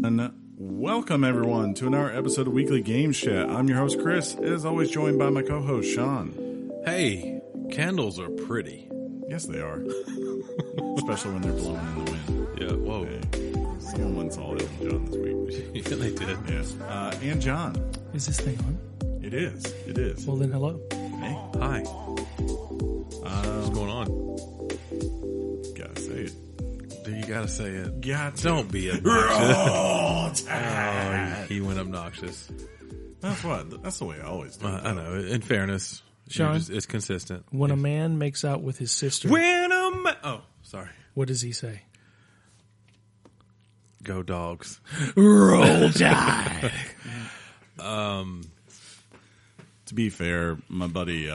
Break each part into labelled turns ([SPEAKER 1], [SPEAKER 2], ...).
[SPEAKER 1] And welcome, everyone, to another episode of Weekly Games Chat. I'm your host, Chris, as always joined by my co-host, Sean.
[SPEAKER 2] Hey, candles are pretty.
[SPEAKER 1] Yes, they are. Especially when they're blowing in the wind.
[SPEAKER 2] Yeah, whoa.
[SPEAKER 1] Hey, someone went saw Elton John this week.
[SPEAKER 2] Yeah, they did.
[SPEAKER 1] Yes. And John.
[SPEAKER 3] Is this thing on?
[SPEAKER 1] It is. It is.
[SPEAKER 3] Well, then hello.
[SPEAKER 1] Hey.
[SPEAKER 2] Hi. What's going on?
[SPEAKER 1] Gotta say it.
[SPEAKER 2] Do you gotta say it?
[SPEAKER 1] Don't
[SPEAKER 2] be obnoxious.
[SPEAKER 1] Oh,
[SPEAKER 2] he went obnoxious.
[SPEAKER 1] That's the way I always do it.
[SPEAKER 2] I know. In fairness,
[SPEAKER 3] Sean,
[SPEAKER 2] it's consistent.
[SPEAKER 3] When a man makes out with his sister,
[SPEAKER 2] Oh, sorry.
[SPEAKER 3] what does he say?
[SPEAKER 2] Go dogs.
[SPEAKER 3] Roll Tide.
[SPEAKER 1] To be fair, my buddy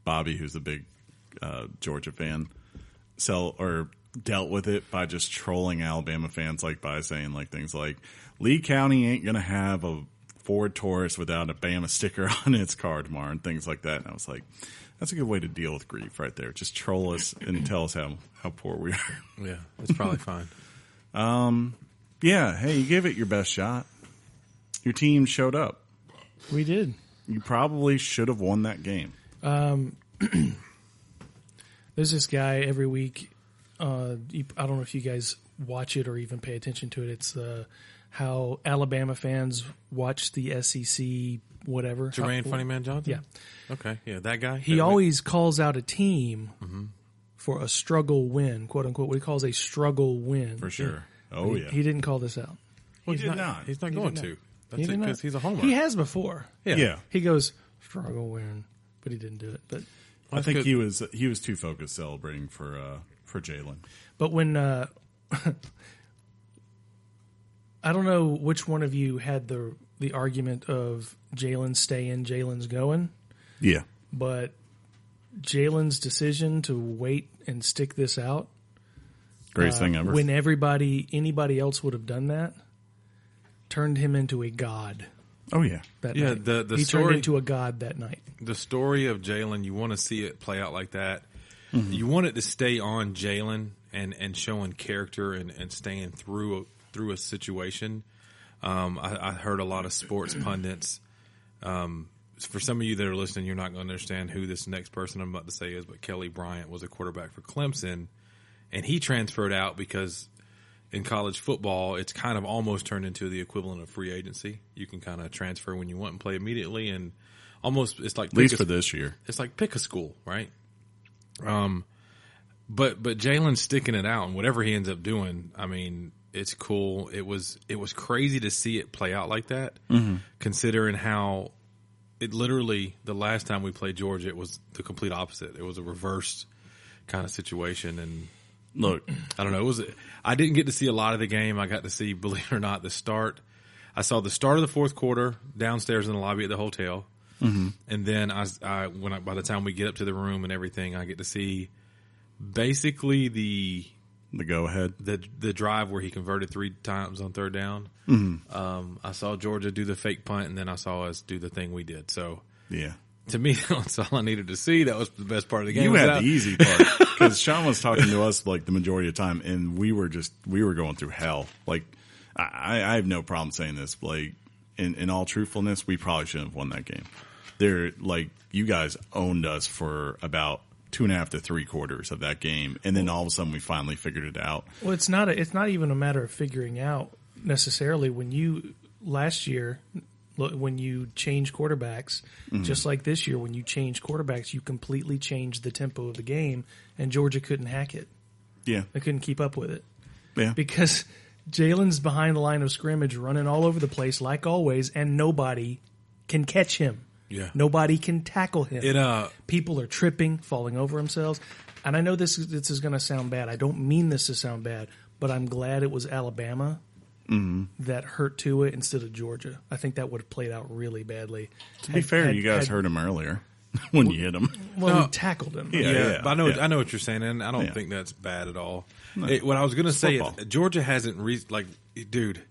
[SPEAKER 1] Bobby, who's a big Georgia fan, dealt with it by just trolling Alabama fans, like by saying like things like Lee County ain't gonna have a Ford Taurus without a Bama sticker on its car tomorrow and things like that. And I was like, that's a good way to deal with grief right there. Just troll us and tell us how poor we are.
[SPEAKER 2] Yeah, it's probably fine.
[SPEAKER 1] Yeah, hey, you gave it your best shot. Your team showed up.
[SPEAKER 3] We did.
[SPEAKER 1] You probably should have won that game.
[SPEAKER 3] There's this guy every week. I don't know if you guys watch it or even pay attention to it. It's how Alabama fans watch the SEC, whatever.
[SPEAKER 2] Jermaine Funny Man Johnson?
[SPEAKER 3] Yeah.
[SPEAKER 2] Okay, yeah, that guy.
[SPEAKER 3] He always calls out a team for a struggle win, quote unquote, what he calls a struggle win.
[SPEAKER 1] For sure. Oh, yeah.
[SPEAKER 3] He didn't call this out.
[SPEAKER 1] He did not.
[SPEAKER 2] He's not going to. That's it, because he's a homer.
[SPEAKER 3] He has before.
[SPEAKER 1] Yeah.
[SPEAKER 3] He goes, struggle win, but he didn't do it. But
[SPEAKER 1] I think he was too focused celebrating for Jalen.
[SPEAKER 3] But when I don't know which one of you had the argument of Jalen's staying, Jalen's going.
[SPEAKER 1] Yeah.
[SPEAKER 3] But Jalen's decision to wait and stick this out,
[SPEAKER 1] Greatest thing ever.
[SPEAKER 3] when anybody else would have done that, turned him into a god.
[SPEAKER 1] Oh yeah.
[SPEAKER 3] That
[SPEAKER 2] Yeah,
[SPEAKER 3] night.
[SPEAKER 2] the
[SPEAKER 3] he
[SPEAKER 2] story,
[SPEAKER 3] turned into a god that night.
[SPEAKER 2] The story of Jalen, you want to see it play out like that. Mm-hmm. You want it to stay on Jalen and showing character and staying through a situation. I heard a lot of sports pundits. For some of you that are listening, you're not going to understand who this next person I'm about to say is, but Kelly Bryant was a quarterback for Clemson, and he transferred out because in college football, it's kind of almost turned into the equivalent of free agency. You can kind of transfer when you want and play immediately, and almost it's like
[SPEAKER 1] at least for this year.
[SPEAKER 2] It's like pick a school, right? But Jalen's sticking it out, and whatever he ends up doing, I mean, it's cool. It was crazy to see it play out like that, considering how it literally the last time we played Georgia, it was the complete opposite. It was a reversed kind of situation, and
[SPEAKER 1] look,
[SPEAKER 2] I don't know. I didn't get to see a lot of the game. I got to see, believe it or not, the start. I saw the start of the fourth quarter downstairs in the lobby at the hotel. And then by the time we get up to the room and everything, I get to see basically the
[SPEAKER 1] go ahead,
[SPEAKER 2] the drive where he converted 3 times on third down. I saw Georgia do the fake punt, and then I saw us do the thing we did. So
[SPEAKER 1] yeah,
[SPEAKER 2] to me, that's all I needed to see. That was the best part of the game.
[SPEAKER 1] You had the easy part because Sean was talking to us like the majority of the time, and we were going through hell. Like I have no problem saying this. Like in all truthfulness, we probably shouldn't have won that game. You guys owned us for about 2.5 to 3 quarters of that game, and then all of a sudden we finally figured it out.
[SPEAKER 3] Well, it's not even a matter of figuring out necessarily. Last year, when you change quarterbacks, just like this year, when you change quarterbacks, you completely changed the tempo of the game, and Georgia couldn't hack it.
[SPEAKER 1] Yeah,
[SPEAKER 3] they couldn't keep up with it.
[SPEAKER 1] Yeah,
[SPEAKER 3] because Jalen's behind the line of scrimmage, running all over the place like always, and nobody can catch him.
[SPEAKER 2] Yeah.
[SPEAKER 3] Nobody can tackle him. People are tripping, falling over themselves. And I know this is going to sound bad. I don't mean this to sound bad, but I'm glad it was Alabama that hurt Tua instead of Georgia. I think that would have played out really badly.
[SPEAKER 1] To be fair, you guys hurt him earlier when you hit him.
[SPEAKER 3] Well, we tackled him.
[SPEAKER 2] Yeah. But I know what you're saying, and I don't think that's bad at all.
[SPEAKER 1] No.
[SPEAKER 2] What I was going to say is Georgia hasn't dude.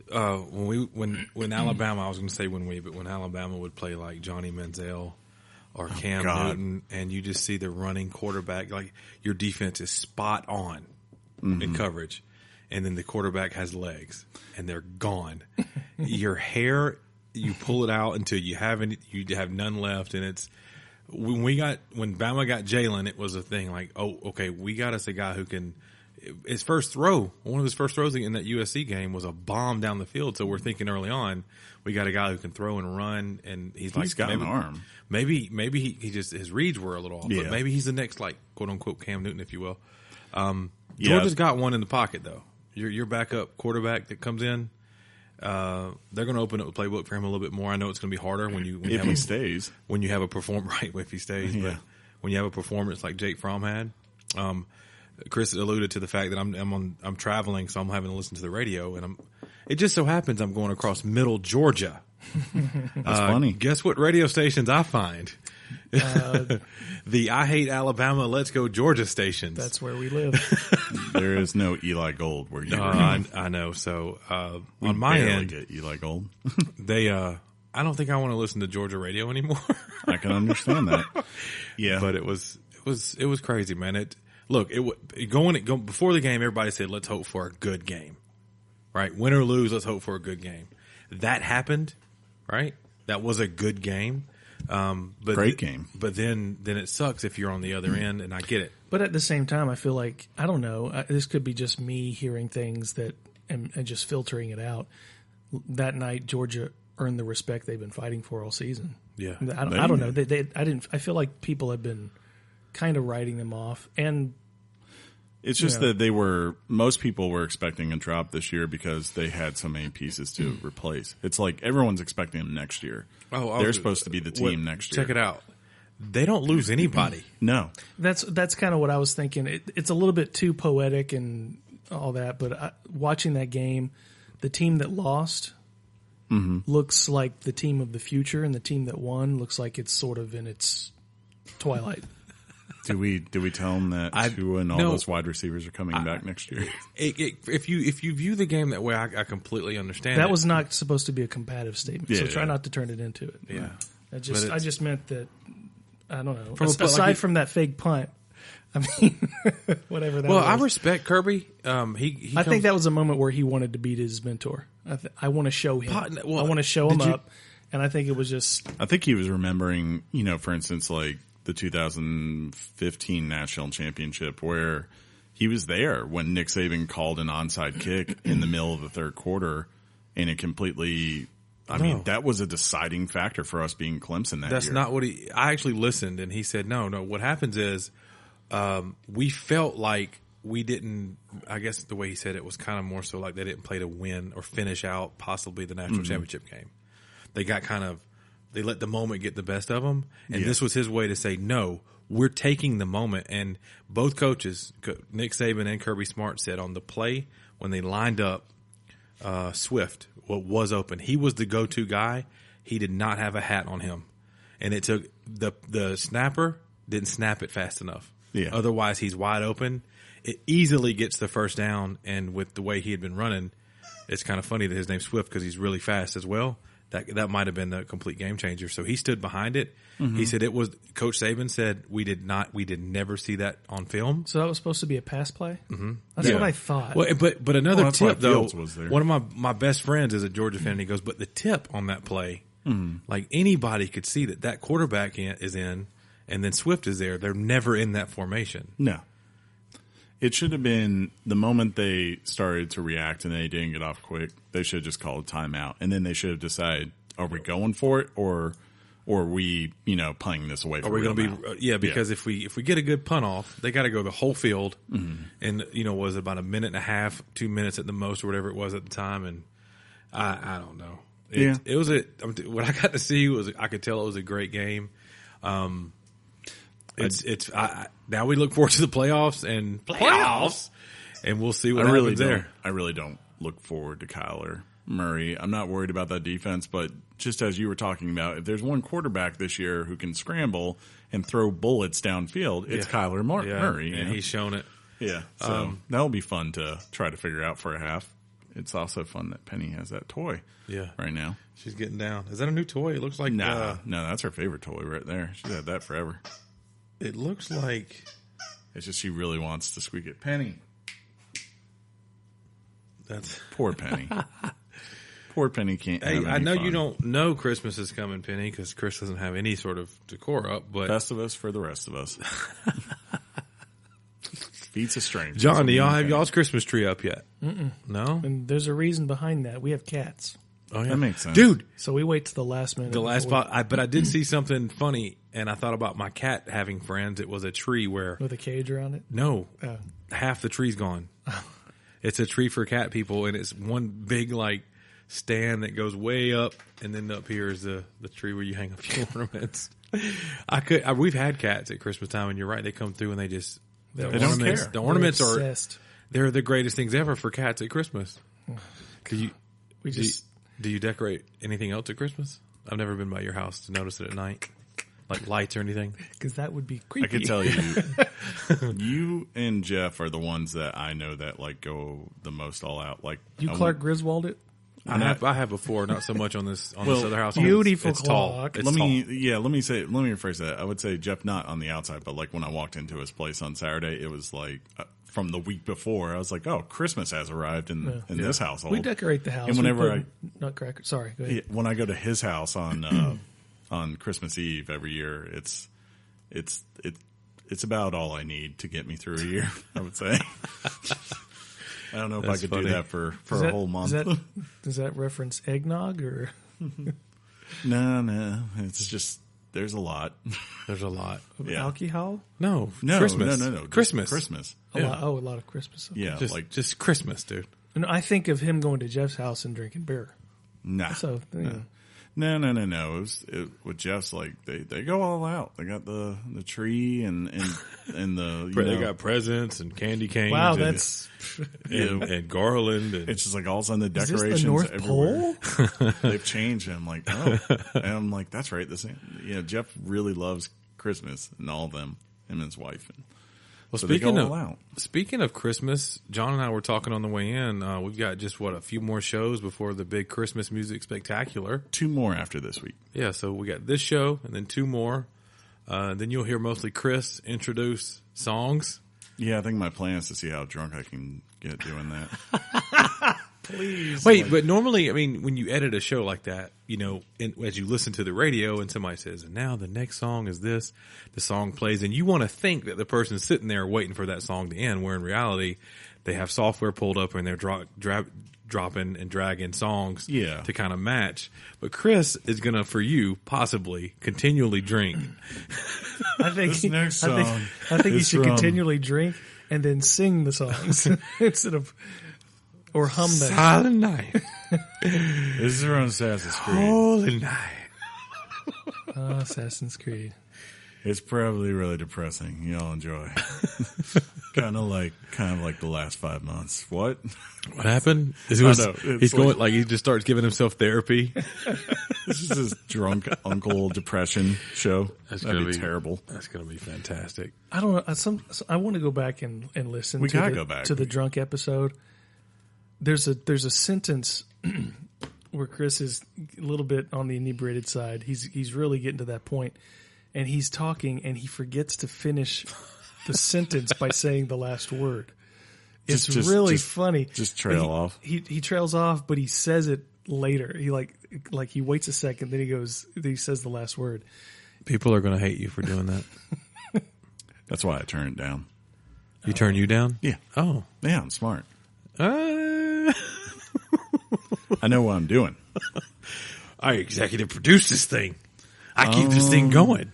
[SPEAKER 2] When Alabama, I was going to say when Alabama would play like Johnny Manziel or Cam Newton, and you just see the running quarterback, like your defense is spot on in coverage. and then the quarterback has legs, and they're gone. Your hair, you pull it out until you have none left, and it's when Bama got Jalen, it was a thing like, oh, okay, we got us a guy who can. His first throw, one of his first throws in that USC game was a bomb down the field. So we're thinking early on, we got a guy who can throw and run, and he's
[SPEAKER 1] got an arm.
[SPEAKER 2] Maybe he just his reads were a little off, but maybe he's the next like quote unquote Cam Newton, if you will. Georgia's got one in the pocket though. Your backup quarterback that comes in, they're going to open up the playbook for him a little bit more. I know it's going to be harder when you
[SPEAKER 1] if he stays.
[SPEAKER 2] When you have a if he stays, but when you have a performance like Jake Fromm had. Chris alluded to the fact that I'm traveling, so I'm having to listen to the radio, and it just so happens I'm going across Middle Georgia.
[SPEAKER 1] That's funny.
[SPEAKER 2] Guess what radio stations I find? The I Hate Alabama, Let's Go Georgia stations.
[SPEAKER 3] That's where we live.
[SPEAKER 1] There is no Eli Gold where you
[SPEAKER 2] I know. So on my end,
[SPEAKER 1] get Eli Gold.
[SPEAKER 2] I don't think I want to listen to Georgia radio anymore.
[SPEAKER 1] I can understand that. Yeah,
[SPEAKER 2] but it was crazy, man. Before the game, everybody said, let's hope for a good game, right? Win or lose, let's hope for a good game. That happened, right? That was a good game. But
[SPEAKER 1] great game.
[SPEAKER 2] But then it sucks if you're on the other end, and I get it.
[SPEAKER 3] But at the same time, I feel like, I don't know, this could be just me hearing things and just filtering it out. That night, Georgia earned the respect they've been fighting for all season.
[SPEAKER 2] Yeah.
[SPEAKER 3] I don't know. I feel like people have been kind of writing them off, and
[SPEAKER 1] it's just that most people were expecting a drop this year because they had so many pieces to replace. It's like everyone's expecting them next year. They're supposed to be the team next year.
[SPEAKER 2] Check it out. They don't lose anybody.
[SPEAKER 1] No.
[SPEAKER 3] That's kind of what I was thinking. It's a little bit too poetic and all that, but watching that game, the team that lost looks like the team of the future, and the team that won looks like it's sort of in its twilight.
[SPEAKER 1] Do we tell them that Tua and all those wide receivers are coming back next year?
[SPEAKER 2] If you view the game that way, I completely understand.
[SPEAKER 3] That was not supposed to be a combative statement, so try not to turn it into it.
[SPEAKER 2] Yeah,
[SPEAKER 3] I just meant that, I don't know. Aside from that fake punt, I mean, whatever that was.
[SPEAKER 2] Well, I respect Kirby.
[SPEAKER 3] I think that was a moment where he wanted to beat his mentor. I want to show him. I want to show him up, and I think it was just.
[SPEAKER 1] I think he was remembering, for instance, like the 2015 national championship where he was there when Nick Saban called an onside kick in the middle of the third quarter, and it completely. I mean, that was a deciding factor for us being Clemson that year.
[SPEAKER 2] That's not what I actually listened, and he said, no. What happens is we felt like we didn't, I guess the way he said it was kind of more so like they didn't play to win or finish out possibly the national championship game. They got they let the moment get the best of them, and this was his way to say, no, we're taking the moment. And both coaches, Nick Saban and Kirby Smart, said on the play when they lined up Swift, what was open, he was the go-to guy. He did not have a hat on him, and it took the snapper didn't snap it fast enough.
[SPEAKER 1] Yeah.
[SPEAKER 2] Otherwise, he's wide open. It easily gets the first down, and with the way he had been running, it's kind of funny that his name's Swift because he's really fast as well. That might have been the complete game changer. So he stood behind it. He said it was. Coach Saban said we did never see that on film.
[SPEAKER 3] So that was supposed to be a pass play. That's what I thought.
[SPEAKER 2] Well, but another tip though. One of my best friends is a Georgia fan. And he goes, but the tip on that play, like anybody could see that quarterback is in, and then Swift is there. They're never in that formation.
[SPEAKER 1] No. It should have been the moment they started to react and they didn't get off quick. They should have just called a timeout, and then they should have decided: are we going for it, or are we, playing this away?
[SPEAKER 2] Are we going to be? Because if we get a good punt off, they got to go the whole field, and was it about a minute and a half, 2 minutes at the most, or whatever it was at the time, and I don't know. It was what I got to see was I could tell it was a great game. Now we look forward to the playoffs, and we'll see what happens there.
[SPEAKER 1] I really don't look forward to Kyler Murray. I'm not worried about that defense, but just as you were talking about, if there's one quarterback this year who can scramble and throw bullets downfield, it's Kyler Murray.
[SPEAKER 2] And he's shown it.
[SPEAKER 1] Yeah, so that'll be fun to try to figure out for a half. It's also fun that Penny has that toy right now.
[SPEAKER 2] She's getting down. Is that a new toy? It looks like...
[SPEAKER 1] No, that's her favorite toy right there. She's had that forever.
[SPEAKER 2] It looks like...
[SPEAKER 1] It's just she really wants to squeak it. Penny.
[SPEAKER 2] That's
[SPEAKER 1] Poor Penny. Poor Penny can't.
[SPEAKER 2] Hey,
[SPEAKER 1] have any
[SPEAKER 2] I know
[SPEAKER 1] fun.
[SPEAKER 2] you don't know Christmas is coming, Penny, because Chris doesn't have any sort of decor up. But
[SPEAKER 1] Best of us for the rest of us. Feats of strength.
[SPEAKER 2] John, do y'all have y'all's Christmas tree up yet? No.
[SPEAKER 3] And there's a reason behind that. We have cats,
[SPEAKER 2] Oh yeah,
[SPEAKER 1] That makes sense.
[SPEAKER 2] dude.
[SPEAKER 3] so we wait to the last minute.
[SPEAKER 2] The last
[SPEAKER 3] before-
[SPEAKER 2] spot, but I did see something funny, and I thought about my cat having friends. It was a tree where
[SPEAKER 3] with a cage around it.
[SPEAKER 2] no,
[SPEAKER 3] Oh.
[SPEAKER 2] half the tree's gone. It's a tree for cat people, and it's one big like stand that goes way up, and then up here is the tree where you hang a few ornaments. We've had cats at Christmas time, and you're right, they come through and they just
[SPEAKER 1] They don't care.
[SPEAKER 2] The ornaments
[SPEAKER 3] They're
[SPEAKER 2] are
[SPEAKER 3] obsessed.
[SPEAKER 2] they're the greatest things ever for cats at Christmas.
[SPEAKER 3] We just
[SPEAKER 2] Do you decorate anything else at Christmas? I've never been by your house to notice it at night, like lights or anything.
[SPEAKER 3] because that would be creepy.
[SPEAKER 1] I can tell you, you and Jeff are the ones that I know that like go the most all out. Like
[SPEAKER 3] You Clark Griswold it.
[SPEAKER 2] I have before, not so much on this other house.
[SPEAKER 3] Beautiful
[SPEAKER 2] it's tall.
[SPEAKER 3] clock.
[SPEAKER 2] It's
[SPEAKER 1] let
[SPEAKER 2] tall.
[SPEAKER 1] me rephrase that. I would say Jeff not on the outside, but like when I walked into his place on Saturday, it was like from the week before. I was like, oh, Christmas has arrived in this household.
[SPEAKER 3] We decorate the house.
[SPEAKER 1] And
[SPEAKER 3] We
[SPEAKER 1] whenever
[SPEAKER 3] put nutcracker. Sorry, go ahead.
[SPEAKER 1] when I go to his house on on Christmas Eve every year, it's about all I need to get me through a year. I would say. I don't know if
[SPEAKER 2] That's
[SPEAKER 1] I could
[SPEAKER 2] funny.
[SPEAKER 1] do that for a whole month.
[SPEAKER 3] Does that reference eggnog or
[SPEAKER 1] No, it's just there's a lot.
[SPEAKER 2] There's a lot.
[SPEAKER 1] Yeah.
[SPEAKER 3] alcohol?
[SPEAKER 2] No,
[SPEAKER 1] No,
[SPEAKER 2] Christmas.
[SPEAKER 1] no. Just
[SPEAKER 2] Christmas.
[SPEAKER 1] Christmas.
[SPEAKER 3] A
[SPEAKER 2] Yeah.
[SPEAKER 3] lot, a lot of Christmas. Okay.
[SPEAKER 1] Yeah,
[SPEAKER 2] Just Christmas, dude.
[SPEAKER 3] And I think of him going to Jeff's house and drinking beer.
[SPEAKER 1] nah.
[SPEAKER 3] So you know,
[SPEAKER 1] No. With Jeff's like they go all out. They got the tree and the
[SPEAKER 2] They got presents and candy canes.
[SPEAKER 3] wow,
[SPEAKER 2] and,
[SPEAKER 3] that's
[SPEAKER 2] and garland. And
[SPEAKER 1] it's just like all of a sudden the
[SPEAKER 3] is this
[SPEAKER 1] decorations
[SPEAKER 3] the North
[SPEAKER 1] everywhere.
[SPEAKER 3] Pole?
[SPEAKER 1] They've changed. And I'm like, oh, and I'm like, that's right. The same. Jeff really loves Christmas and all of them. Him and his wife.
[SPEAKER 2] well,
[SPEAKER 1] So they go
[SPEAKER 2] speaking
[SPEAKER 1] all
[SPEAKER 2] of
[SPEAKER 1] out.
[SPEAKER 2] speaking of Christmas, John and I were talking on the way in. We've got just a few more shows before the big Christmas music spectacular.
[SPEAKER 1] 2 more after this week.
[SPEAKER 2] Yeah, so we got this show and then 2 more. Then you'll hear mostly Chris introduce songs.
[SPEAKER 1] Yeah, I think my plan is to see how drunk I can get doing that.
[SPEAKER 3] Please.
[SPEAKER 2] Wait, but normally, I mean, when you edit a show like that, as you listen to the radio and somebody says, and now the next song is this, the song plays, and you want to think that the person's sitting there waiting for that song to end, where in reality, they have software pulled up and they're dropping and dragging songs to kind of match. But Chris is going to, for you, possibly continually drink.
[SPEAKER 3] I think
[SPEAKER 1] This next
[SPEAKER 3] I
[SPEAKER 1] song
[SPEAKER 3] think you
[SPEAKER 1] is
[SPEAKER 3] should
[SPEAKER 1] from-
[SPEAKER 3] continually drink and then sing the songs instead of or hum them.
[SPEAKER 2] Silent night,
[SPEAKER 1] This is from Assassin's Creed.
[SPEAKER 2] holy night.
[SPEAKER 3] Assassin's Creed.
[SPEAKER 1] It's probably really depressing. You'll enjoy. kind of like the last 5 months. What?
[SPEAKER 2] What happened?
[SPEAKER 1] know. It's
[SPEAKER 2] He's going
[SPEAKER 1] like-
[SPEAKER 2] like he just starts giving himself therapy.
[SPEAKER 1] This is his drunk uncle depression show.
[SPEAKER 2] That's
[SPEAKER 1] That'd
[SPEAKER 2] gonna
[SPEAKER 1] be
[SPEAKER 2] be
[SPEAKER 1] terrible.
[SPEAKER 2] That's going to be fantastic.
[SPEAKER 3] I don't know. I want to go back and listen.
[SPEAKER 1] We
[SPEAKER 3] to
[SPEAKER 1] gotta
[SPEAKER 3] the,
[SPEAKER 1] go back.
[SPEAKER 3] to the drunk episode. There's a sentence where Chris is a little bit on the inebriated side. He's really getting to that point, and he's talking and he forgets to finish the sentence by saying the last word. It's
[SPEAKER 1] Just-
[SPEAKER 3] really funny.
[SPEAKER 1] Just trail
[SPEAKER 3] But
[SPEAKER 1] off.
[SPEAKER 3] He trails off, but he says it later. He like he waits a second, then he says the last word.
[SPEAKER 2] People are going to hate you for doing that.
[SPEAKER 1] That's why I turned it down.
[SPEAKER 2] You turn you down?
[SPEAKER 1] Yeah.
[SPEAKER 2] Oh.
[SPEAKER 1] Yeah, I'm smart. I know what I'm doing.
[SPEAKER 2] I executive produce this thing. I keep this thing going.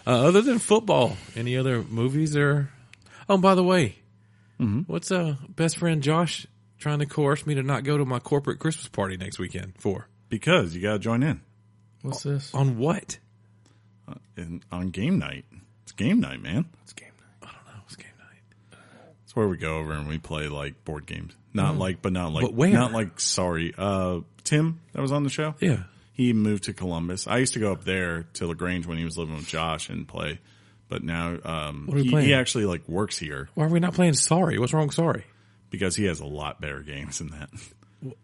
[SPEAKER 2] Other than football, any other movies or? Oh, by the way, what's best friend Josh trying to coerce me to not go to my corporate Christmas party next weekend for?
[SPEAKER 1] Because you got to join in.
[SPEAKER 3] What's this?
[SPEAKER 2] On what?
[SPEAKER 1] On game night. It's game night, man.
[SPEAKER 3] It's game night.
[SPEAKER 2] I don't know. It's game night.
[SPEAKER 1] It's where we go over and we play like board games. Not like
[SPEAKER 2] But where?
[SPEAKER 1] not like, sorry. Tim that was on the show.
[SPEAKER 2] Yeah.
[SPEAKER 1] He moved to Columbus. I used to go up there to LaGrange when he was living with Josh and play. But now,
[SPEAKER 2] are we playing?
[SPEAKER 1] he actually like works here
[SPEAKER 2] Why are we not playing Sorry? What's wrong with Sorry?
[SPEAKER 1] because he has a lot better games than that.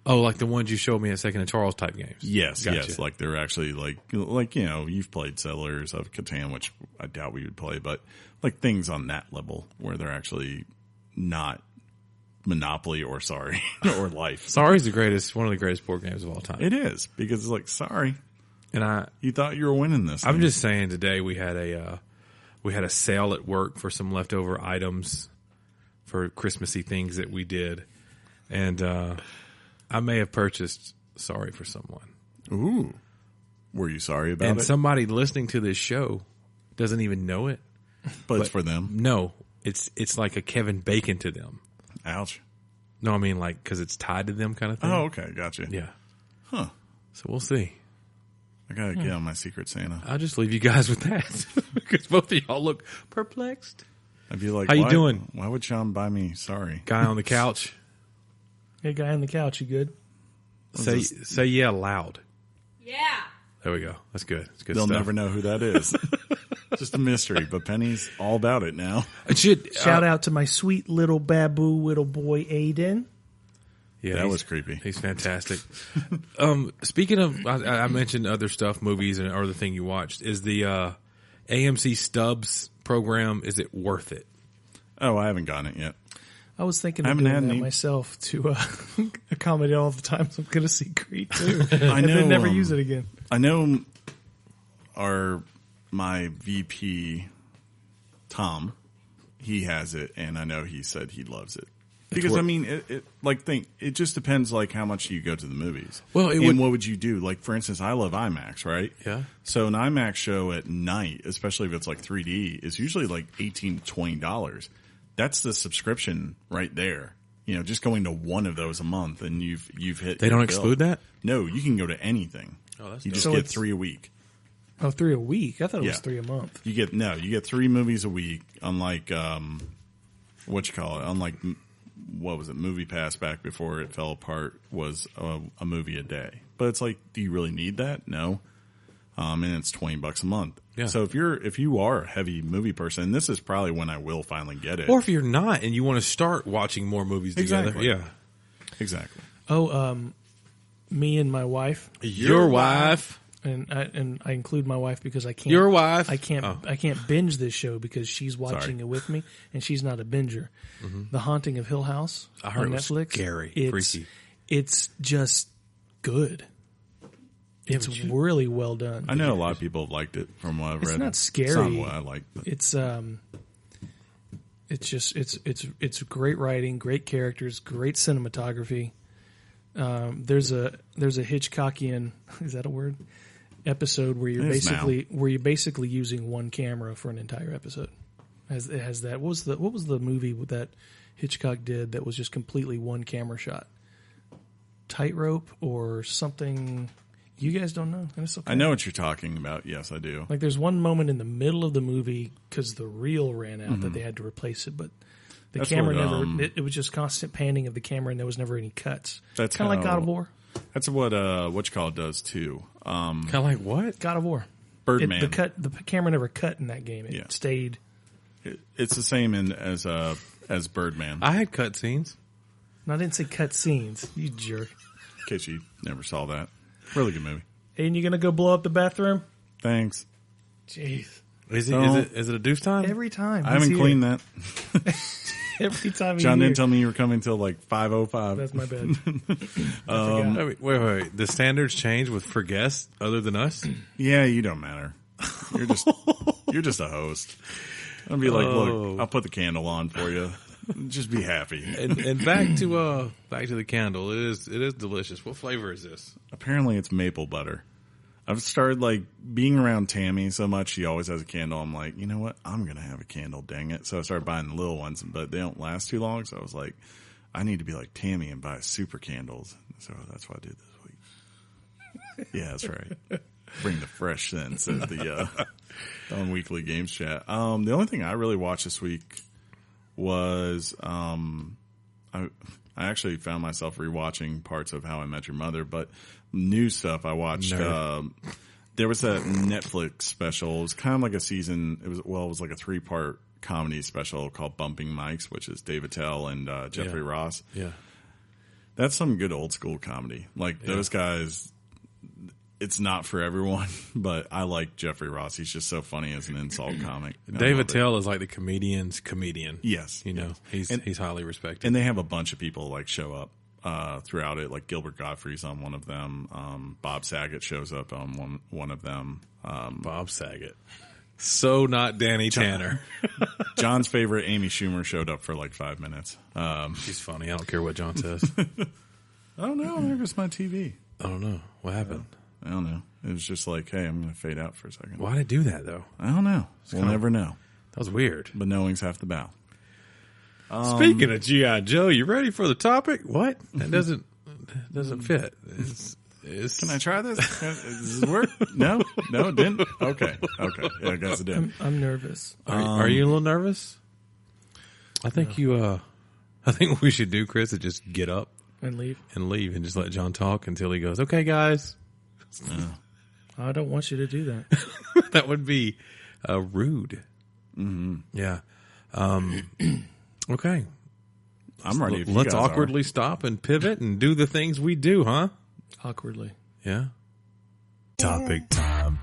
[SPEAKER 2] Oh, like the ones you showed me at Second and Charles type games.
[SPEAKER 1] Yes,
[SPEAKER 2] Gotcha.
[SPEAKER 1] yes. Like they're actually like you've played Settlers of Catan, which I doubt we would play, but like things on that level where they're actually not Monopoly or Sorry or Life.
[SPEAKER 2] Sorry's one of the greatest board games of all time.
[SPEAKER 1] It is, because it's like, sorry.
[SPEAKER 2] And
[SPEAKER 1] you thought you were winning this.
[SPEAKER 2] I'm just saying, today we had a sale at work for some leftover items for Christmassy things that we did. And I may have purchased Sorry for someone.
[SPEAKER 1] Ooh. Were you sorry about it?
[SPEAKER 2] And somebody listening to this show doesn't even know it.
[SPEAKER 1] But it's for them?
[SPEAKER 2] No. It's like a Kevin Bacon to them.
[SPEAKER 1] Ouch.
[SPEAKER 2] No, I mean like because it's tied to them kind of thing.
[SPEAKER 1] Oh, okay. Gotcha.
[SPEAKER 2] Yeah.
[SPEAKER 1] Huh.
[SPEAKER 2] So we'll see.
[SPEAKER 1] I got to get on my Secret Santa.
[SPEAKER 2] I'll just leave you guys with that because both of y'all look perplexed.
[SPEAKER 1] I'd be like,
[SPEAKER 2] how you doing?
[SPEAKER 1] Why would Sean buy me Sorry?
[SPEAKER 2] Guy on the couch.
[SPEAKER 3] Hey, guy on the couch, you good?
[SPEAKER 2] Say yeah loud.
[SPEAKER 4] Yeah.
[SPEAKER 2] There we go. That's good. That's good
[SPEAKER 1] They'll
[SPEAKER 2] stuff.
[SPEAKER 1] never know who that is. Just a mystery, but Penny's all about it now.
[SPEAKER 3] Shout out to my sweet little baboo little boy, Aiden.
[SPEAKER 2] Yeah,
[SPEAKER 1] that was creepy.
[SPEAKER 2] He's fantastic. Speaking of, I mentioned other stuff, movies, and other thing you watched. Is the AMC Stubs program, is it worth it?
[SPEAKER 1] Oh, I haven't gotten it yet.
[SPEAKER 3] I was thinking of doing that myself to accommodate all the times I'm going to see Creed 2.
[SPEAKER 1] I know.
[SPEAKER 3] And never use it again.
[SPEAKER 1] I know my VP, Tom, he has it, and I know he said he loves it. Because, I mean, it just depends, like, how much you go to the movies.
[SPEAKER 2] Well,
[SPEAKER 1] what would you do? Like, for instance, I love IMAX, right?
[SPEAKER 2] Yeah.
[SPEAKER 1] So an IMAX show at night, especially if it's like 3D, is usually like $18 to $20. That's the subscription right there. You know, just going to one of those a month, and you've hit.
[SPEAKER 2] They don't exclude that?
[SPEAKER 1] No, you can go to anything.
[SPEAKER 2] Oh, that's
[SPEAKER 1] you
[SPEAKER 2] dope.
[SPEAKER 1] just get 3 a week.
[SPEAKER 3] Oh, 3 a week? I thought it was 3 a month.
[SPEAKER 1] You get 3 movies a week. Unlike unlike what was it? Movie Pass back before it fell apart was a movie a day. But it's like, do you really need that? No. And it's $20 a month.
[SPEAKER 2] Yeah.
[SPEAKER 1] So if you are a heavy movie person, this is probably when I will finally get it.
[SPEAKER 2] Or if you're not and you want to start watching more movies together.
[SPEAKER 1] Exactly.
[SPEAKER 2] Yeah.
[SPEAKER 1] Exactly.
[SPEAKER 3] Oh, me and my wife.
[SPEAKER 2] Your wife.
[SPEAKER 3] And I include my wife because I can't.
[SPEAKER 2] Your wife.
[SPEAKER 3] I can't binge this show because she's watching it with me, and she's not a binger. Mm-hmm. The Haunting of Hill House
[SPEAKER 2] I heard
[SPEAKER 3] on
[SPEAKER 2] it was
[SPEAKER 3] Netflix.
[SPEAKER 2] Scary, freaky.
[SPEAKER 3] It's just good. It's really well done.
[SPEAKER 1] I know a lot of people have liked it from what I've read.
[SPEAKER 3] It's not scary.
[SPEAKER 1] It's not what I like. But.
[SPEAKER 3] It's great writing, great characters, great cinematography. There's a Hitchcockian, is that a word? Episode where you're basically using one camera for an entire episode. It has that. What was the movie that Hitchcock did that was just completely one camera shot? Tightrope or something. You guys don't know? And it's okay.
[SPEAKER 1] I know what you're talking about. Yes, I do.
[SPEAKER 3] Like there's one moment in the middle of the movie because the reel ran out that they had to replace it, but the camera it was just constant panning of the camera and there was never any cuts. That's kind of like God of War.
[SPEAKER 1] That's what Whatchamacallit does too.
[SPEAKER 2] Kind of like what?
[SPEAKER 3] God of War.
[SPEAKER 1] Birdman.
[SPEAKER 3] The camera never cut in that game. It stayed.
[SPEAKER 1] It's the same as Birdman.
[SPEAKER 2] I had cut scenes.
[SPEAKER 3] No, I didn't say cut scenes. You jerk.
[SPEAKER 1] In case you never saw that. Really good movie.
[SPEAKER 3] And you gonna go blow up the bathroom?
[SPEAKER 1] Thanks.
[SPEAKER 3] Jeez.
[SPEAKER 2] Is it a doof time?
[SPEAKER 3] Every time.
[SPEAKER 1] I haven't cleaned that.
[SPEAKER 3] Every time.
[SPEAKER 1] John didn't tell me you were coming till like 5:05.
[SPEAKER 3] That's my bad.
[SPEAKER 2] Wait. The standards change for guests other than us?
[SPEAKER 1] Yeah, you don't matter. You're just a host. I'll be like, look, I'll put the candle on for you. Just be happy.
[SPEAKER 2] And back to the candle. It is delicious. What flavor is this?
[SPEAKER 1] Apparently, it's maple butter. I've started like being around Tammy so much. She always has a candle. I'm like, you know what? I'm gonna have a candle. Dang it! So I started buying the little ones, but they don't last too long. So I was like, I need to be like Tammy and buy super candles. So that's what I did this week. Yeah, that's right. Bring the fresh scent, says the on Weekly Games Chat. The only thing I really watched this week was I actually found myself rewatching parts of How I Met Your Mother, but new stuff I watched. There was a Netflix special. It was kind of like a season. It was like a 3-part comedy special called Bumping Mics, which is Dave Attell and Jeffrey Ross.
[SPEAKER 2] Yeah,
[SPEAKER 1] that's some good old school comedy. Like those guys, it's not for everyone, but I like Jeffrey Ross. He's just so funny as an insult comic.
[SPEAKER 2] Dave Attell is like the comedian's comedian.
[SPEAKER 1] Yes.
[SPEAKER 2] He's highly respected.
[SPEAKER 1] And they have a bunch of people like show up throughout it. Like Gilbert Gottfried's on one of them. Bob Saget shows up on one of them.
[SPEAKER 2] Bob Saget. So not Danny Tanner.
[SPEAKER 1] John's favorite, Amy Schumer, showed up for like 5 minutes.
[SPEAKER 2] She's funny. I don't care what John says.
[SPEAKER 1] I don't know. There goes my TV.
[SPEAKER 2] I don't know. What happened?
[SPEAKER 1] I don't know. It was just like, hey, I'm going to fade out for a second.
[SPEAKER 2] Why did it do that, though?
[SPEAKER 1] I don't know. We'll never know.
[SPEAKER 2] That was weird.
[SPEAKER 1] But knowing's half the battle.
[SPEAKER 2] Speaking of G.I. Joe, you ready for the topic? What? That doesn't fit.
[SPEAKER 1] Can I try this? Does it work? No, it didn't. Okay. Yeah, I guess it did.
[SPEAKER 3] I'm nervous.
[SPEAKER 2] Are you a little nervous? I think I think what we should do, Chris, is just get up
[SPEAKER 3] and leave
[SPEAKER 2] and just let John talk until he goes, "Okay, guys."
[SPEAKER 3] I don't want you to do that.
[SPEAKER 2] That would be rude.
[SPEAKER 1] Mm-hmm.
[SPEAKER 2] Yeah. Okay.
[SPEAKER 1] I'm ready.
[SPEAKER 2] Let's awkwardly stop and pivot and do the things we do, huh?
[SPEAKER 3] Awkwardly.
[SPEAKER 2] Yeah. Topic time.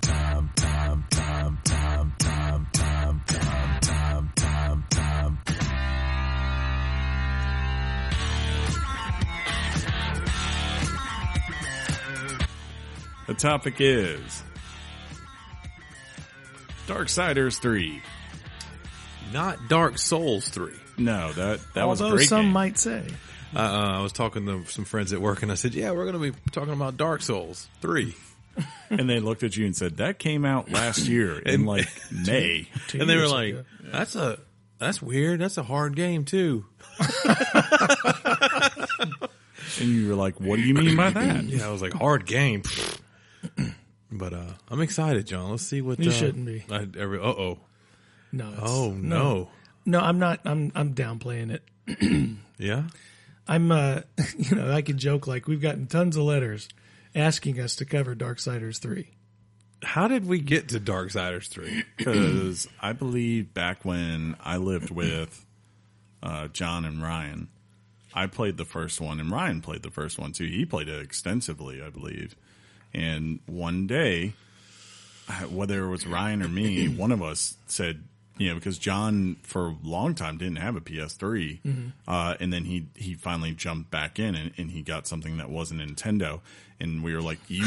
[SPEAKER 1] The topic is Darksiders 3.
[SPEAKER 2] Not Dark Souls 3.
[SPEAKER 1] No, that was a
[SPEAKER 3] Although
[SPEAKER 1] great
[SPEAKER 3] some
[SPEAKER 1] game.
[SPEAKER 3] might say.
[SPEAKER 2] I was talking to some friends at work, and I said, "Yeah, we're going to be talking about Dark Souls 3."
[SPEAKER 1] And they looked at you and said, that came out last year in like May.
[SPEAKER 2] And they were like, "That's weird. That's a hard game too."
[SPEAKER 1] And you were like, what do you mean by that?
[SPEAKER 2] Yeah, I was like, hard game. But I'm excited, John. Let's see what
[SPEAKER 3] You shouldn't be.
[SPEAKER 2] No.
[SPEAKER 3] No, I'm not. I'm downplaying it.
[SPEAKER 2] Yeah.
[SPEAKER 3] I'm. I can joke like we've gotten tons of letters asking us to cover Darksiders 3.
[SPEAKER 2] How did we get to Darksiders 3?
[SPEAKER 1] Because I believe back when I lived with John and Ryan, I played the first one, and Ryan played the first one too. He played it extensively, I believe. And one day, whether it was Ryan or me, one of us said, because John for a long time didn't have a PS3, and then he finally jumped back in and he got something that wasn't Nintendo, and we were like, you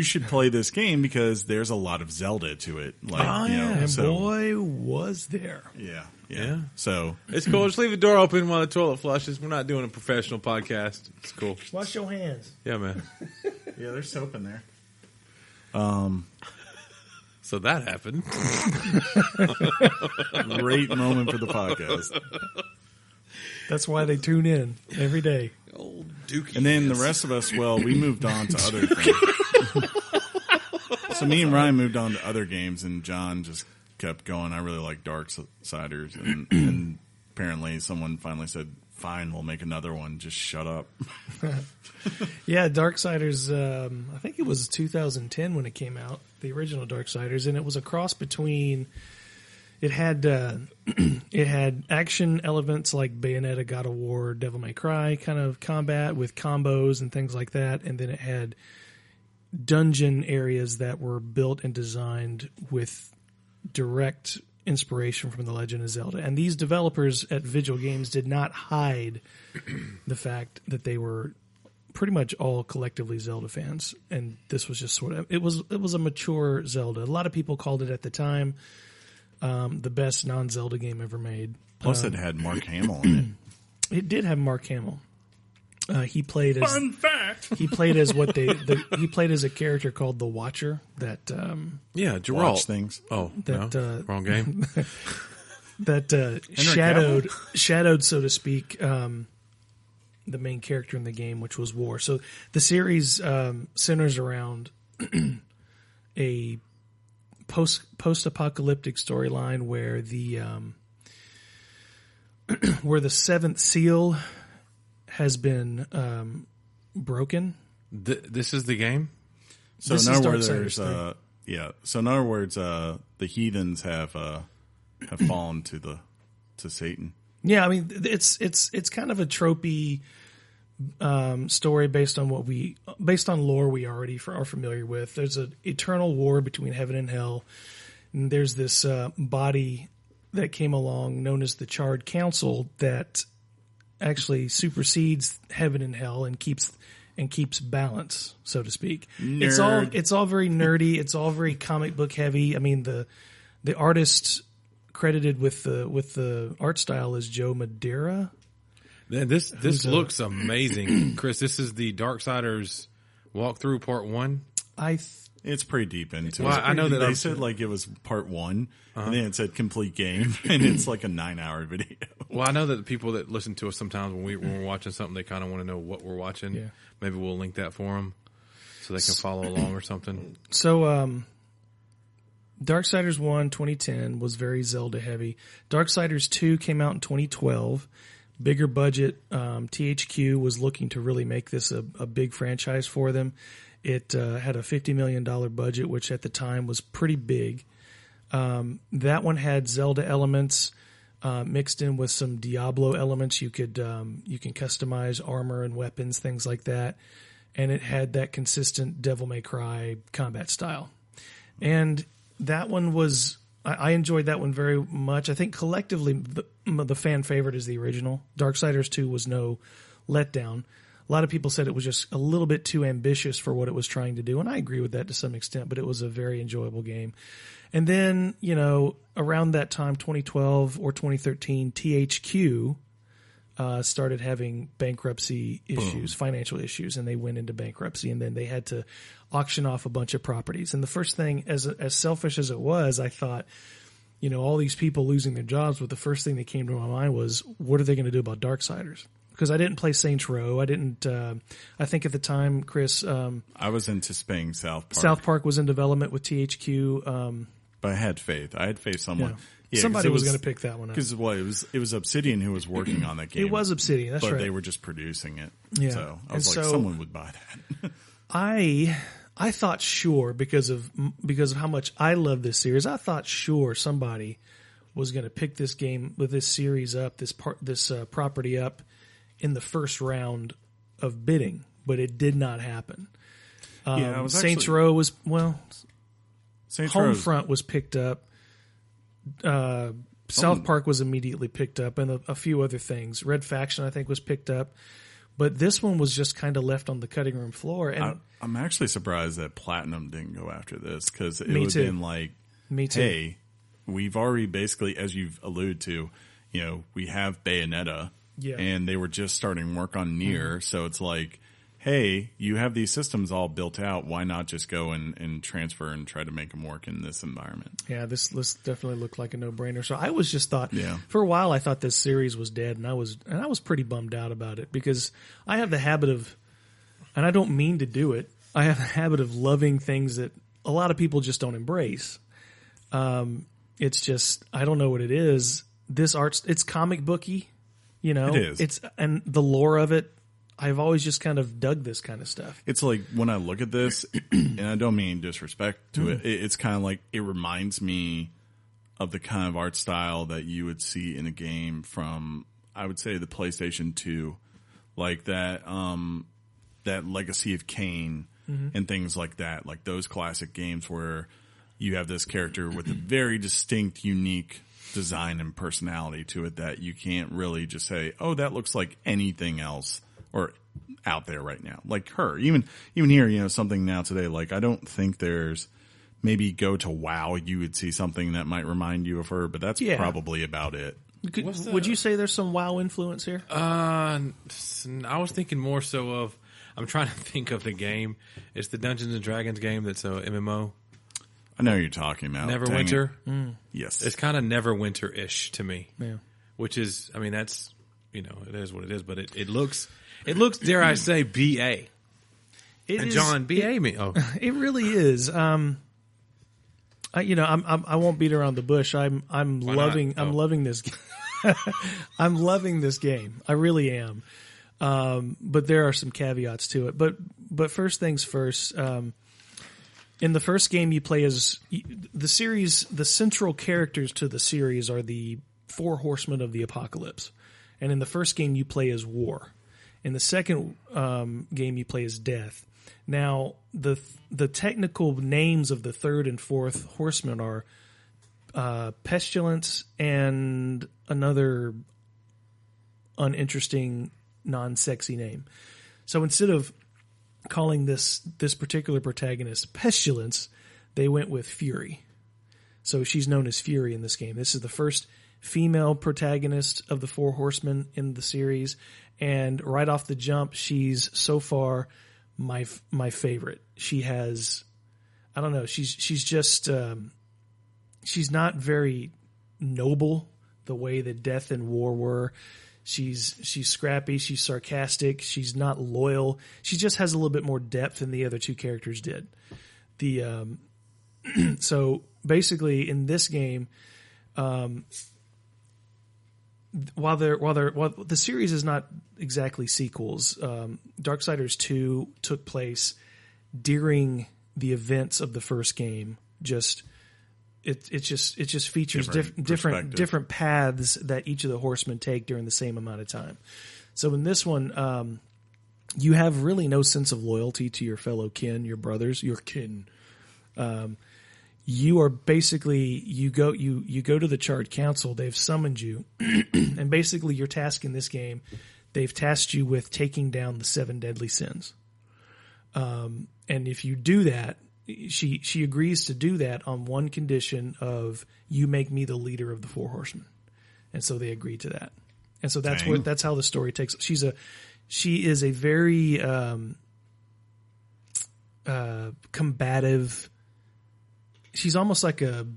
[SPEAKER 1] should play this game because there's a lot of Zelda to it.
[SPEAKER 3] And boy, was there.
[SPEAKER 1] Yeah.
[SPEAKER 2] So it's cool. Just leave the door open while the toilet flushes. We're not doing a professional podcast. It's cool.
[SPEAKER 3] Wash your hands.
[SPEAKER 2] Yeah, man.
[SPEAKER 1] Yeah, there's soap in there.
[SPEAKER 2] So that happened.
[SPEAKER 1] Great moment for the podcast.
[SPEAKER 3] That's why they tune in every day.
[SPEAKER 2] Old Dookie.
[SPEAKER 1] And then the rest of us, we moved on to other things. So me and Ryan moved on to other games, and John just kept going. I really like Darksiders, and apparently someone finally said, fine, we'll make another one. Just shut up.
[SPEAKER 3] Yeah, Darksiders, I think it was 2010 when it came out, the original Darksiders, and it was a cross between, it had action elements like Bayonetta, God of War, Devil May Cry kind of combat with combos and things like that, and then it had dungeon areas that were built and designed with direct inspiration from The Legend of Zelda. And these developers at Vigil Games did not hide the fact that they were pretty much all collectively Zelda fans, and this was just sort of it was a mature Zelda. A lot of people called it at the time the best non-Zelda game ever made.
[SPEAKER 1] Plus, it had Mark Hamill in it.
[SPEAKER 3] It did have Mark Hamill. He played as
[SPEAKER 1] Fun fact.
[SPEAKER 3] he played as he played as a character called the Watcher. That
[SPEAKER 2] Geralt.
[SPEAKER 1] Watch things.
[SPEAKER 2] Oh,
[SPEAKER 3] that
[SPEAKER 2] no. Wrong game.
[SPEAKER 3] that shadowed, so to speak, the main character in the game, which was War. So the series centers around a post-apocalyptic storyline where the seventh seal has been broken.
[SPEAKER 2] This is the game?
[SPEAKER 1] So in other words, the heathens have fallen to Satan.
[SPEAKER 3] Yeah, I mean it's kind of a tropey story based on lore we already are familiar with. There's an eternal war between heaven and hell. And there's this body that came along known as the Charred Council that actually supersedes heaven and hell and keeps balance, so to speak.
[SPEAKER 1] Nerd.
[SPEAKER 3] It's all very nerdy. It's all very comic book heavy. I mean, the artist credited with the art style is Joe Madeira.
[SPEAKER 2] This looks amazing, Chris. This is the Darksiders walkthrough part 1.
[SPEAKER 1] It's pretty deep into it.
[SPEAKER 2] I know that
[SPEAKER 1] they said like it was part 1, and then it said complete game, and it's like a 9-hour video.
[SPEAKER 2] Well, I know that the people that listen to us sometimes when we're watching something, they kind of want to know what we're watching.
[SPEAKER 3] Yeah.
[SPEAKER 2] Maybe we'll link that for them so they can follow along or something.
[SPEAKER 3] So, Darksiders 1, 2010 was very Zelda heavy. Darksiders 2 came out in 2012. Bigger budget. THQ was looking to really make this a big franchise for them. It had a $50 million budget, which at the time was pretty big. That one had Zelda elements mixed in with some Diablo elements. You can customize armor and weapons, things like that. And it had that consistent Devil May Cry combat style. And that one was... I enjoyed that one very much. I think collectively the fan favorite is the original. Darksiders 2 was no letdown. A lot of people said it was just a little bit too ambitious for what it was trying to do, and I agree with that to some extent, but it was a very enjoyable game. And then, around that time, 2012 or 2013, THQ started having bankruptcy issues, financial issues, and they went into bankruptcy, and then they had to auction off a bunch of properties. And the first thing, as selfish as it was, I thought, all these people losing their jobs, but the first thing that came to my mind was, what are they going to do about Darksiders? Because I didn't play Saints Row. I didn't. I think at the time, Chris.
[SPEAKER 1] I was anticipating South Park.
[SPEAKER 3] South Park was in development with THQ.
[SPEAKER 1] But I had faith. I had faith someone.
[SPEAKER 3] Yeah, somebody was going to pick that one up.
[SPEAKER 1] Because it was Obsidian who was working on that game.
[SPEAKER 3] It was Obsidian. That's
[SPEAKER 1] but
[SPEAKER 3] right.
[SPEAKER 1] They were just producing it.
[SPEAKER 3] Yeah.
[SPEAKER 1] So I was someone would buy that.
[SPEAKER 3] I thought sure because of how much I love this series. I thought sure somebody was going to pick this game with this series up, this property up in the first round of bidding, but it did not happen. Saints Row was Homefront was picked up. South Park was immediately picked up, and a few other things. Red Faction, I think, was picked up. But this one was just kind of left on the cutting room floor. And
[SPEAKER 1] I'm actually surprised that Platinum didn't go after this, because it
[SPEAKER 3] Me
[SPEAKER 1] would
[SPEAKER 3] too.
[SPEAKER 1] have been like,
[SPEAKER 3] Me too.
[SPEAKER 1] hey, we've already basically, as you've alluded to, we have Bayonetta, and they were just starting work on Nier, so it's like, hey, you have these systems all built out. Why not just go and transfer and try to make them work in this environment?
[SPEAKER 3] Yeah, this definitely looked like a no-brainer. So I was just thought,
[SPEAKER 1] Yeah.
[SPEAKER 3] for a while I thought this series was dead, and I was pretty bummed out about it, because I have the habit of, and I don't mean to do it, I have the habit of loving things that a lot of people just don't embrace. It's just, I don't know what it is. This it's comic booky, It
[SPEAKER 1] is.
[SPEAKER 3] And the lore of it, I've always just kind of dug this kind of stuff.
[SPEAKER 1] It's like when I look at this, and I don't mean disrespect to it, it's kind of like it reminds me of the kind of art style that you would see in a game from, I would say, the PlayStation 2, like that Legacy of Kain and things like that, like those classic games where you have this character with a very distinct, unique design and personality to it that you can't really just say, oh, that looks like anything else or out there right now. Like her, even here, something now today, like I don't think there's, maybe go to WoW, you would see something that might remind you of her, but that's probably about it.
[SPEAKER 3] Would you say there's some WoW influence here?
[SPEAKER 2] I was thinking more so of, I'm trying to think of the game. It's the Dungeons and Dragons game that's a MMO.
[SPEAKER 1] I know who you're talking about.
[SPEAKER 2] Neverwinter.
[SPEAKER 1] Yes.
[SPEAKER 2] It's kind of Neverwinter-ish to me.
[SPEAKER 3] Yeah.
[SPEAKER 2] Which is, I mean, that's, it is what it is, but it looks, dare I say, BA. John, BA me. Oh.
[SPEAKER 3] It really is. I won't beat around the bush. I'm loving this. I'm loving this game. I really am. But there are some caveats to it. But first things first. In the first game, you play as the series. The central characters to the series are the 4 horsemen of the apocalypse. And in the first game, you play as War. In the second game, you play as Death. Now, the technical names of the third and fourth horsemen are Pestilence and another uninteresting, non-sexy name. So instead of calling this particular protagonist Pestilence, they went with Fury. So she's known as Fury in this game. This is the first female protagonist of the Four Horsemen in the series, and right off the jump, she's so far my favorite. She has, I don't know, she's just she's not very noble the way that Death and War were. She's scrappy, she's sarcastic, she's not loyal. She just has a little bit more depth than the other two characters did. So basically in this game, while the series is not exactly sequels, Darksiders 2 took place during the events of the first game. It just features different paths that each of the horsemen take during the same amount of time. So in this one, you have really no sense of loyalty to your fellow kin, your brothers, your kin. You are basically you go to the Charred Council. They've summoned you, and basically your task in this game, they've tasked you with taking down the 7 deadly sins. And if you do that, she agrees to do that on one condition of you make me the leader of the Four Horsemen, and so they agreed to that. And so that's how the story takes. She is a very combative. She's almost like a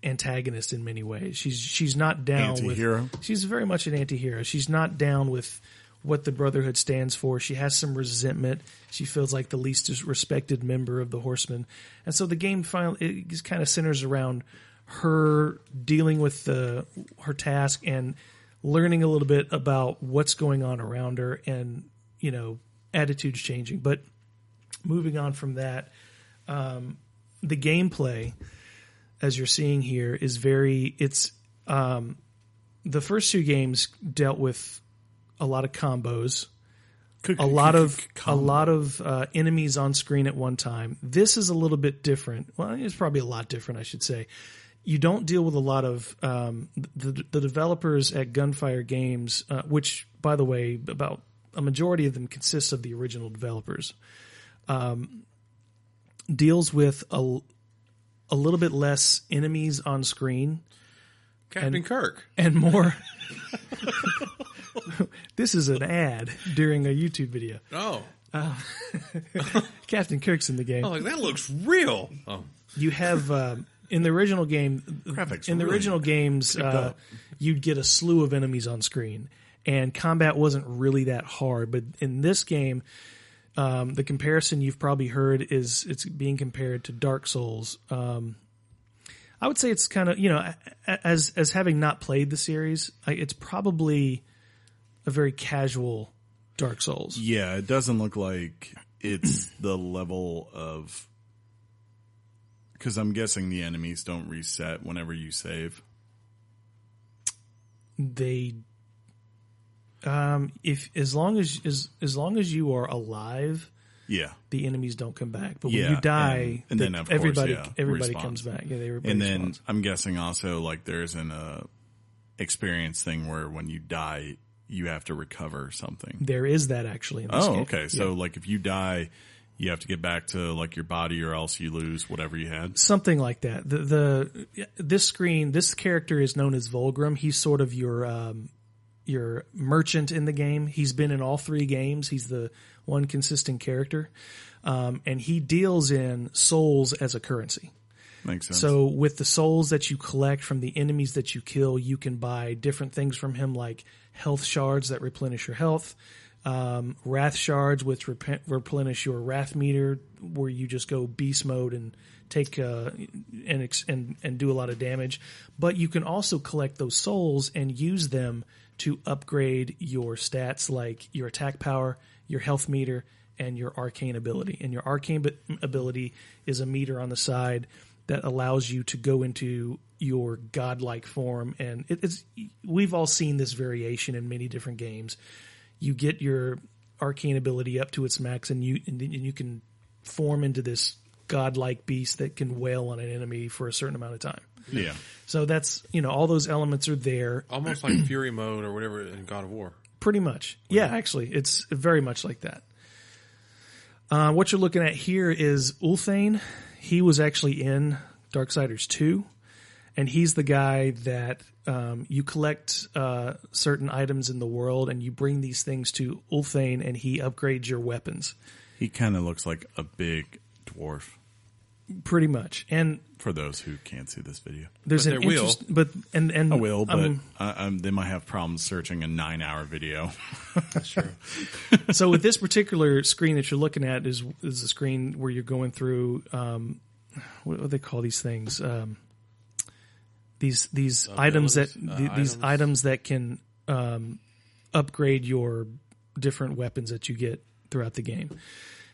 [SPEAKER 3] antagonist in many ways. She's not down
[SPEAKER 1] anti-hero.
[SPEAKER 3] with. She's very much an anti-hero. She's not down with what the Brotherhood stands for. She has some resentment. She feels like the least respected member of the Horsemen, and so the game finally it kind of centers around her dealing with her task and learning a little bit about what's going on around her, and attitudes changing. But moving on from that. The gameplay, as you're seeing here, is the first 2 games dealt with a lot of combos, a lot of enemies on screen at one time. This is a little bit different. Well, it's probably a lot different, I should say. You don't deal with a lot of the developers at Gunfire Games, which, by the way, about a majority of them consists of the original developers. Deals with a little bit less enemies on screen.
[SPEAKER 2] Captain Kirk.
[SPEAKER 3] And more. This is an ad during a YouTube video.
[SPEAKER 2] Oh.
[SPEAKER 3] Captain Kirk's in the game.
[SPEAKER 2] Oh, that looks real. Oh.
[SPEAKER 3] You have, in the original game, games, you'd get a slew of enemies on screen. And combat wasn't really that hard. But in this game, the comparison you've probably heard is it's being compared to Dark Souls. I would say it's kind of, as having not played the series, it's probably a very casual Dark Souls.
[SPEAKER 1] Yeah, it doesn't look like it's the level of, because I'm guessing the enemies don't reset whenever you save.
[SPEAKER 3] They as long as you are alive,
[SPEAKER 1] yeah,
[SPEAKER 3] the enemies don't come back. But when you die,
[SPEAKER 1] and then of course,
[SPEAKER 3] everybody comes back. Yeah, everybody
[SPEAKER 1] and then
[SPEAKER 3] responds.
[SPEAKER 1] I'm guessing also like there's an experience thing where when you die, you have to recover something.
[SPEAKER 3] There is that actually. In this game.
[SPEAKER 1] Okay. So like if you die, you have to get back to like your body, or else you lose whatever you had. Something
[SPEAKER 3] like that. This character is known as Volgrim. He's sort of your merchant in the game. He's been in all 3 games. He's the one consistent character. And he deals in souls as a currency.
[SPEAKER 1] Makes sense.
[SPEAKER 3] So with the souls that you collect from the enemies that you kill, you can buy different things from him, like health shards that replenish your health, wrath shards which replenish your wrath meter, where you just go beast mode and take and do a lot of damage. But you can also collect those souls and use them to upgrade your stats, like your attack power, your health meter, and your arcane ability. And your arcane ability is a meter on the side that allows you to go into your godlike form. And we've all seen this variation in many different games. You get your arcane ability up to its max, and you can form into this godlike beast that can wail on an enemy for a certain amount of time.
[SPEAKER 1] Yeah.
[SPEAKER 3] So that's, all those elements are there.
[SPEAKER 2] Almost like Fury mode or whatever in God of War.
[SPEAKER 3] Pretty much. Yeah, actually, it's very much like that. What you're looking at here is Ulthane. He was actually in Darksiders 2, and he's the guy that you collect certain items in the world, and you bring these things to Ulthane, and he upgrades your weapons.
[SPEAKER 1] He kind of looks like a big dwarf.
[SPEAKER 3] Pretty much. And
[SPEAKER 1] for those who can't see this video,
[SPEAKER 3] there's
[SPEAKER 2] but
[SPEAKER 3] an interest, but
[SPEAKER 1] I will, but they might have problems searching a 9-hour video.
[SPEAKER 2] That's true.
[SPEAKER 3] So with this particular screen that you're looking at is a screen where you're going through what do they call these things? These items that can upgrade your different weapons that you get throughout the game.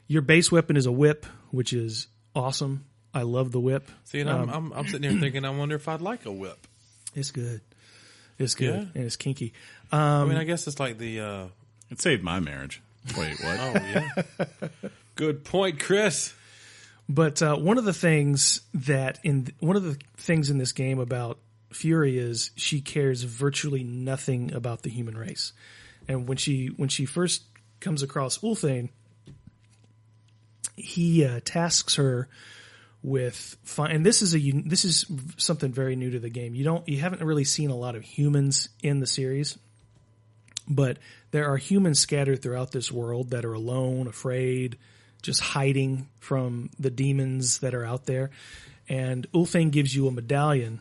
[SPEAKER 3] Your base weapon is a whip, which is awesome. I love the whip.
[SPEAKER 2] See, and I'm sitting here thinking, I wonder if I'd like a whip.
[SPEAKER 3] It's good. It's good, and it's kinky.
[SPEAKER 2] I guess it's like the...
[SPEAKER 1] It saved my marriage. Wait, what?
[SPEAKER 2] Oh, yeah. Good point, Chris.
[SPEAKER 3] But one of the things in this game about Fury is she cares virtually nothing about the human race. And when she first comes across Ulthane, he tasks her with and this is something very new to the game. You haven't really seen a lot of humans in the series, but there are humans scattered throughout this world that are alone, afraid, just hiding from the demons that are out there. And Ulthane gives you a medallion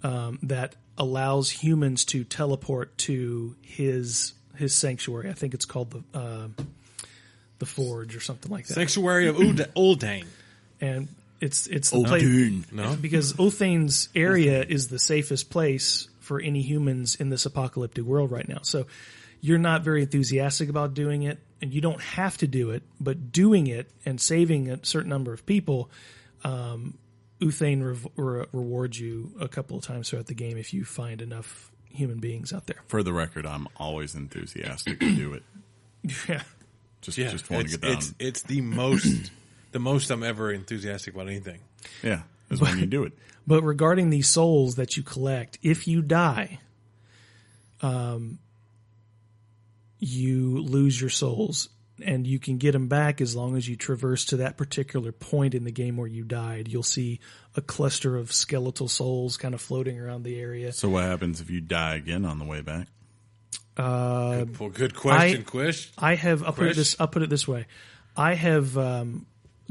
[SPEAKER 3] that allows humans to teleport to his sanctuary. I think it's called the Forge or something like that.
[SPEAKER 2] Sanctuary of Ulthane.
[SPEAKER 3] And it's the place,
[SPEAKER 2] no?
[SPEAKER 3] because Ulthane's area is the safest place for any humans in this apocalyptic world right now. So you're not very enthusiastic about doing it, and you don't have to do it, but doing it and saving a certain number of people, Ulthane rewards you a couple of times throughout the game if you find enough human beings out there.
[SPEAKER 1] For the record, I'm always enthusiastic to do it.
[SPEAKER 3] Yeah.
[SPEAKER 1] Just want to get down.
[SPEAKER 2] It's the most I'm ever enthusiastic about anything.
[SPEAKER 1] Yeah, is when you do it.
[SPEAKER 3] But regarding these souls that you collect, if you die, you lose your souls, and you can get them back as long as you traverse to that particular point in the game where you died. You'll see a cluster of skeletal souls kind of floating around the area.
[SPEAKER 1] So what happens if you die again on the way back?
[SPEAKER 2] Good question, Quish.
[SPEAKER 3] I'll put it this way. I have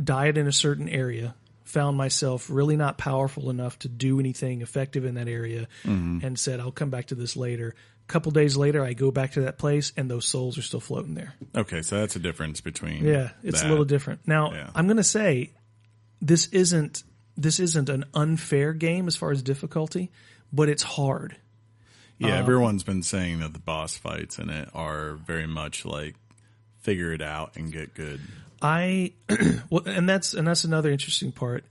[SPEAKER 3] died in a certain area, found myself really not powerful enough to do anything effective in that area, and said, I'll come back to this later. A couple days later, I go back to that place, and those souls are still floating there.
[SPEAKER 1] Okay, so that's a difference between
[SPEAKER 3] it's a little different. Now, I'm going to say this isn't an unfair game as far as difficulty, but it's hard.
[SPEAKER 1] Yeah, everyone's been saying that the boss fights in it are very much like figure it out and get good. And that's another interesting part.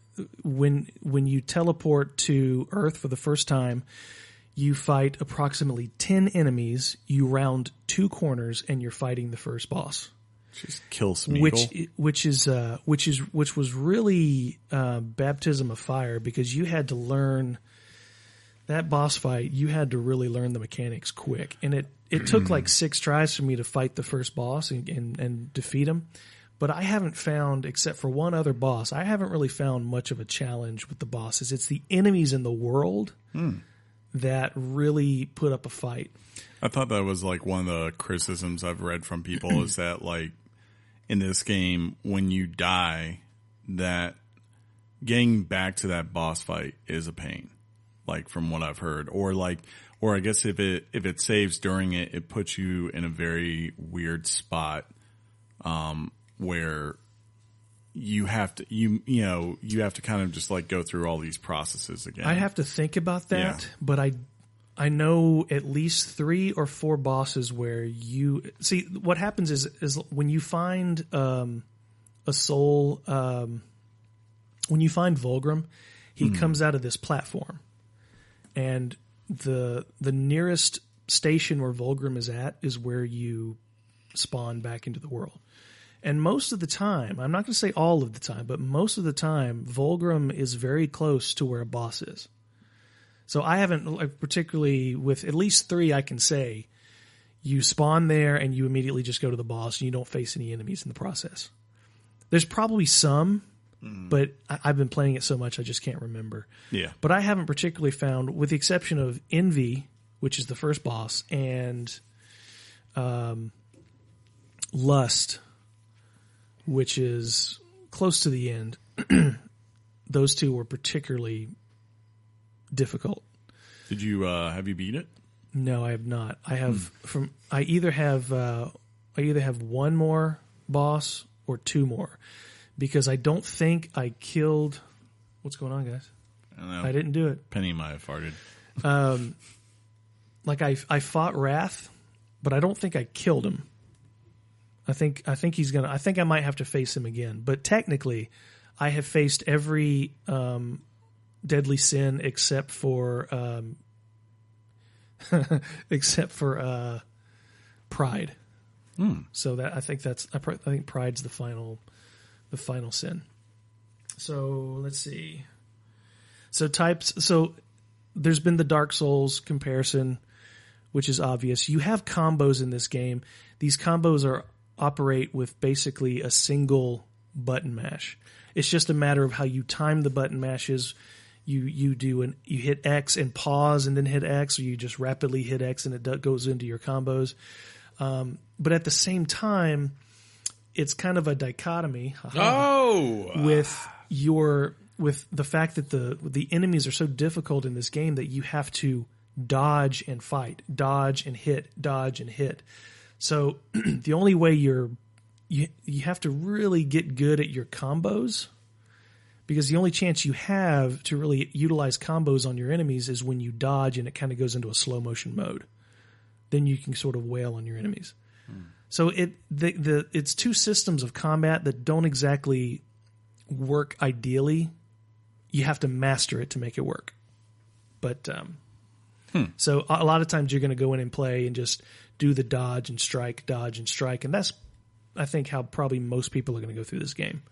[SPEAKER 1] When you teleport to Earth for the first time, you fight approximately 10 enemies. You round 2 corners, and you're fighting the first boss. Just kill Smeagol.
[SPEAKER 3] Which was really baptism of fire, because you had to learn that boss fight. You had to really learn the mechanics quick, and it took like 6 tries for me to fight the first boss and defeat him. But I haven't found, except for one other boss, I haven't really found much of a challenge with the bosses. It's the enemies in the world that really put up a fight.
[SPEAKER 1] I thought that was like one of the criticisms I've read from people is that like in this game, when you die, that getting back to that boss fight is a pain, like from what I've heard. Or I guess if it saves during it, it puts you in a very weird spot where you have to kind of just like go through all these processes again.
[SPEAKER 3] I have to think about that, but I know at least 3 or 4 bosses where you see what happens is when you find a soul, when you find Vulgrim, he comes out of this platform, and the nearest station where Vulgrim is at is where you spawn back into the world. And most of the time, I'm not going to say all of the time, but most of the time, Volgrim is very close to where a boss is. So I haven't, particularly with at least 3, I can say, you spawn there and you immediately just go to the boss and you don't face any enemies in the process. There's probably some, but I've been playing it so much I just can't remember.
[SPEAKER 1] Yeah.
[SPEAKER 3] But I haven't particularly found, with the exception of Envy, which is the first boss, and Lust, which is close to the end, those 2 were particularly difficult.
[SPEAKER 1] Did you have you beat it?
[SPEAKER 3] No, I have not. I have I either have one more boss or 2 more, because I don't think I killed. What's going on, guys?
[SPEAKER 1] I don't know.
[SPEAKER 3] I didn't do it.
[SPEAKER 1] Penny might have farted.
[SPEAKER 3] I fought Wrath, but I don't think I killed him. I think he's gonna. I think I might have to face him again. But technically, I have faced every deadly sin except for pride. So that I think pride's the final sin. So let's see. So types. So there's been the Dark Souls comparison, which is obvious. You have combos in this game. These combos operate with basically a single button mash. It's just a matter of how you time the button mashes. You hit X and pause and then hit X, or you just rapidly hit X and it goes into your combos. But at the same time, it's kind of a dichotomy. With the fact that the enemies are so difficult in this game that you have to dodge and fight, dodge and hit, dodge and hit. So the only way you have to really get good at your combos, because the only chance you have to really utilize combos on your enemies is when you dodge and it kind of goes into a slow motion mode. Then you can sort of wail on your enemies. So it's 2 systems of combat that don't exactly work ideally. You have to master it to make it work. But so a lot of times you're going to go in and play and just do the dodge and strike, and that's, I think, how probably most people are going to go through this game,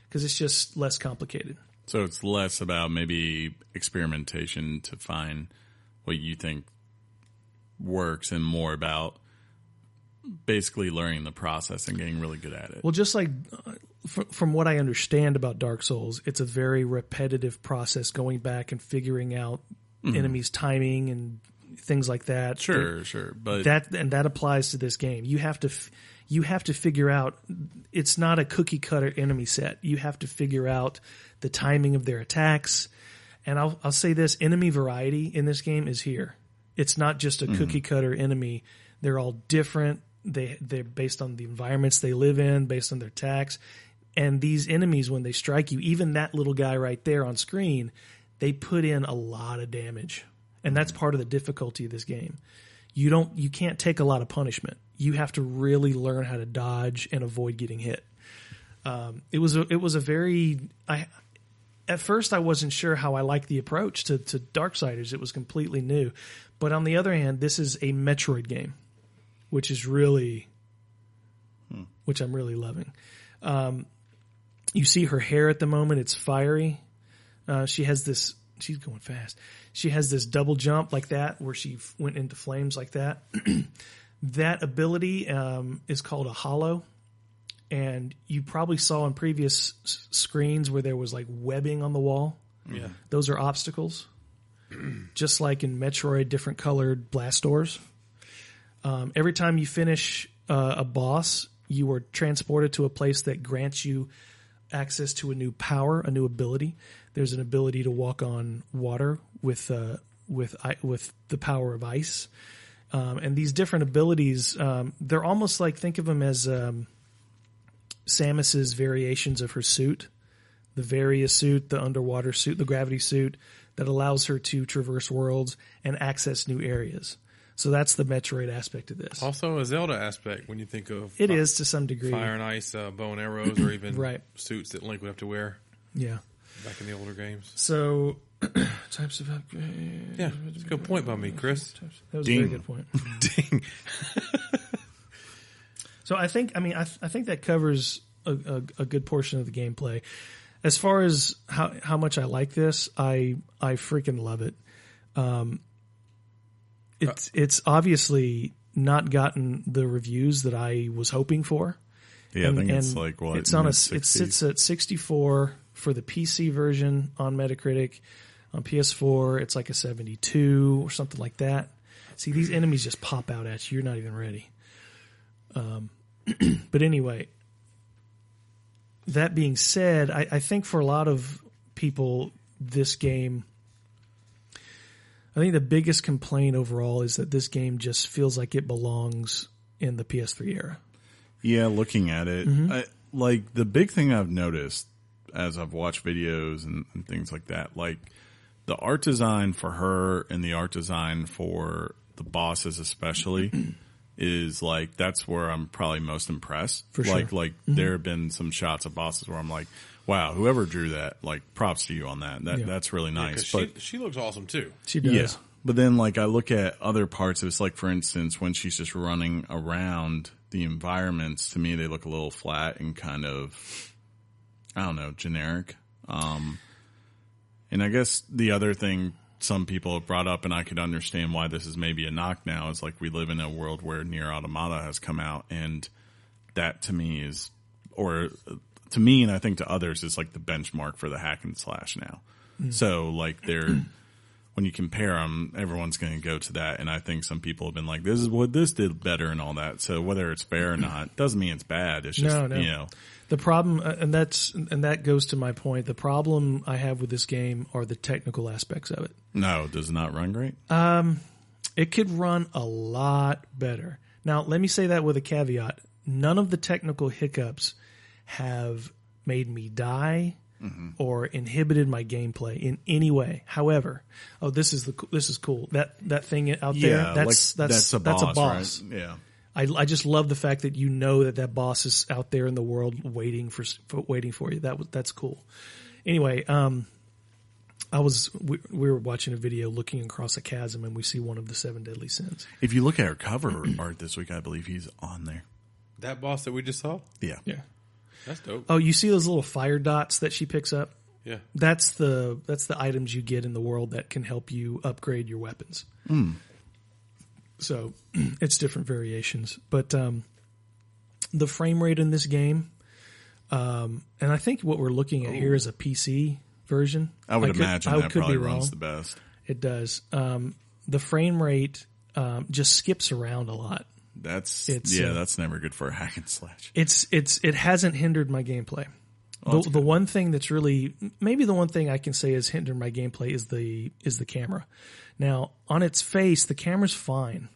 [SPEAKER 3] because it's just less complicated.
[SPEAKER 1] So it's less about maybe experimentation to find what you think works, and more about basically learning the process and getting really good at it.
[SPEAKER 3] Well, just like from what I understand about Dark Souls, it's a very repetitive process, going back and figuring out enemies' timing and things like that.
[SPEAKER 1] Sure, but
[SPEAKER 3] that applies to this game. You have to figure out. It's not a cookie cutter enemy set. You have to figure out the timing of their attacks. And I'll say this: enemy variety in this game is here. It's not just a cookie cutter enemy. They're all different. They're based on the environments they live in, based on their attacks. And these enemies, when they strike you, even that little guy right there on screen, they put in a lot of damage. And that's part of the difficulty of this game. You can't take a lot of punishment. You have to really learn how to dodge and avoid getting hit. It was a very. At first, I wasn't sure how I liked the approach to Darksiders. It was completely new. But on the other hand, this is a Metroid game, which is really, which I'm really loving. You see her hair at the moment; it's fiery. She has this. She's going fast. She has this double jump like that, where she went into flames like that. That ability is called a hollow. And you probably saw in previous screens where there was like webbing on the wall.
[SPEAKER 2] Yeah.
[SPEAKER 3] Those are obstacles. Just like in Metroid, different colored blast doors. Every time you finish a boss, you are transported to a place that grants you access to a new power, a new ability. There's an ability to walk on water with the power of ice. And these different abilities, they're almost like, think of them as Samus's variations of her suit, the Various suit, the underwater suit, the gravity suit that allows her to traverse worlds and access new areas. So that's the Metroid aspect of this.
[SPEAKER 2] Also a Zelda aspect when you think of
[SPEAKER 3] it is to some degree
[SPEAKER 2] fire and ice, bow and arrows, or even
[SPEAKER 3] right.
[SPEAKER 2] suits that Link would have to wear.
[SPEAKER 3] Yeah,
[SPEAKER 2] back in the older games.
[SPEAKER 3] So types of upgrades.
[SPEAKER 2] Yeah, that's a good point by me, Chris.
[SPEAKER 3] That was a very good point.
[SPEAKER 2] Ding.
[SPEAKER 3] So I think that covers a good portion of the gameplay. As far as how much I like this, I freaking love it. It's obviously not gotten the reviews that I was hoping for.
[SPEAKER 1] Yeah, I think it's like what
[SPEAKER 3] it's on it sits at 64 for the PC version on Metacritic. On PS4, it's like a 72 or something like that. See, these enemies just pop out at you. You're not even ready. But anyway, that being said, I think for a lot of people, this game, I think the biggest complaint overall is that this game just feels like it belongs in the PS3 era.
[SPEAKER 1] Yeah, looking at it, like the big thing I've noticed as I've watched videos and things like that, like the art design for her and the art design for the bosses especially is like, that's where I'm probably most impressed.
[SPEAKER 3] For sure.
[SPEAKER 1] Like there have been some shots of bosses where I'm like, wow, whoever drew that, like props to you on that. That's really nice.
[SPEAKER 2] Yeah, but she looks awesome too.
[SPEAKER 3] She does.
[SPEAKER 1] Yeah. But then like I look at other parts of it, like for instance, when she's just running around the environments, to me they look a little flat and kind of, I don't know, generic. And I guess the other thing some people have brought up, and I could understand why this is maybe a knock now, is like we live in a world where Nier Automata has come out, and that to me is, or to me and I think to others, is like the benchmark for the hack and slash now. So like when you compare them, everyone's going to go to that, and I think some people have been like, this is what this did better and all that. So whether it's fair or not doesn't mean it's bad. It's just,
[SPEAKER 3] no.
[SPEAKER 1] you know.
[SPEAKER 3] The problem, and that goes to my point, the problem I have with this game are the technical aspects of it.
[SPEAKER 1] No, does it not run great?
[SPEAKER 3] It could run a lot better. Now, let me say that with a caveat. None of the technical hiccups have made me die or inhibited my gameplay in any way. However, this is cool. That thing out there, that's a boss.
[SPEAKER 1] Right? Yeah.
[SPEAKER 3] I just love the fact that you know that boss is out there in the world waiting for you. That's cool. Anyway, we were watching a video looking across a chasm, and we see one of the 7 deadly sins.
[SPEAKER 1] If you look at our cover art this week, I believe he's on there.
[SPEAKER 2] That boss that we just saw?
[SPEAKER 1] Yeah.
[SPEAKER 2] That's dope.
[SPEAKER 3] Oh, you see those little fire dots that she picks up?
[SPEAKER 2] Yeah.
[SPEAKER 3] That's the items you get in the world that can help you upgrade your weapons. So it's different variations, but the frame rate in this game, and I think what we're looking at here is a PC version.
[SPEAKER 1] I would imagine that probably runs the best.
[SPEAKER 3] It does. The frame rate just skips around a lot.
[SPEAKER 1] That's never good for a hack and slash.
[SPEAKER 3] It hasn't hindered my gameplay. The one thing that's really, maybe the one thing I can say has hindered my gameplay is the camera. Now, on its face, the camera's fine,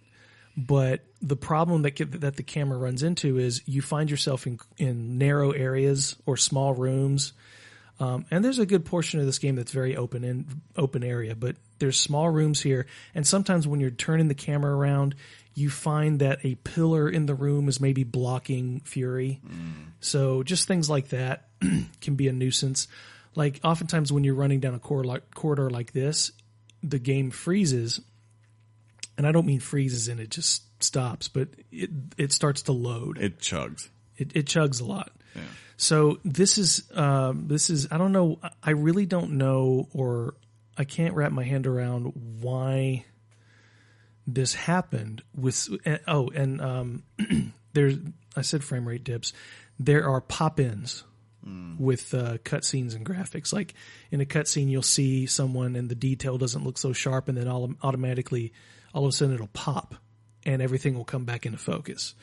[SPEAKER 3] but the problem that the camera runs into is you find yourself in narrow areas or small rooms, and there's a good portion of this game that's very open area, but there's small rooms here, and sometimes when you're turning the camera around, you find that a pillar in the room is maybe blocking Fury. So just things like that can be a nuisance. Like oftentimes when you're running down a corridor like this, the game freezes, and I don't mean freezes and it just stops, but it starts to load.
[SPEAKER 1] It chugs.
[SPEAKER 3] It chugs a lot.
[SPEAKER 1] Yeah.
[SPEAKER 3] So this is I don't know. I really don't know, or I can't wrap my hand around why this happened with. There's, I said frame rate dips. There are pop-ins with cutscenes and graphics. Like in a cutscene, you'll see someone and the detail doesn't look so sharp, and then automatically, all of a sudden, it'll pop, and everything will come back into focus.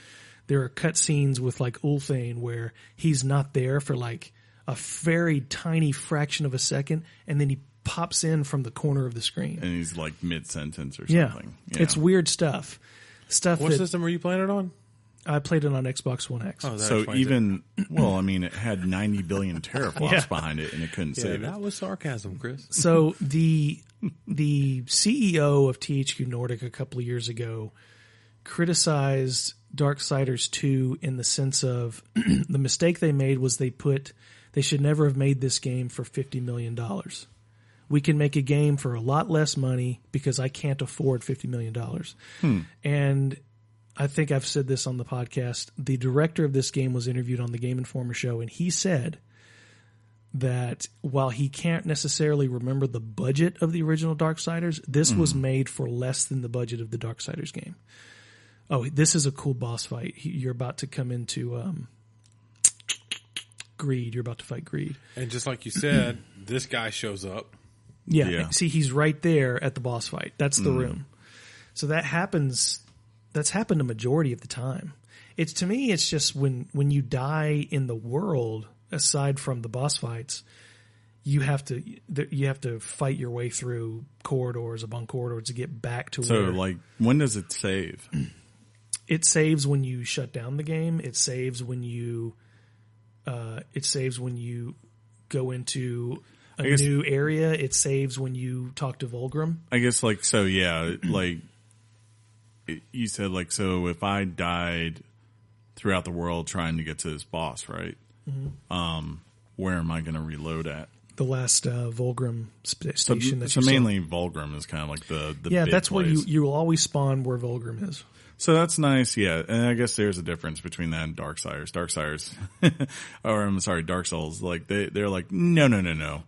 [SPEAKER 3] There are cutscenes with like Ulthane where he's not there for like a very tiny fraction of a second, and then he pops in from the corner of the screen.
[SPEAKER 1] And he's like mid-sentence or something. Yeah.
[SPEAKER 3] It's weird stuff.
[SPEAKER 2] What system were you playing it on?
[SPEAKER 3] I played it on Xbox One X.
[SPEAKER 2] Oh,
[SPEAKER 1] so even, well, I mean, it had 90 billion teraflops behind it, and it couldn't save it.
[SPEAKER 2] That was sarcasm, Chris.
[SPEAKER 3] So the CEO of THQ Nordic a couple of years ago criticized Darksiders 2 in the sense of the mistake they made was they should never have made this game for $50 million. We can make a game for a lot less money because I can't afford $50 million. And I think I've said this on the podcast. The director of this game was interviewed on the Game Informer show, and he said that while he can't necessarily remember the budget of the original Darksiders, this was made for less than the budget of the Darksiders game. Oh, this is a cool boss fight. You're about to come into Greed. You're about to fight Greed.
[SPEAKER 2] And just like you said, this guy shows up.
[SPEAKER 3] Yeah. See, he's right there at the boss fight. That's the room. So that happens. That's happened a majority of the time. To me, it's just when you die in the world, aside from the boss fights, you have to fight your way through corridors upon corridors to get back to
[SPEAKER 1] so,
[SPEAKER 3] where.
[SPEAKER 1] So, like, when does it save?
[SPEAKER 3] It saves when you shut down the game. It saves when you. Go into a new area. It saves when you talk to Volgrim.
[SPEAKER 1] I guess, like, so, yeah, like, you said, like, so if I died throughout the world trying to get to this boss, right? Mm-hmm. Where am I going to reload at?
[SPEAKER 3] The last Volgrim station that
[SPEAKER 1] so
[SPEAKER 3] you
[SPEAKER 1] mainly
[SPEAKER 3] saw.
[SPEAKER 1] Volgrim is kind of like the
[SPEAKER 3] yeah,
[SPEAKER 1] big
[SPEAKER 3] that's
[SPEAKER 1] place.
[SPEAKER 3] where you will always spawn where Volgrim is.
[SPEAKER 1] So that's nice, yeah. And I guess there's a difference between that and Darksiders. Or I'm sorry, Dark Souls. Like they're like, no.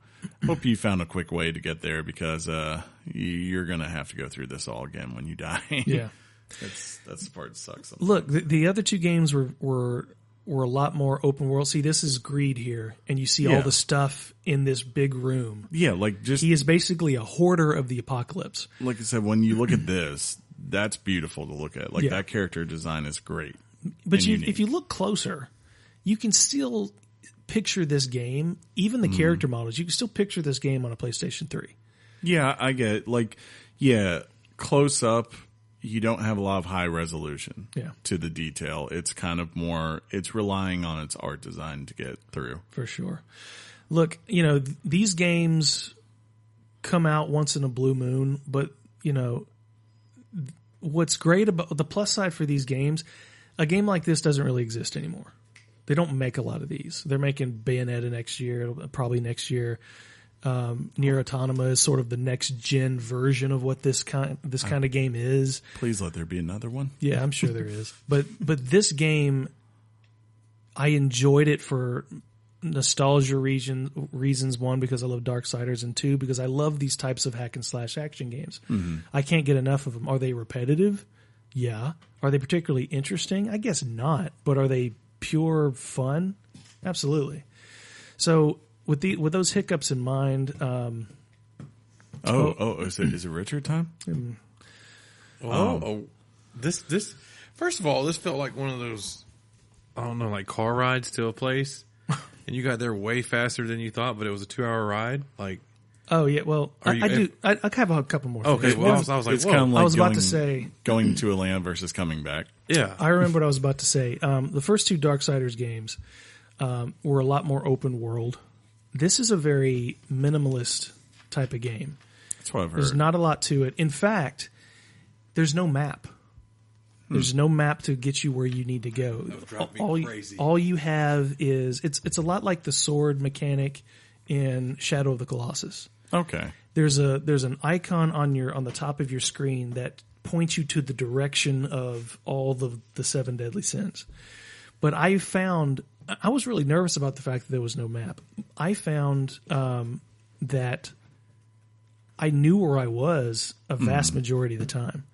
[SPEAKER 1] Hope you found a quick way to get there because you're gonna have to go through this all again when you die.
[SPEAKER 3] Yeah,
[SPEAKER 1] that's the part that sucks.
[SPEAKER 3] Look, the other two games were a lot more open world. See, this is Greed here, and you see all the stuff in this big room.
[SPEAKER 1] Yeah, like
[SPEAKER 3] he is basically a hoarder of the apocalypse.
[SPEAKER 1] Like I said, when you look at this. That's beautiful to look at. Like that character design is great.
[SPEAKER 3] But if you look closer, you can still picture this game, even the character models, you can still picture this game on a PlayStation 3.
[SPEAKER 1] Yeah, I get it. Like, close up, you don't have a lot of high resolution to the detail. It's kind of more, it's relying on its art design to get through.
[SPEAKER 3] For sure. Look, these games come out once in a blue moon, but, what's great about the plus side for these games, a game like this doesn't really exist anymore. They don't make a lot of these. They're making Bayonetta next year, probably next year. Nier Automata is sort of the next gen version of what this kind of game is.
[SPEAKER 1] Please let there be another one.
[SPEAKER 3] Yeah, I'm sure there is. But this game, I enjoyed it for nostalgia reasons. One, because I love Darksiders, and two, because I love these types of hack and slash action games. Mm-hmm. I can't get enough of them. Are they repetitive? Yeah. Are they particularly interesting? I guess not. But are they pure fun? Absolutely. So with those hiccups in mind,
[SPEAKER 1] is it Richard time?
[SPEAKER 2] This first of all, this felt like one of those, I don't know, like car rides to a place. And you got there way faster than you thought, but it was a 2-hour ride. Like,
[SPEAKER 3] oh yeah, well, I have a couple more.
[SPEAKER 2] Okay, well, I was like,
[SPEAKER 1] it's kind of like
[SPEAKER 3] I was about to say
[SPEAKER 1] going to a land versus coming back.
[SPEAKER 2] Yeah,
[SPEAKER 3] I remember what I was about to say. The first two Darksiders games were a lot more open world. This is a very minimalist type of game.
[SPEAKER 1] That's what I've heard.
[SPEAKER 3] There's not a lot to it. In fact, there's no map. There's no map to get you where you need to go.
[SPEAKER 2] That would drive me crazy.
[SPEAKER 3] All you have is it's a lot like the sword mechanic in Shadow of the Colossus.
[SPEAKER 1] Okay.
[SPEAKER 3] There's an icon on the top of your screen that points you to the direction of all the 7 deadly sins. But I was really nervous about the fact that there was no map. I found that I knew where I was a vast majority of the time.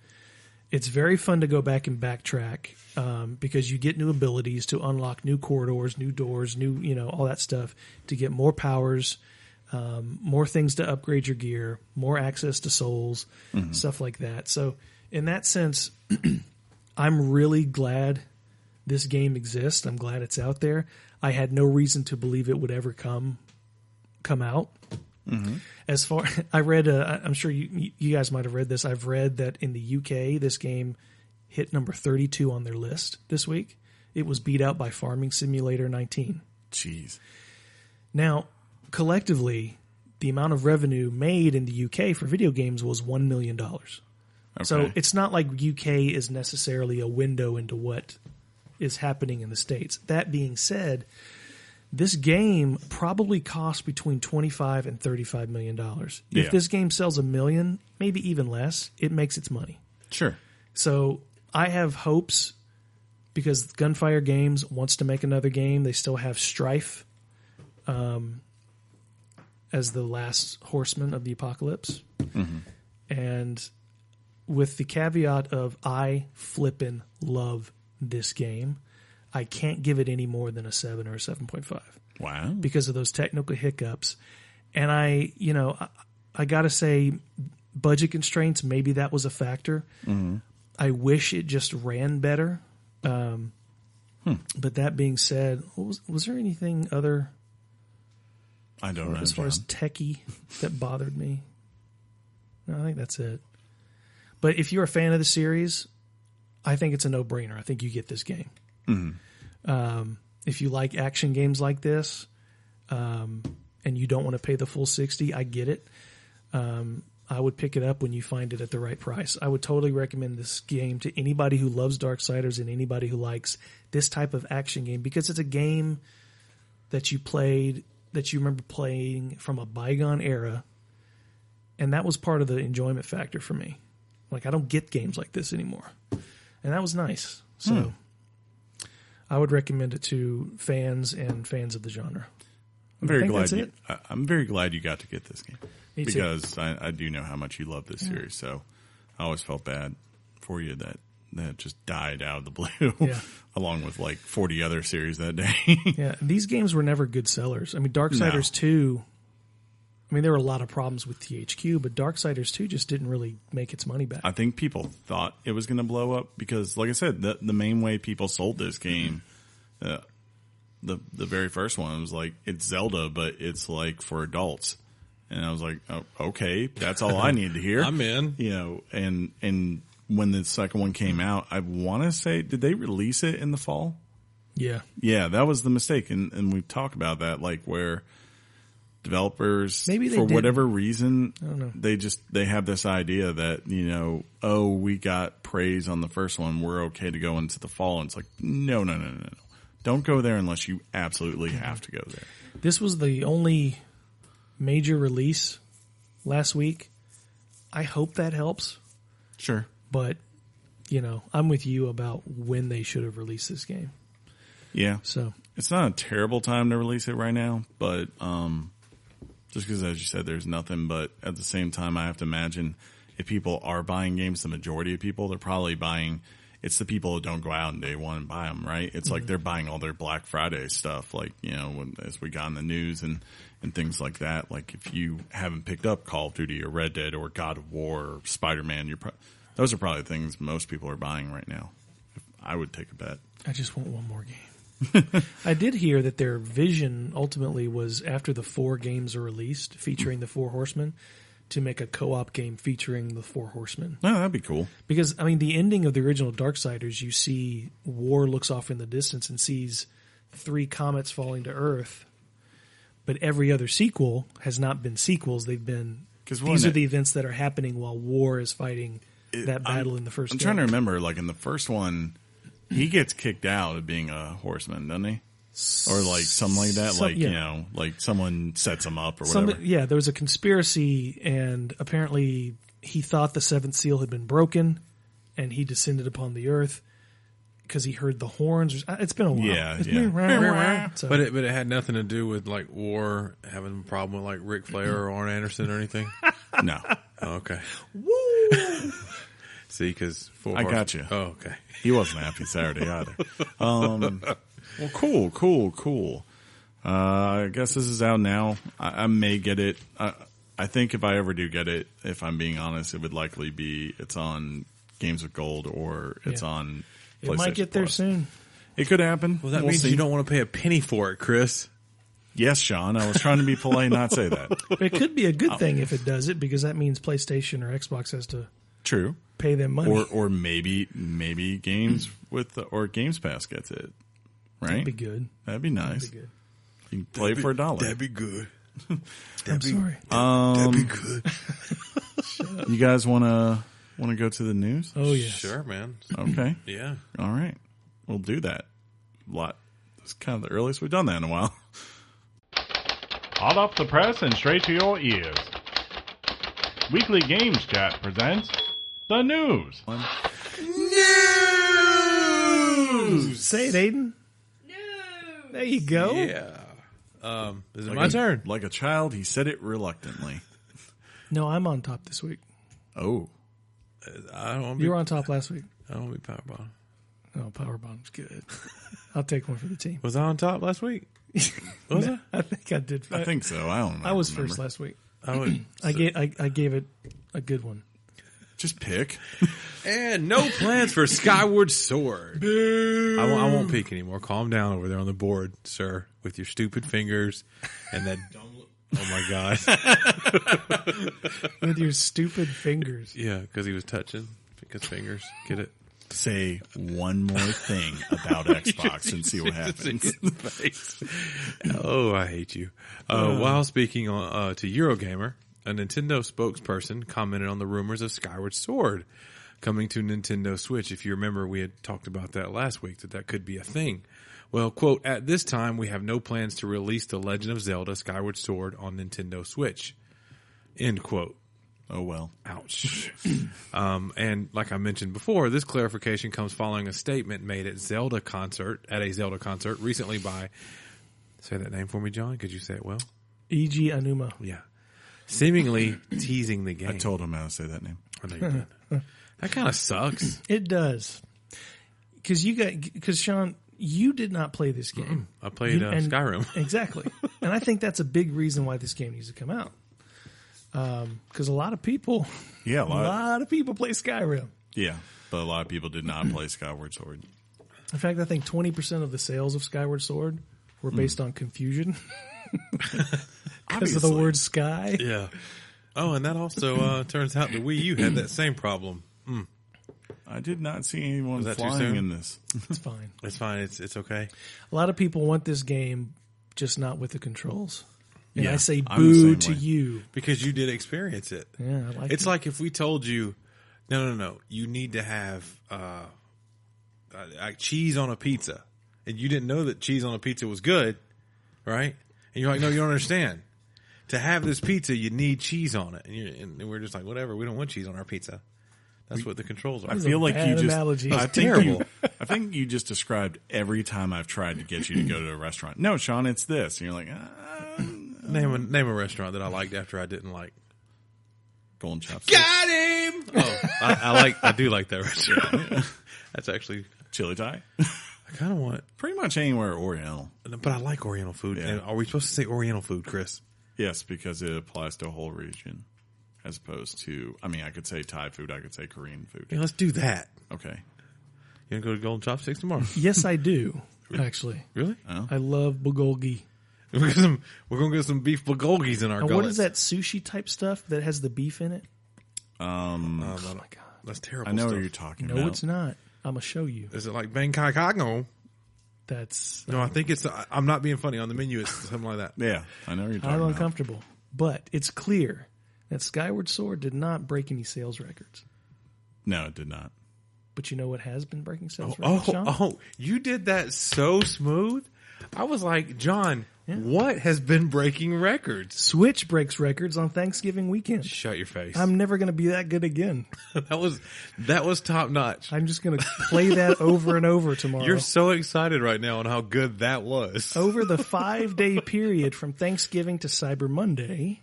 [SPEAKER 3] It's very fun to go back and backtrack because you get new abilities to unlock new corridors, new doors, all that stuff to get more powers, more things to upgrade your gear, more access to souls, stuff like that. So in that sense, I'm really glad this game exists. I'm glad it's out there. I had no reason to believe it would ever come out. Mm-hmm. As far I read, I'm sure you guys might have read this. I've read that in the UK, this game hit number 32 on their list this week. It was beat out by Farming Simulator 19.
[SPEAKER 1] Jeez.
[SPEAKER 3] Now, collectively, the amount of revenue made in the UK for video games was $1 million. Okay. So it's not like UK is necessarily a window into what is happening in the States. That being said, this game probably costs between $25 and $35 million. If this game sells 1 million, maybe even less, it makes its money.
[SPEAKER 1] Sure.
[SPEAKER 3] So I have hopes because Gunfire Games wants to make another game. They still have Strife as the last horseman of the apocalypse. Mm-hmm. And with the caveat of I flippin' love this game, I can't give it any more than a 7 or a 7.5.
[SPEAKER 1] Wow.
[SPEAKER 3] Because of those technical hiccups. And I got to say, budget constraints, maybe that was a factor. Mm-hmm. I wish it just ran better. But that being said, was there anything other...
[SPEAKER 1] I don't know.
[SPEAKER 3] As far as techie that bothered me. No, I think that's it. But if you're a fan of the series, I think it's a no-brainer. I think you get this game. Mm-hmm. If you like action games like this, and you don't want to pay the full $60, I get it. I would pick it up when you find it at the right price. I would totally recommend this game to anybody who loves Darksiders and anybody who likes this type of action game, because it's a game that you played, that you remember playing from a bygone era, and that was part of the enjoyment factor for me. Like, I don't get games like this anymore, and that was nice. So I would recommend it to fans and fans of the genre.
[SPEAKER 1] I'm very glad you got to get this game. Me because too. I do know how much you love this series, so I always felt bad for you that just died out of the blue, along with like 40 other series that day.
[SPEAKER 3] Yeah, these games were never good sellers. I mean, Darksiders 2, I mean, there were a lot of problems with THQ, but Darksiders 2 just didn't really make its money back.
[SPEAKER 1] I think people thought it was going to blow up because, like I said, the main way people sold this game, the very first one was like, it's Zelda, but it's like for adults. And I was like, oh, okay, that's all I need to hear.
[SPEAKER 2] I'm in.
[SPEAKER 1] You know, and when the second one came out, I want to say, did they release it in the fall?
[SPEAKER 3] Yeah.
[SPEAKER 1] Yeah, that was the mistake. And we've talked about that, like where developers, maybe for whatever reason,
[SPEAKER 3] I don't know.
[SPEAKER 1] They have this idea that, you know, oh, we got praise on the first one, we're okay to go into the fall. And it's like, no. Don't go there unless you absolutely have to go there.
[SPEAKER 3] This was the only major release last week. I hope that helps.
[SPEAKER 1] Sure.
[SPEAKER 3] But, you know, I'm with you about when they should have released this game.
[SPEAKER 1] Yeah.
[SPEAKER 3] So
[SPEAKER 1] it's not a terrible time to release it right now, but just because, as you said, there's nothing. But at the same time, I have to imagine if people are buying games, the majority of people, they're probably buying. It's the people who don't go out on day one and buy them, right? It's like they're buying all their Black Friday stuff, like, you know, as we got in the news and things like that. Like, if you haven't picked up Call of Duty or Red Dead or God of War or Spider-Man, those are probably things most people are buying right now. I would take a bet.
[SPEAKER 3] I just want one more game. I did hear that their vision ultimately was, after the 4 games are released featuring the 4 horsemen, to make a co-op game featuring the 4 horsemen.
[SPEAKER 1] Oh, that'd be cool.
[SPEAKER 3] Because, I mean, the ending of the original Darksiders, you see War looks off in the distance and sees 3 comets falling to Earth. But every other sequel has not been sequels. They've been... These are the events that are happening while War is fighting that battle in the first game.
[SPEAKER 1] I'm trying to remember, like, in the first one, he gets kicked out of being a horseman, doesn't he? Or like something like that, you know, like someone sets him up or whatever.
[SPEAKER 3] Yeah, there was a conspiracy, and apparently he thought the 7th seal had been broken, and he descended upon the earth because he heard the horns. It's been a while.
[SPEAKER 1] Yeah.
[SPEAKER 2] So. But it had nothing to do with like War having a problem with like Ric Flair or Arn Anderson or anything.
[SPEAKER 1] No.
[SPEAKER 2] Oh, okay.
[SPEAKER 3] Woo!
[SPEAKER 2] See, because
[SPEAKER 1] I got you.
[SPEAKER 2] Oh, okay.
[SPEAKER 1] He wasn't happy Saturday either. Well, cool. I guess this is out now. I may get it. I think if I ever do get it, if I'm being honest, it would likely be it's on Games with Gold or it's on PlayStation.
[SPEAKER 3] It might get there soon.
[SPEAKER 1] It could happen.
[SPEAKER 2] Well, that means you don't want to pay a penny for it, Chris.
[SPEAKER 1] Yes, Sean. I was trying to be polite and not say that.
[SPEAKER 3] It could be a good thing if it does it, because that means PlayStation or Xbox has to pay them money.
[SPEAKER 1] Or maybe games or Games Pass gets it. Right?
[SPEAKER 3] That'd be good.
[SPEAKER 1] That'd be nice.
[SPEAKER 3] That'd be good.
[SPEAKER 1] You can play for $1.
[SPEAKER 2] That'd be good.
[SPEAKER 3] I'm sorry.
[SPEAKER 2] That'd be good.
[SPEAKER 1] You guys want to go to the news?
[SPEAKER 3] Oh, yeah.
[SPEAKER 2] Sure, man.
[SPEAKER 1] Okay.
[SPEAKER 2] Yeah.
[SPEAKER 1] All right. We'll do that. It's kind of the earliest we've done that in a while.
[SPEAKER 4] Hot off the press and straight to your ears. Weekly Games Chat presents the news.
[SPEAKER 3] News! Say it, Aiden. News! There you go.
[SPEAKER 2] Yeah. Is it my turn?
[SPEAKER 1] Like a child, he said it reluctantly.
[SPEAKER 3] No, I'm on top this week.
[SPEAKER 1] Oh.
[SPEAKER 2] I don't want
[SPEAKER 3] You were on top last week.
[SPEAKER 2] I don't want to be power bottom.
[SPEAKER 3] Oh, power bomb's good. I'll take one for the team.
[SPEAKER 2] Was I on top last week? Was I?
[SPEAKER 3] I think I did.
[SPEAKER 1] I think so. I don't know.
[SPEAKER 3] I was first last week.
[SPEAKER 2] I
[SPEAKER 3] gave it a good one.
[SPEAKER 1] Just pick.
[SPEAKER 2] And no plans for Skyward Sword. I won't peek anymore. Calm down over there on the board, sir, with your stupid fingers and that dumb. Oh my god!
[SPEAKER 3] With your stupid fingers.
[SPEAKER 2] Yeah, because he was touching his fingers. Get it?
[SPEAKER 1] Say one more thing about Xbox and see what happens.
[SPEAKER 2] Oh, I hate you. While speaking to Eurogamer, a Nintendo spokesperson commented on the rumors of Skyward Sword coming to Nintendo Switch. If you remember, we had talked about that last week, that could be a thing. Well, quote, at this time, we have no plans to release The Legend of Zelda Skyward Sword on Nintendo Switch. End quote.
[SPEAKER 1] Oh, well.
[SPEAKER 2] Ouch. And like I mentioned before, this clarification comes following a statement made at a Zelda concert recently by, say that name for me, John. Could you say it well?
[SPEAKER 3] E.G. Anuma.
[SPEAKER 2] Yeah. Seemingly teasing the game.
[SPEAKER 1] I told him how to say that name.
[SPEAKER 2] I know you did. That kind of sucks.
[SPEAKER 3] It does. Because Sean, you did not play this game.
[SPEAKER 2] I played Skyrim.
[SPEAKER 3] Exactly. And I think that's a big reason why this game needs to come out. Because a lot of people,
[SPEAKER 1] Yeah,
[SPEAKER 3] a lot of people play Skyrim.
[SPEAKER 1] Yeah, but a lot of people did not play Skyward Sword.
[SPEAKER 3] In fact, I think 20% of the sales of Skyward Sword were based on confusion because of the word sky.
[SPEAKER 2] Yeah. Oh, and that also turns out the Wii U had that same problem.
[SPEAKER 1] I did not see anyone
[SPEAKER 2] Was that too
[SPEAKER 1] flying
[SPEAKER 2] soon?
[SPEAKER 1] in this.
[SPEAKER 3] It's fine.
[SPEAKER 2] It's fine. It's okay.
[SPEAKER 3] A lot of people want this game, just not with the controls. And
[SPEAKER 1] Yeah,
[SPEAKER 3] I say
[SPEAKER 1] I'm the
[SPEAKER 3] boo
[SPEAKER 1] same
[SPEAKER 3] to
[SPEAKER 1] way.
[SPEAKER 3] you.
[SPEAKER 2] Because you did experience it.
[SPEAKER 3] Yeah, I like
[SPEAKER 2] It's
[SPEAKER 3] it.
[SPEAKER 2] like if we told you, no, you need to have cheese on a pizza, and you didn't know that cheese on a pizza was good, right? And you're like, no, you don't understand. To have this pizza, you need cheese on it, and we're just like, whatever. We don't want cheese on our pizza. That's what the controls are.
[SPEAKER 1] I feel like
[SPEAKER 3] bad
[SPEAKER 1] you just.
[SPEAKER 3] analogy.
[SPEAKER 1] I
[SPEAKER 3] It's
[SPEAKER 1] think
[SPEAKER 2] terrible.
[SPEAKER 1] I think you just described every time I've tried to get you to go to a restaurant. No, Sean, it's this. And you're like,
[SPEAKER 2] Name a restaurant that I liked after I didn't like.
[SPEAKER 1] Golden Chopsticks.
[SPEAKER 2] Got him. Oh, I do like that restaurant. That's actually
[SPEAKER 1] Chili Thai.
[SPEAKER 2] I kind of want,
[SPEAKER 1] Pretty much anywhere Oriental.
[SPEAKER 2] but I like Oriental food.
[SPEAKER 1] Yeah.
[SPEAKER 2] And are we supposed to say Oriental food, Chris?
[SPEAKER 1] Yes, because it applies to a whole region. As opposed to, I mean, I could say Thai food. I could say Korean food.
[SPEAKER 2] Yeah, let's do that.
[SPEAKER 1] Okay.
[SPEAKER 2] You gonna go to Golden Chopsticks tomorrow?
[SPEAKER 3] Yes, I do, actually.
[SPEAKER 2] Really?
[SPEAKER 3] I love bulgogi.
[SPEAKER 2] We're gonna get some beef bulgogis in our
[SPEAKER 3] And
[SPEAKER 2] gullets.
[SPEAKER 3] what is that sushi type stuff that has the beef in it?
[SPEAKER 2] Oh my
[SPEAKER 3] God.
[SPEAKER 2] That's terrible.
[SPEAKER 1] I know
[SPEAKER 2] stuff.
[SPEAKER 1] what you're talking
[SPEAKER 3] No,
[SPEAKER 1] about.
[SPEAKER 3] it's not. I'm going to show you.
[SPEAKER 2] Is it like Bangkok Kago?
[SPEAKER 3] That's
[SPEAKER 2] No, I think it's. I'm not being funny. On the menu, it's something like that.
[SPEAKER 1] Yeah, I know what you're talking
[SPEAKER 3] I'm
[SPEAKER 1] about.
[SPEAKER 3] uncomfortable. But it's clear that Skyward Sword did not break any sales records.
[SPEAKER 1] No, it did not.
[SPEAKER 3] But you know what has been breaking sales records, Sean?
[SPEAKER 2] Oh, you did that so smooth. I was like, John, what has been breaking records?
[SPEAKER 3] Switch breaks records on Thanksgiving weekend.
[SPEAKER 2] Shut your face.
[SPEAKER 3] I'm never going to be that good again.
[SPEAKER 2] that was top notch.
[SPEAKER 3] I'm just going to play that over and over tomorrow.
[SPEAKER 2] You're so excited right now on how good that was.
[SPEAKER 3] Over the 5-day period from Thanksgiving to Cyber Monday,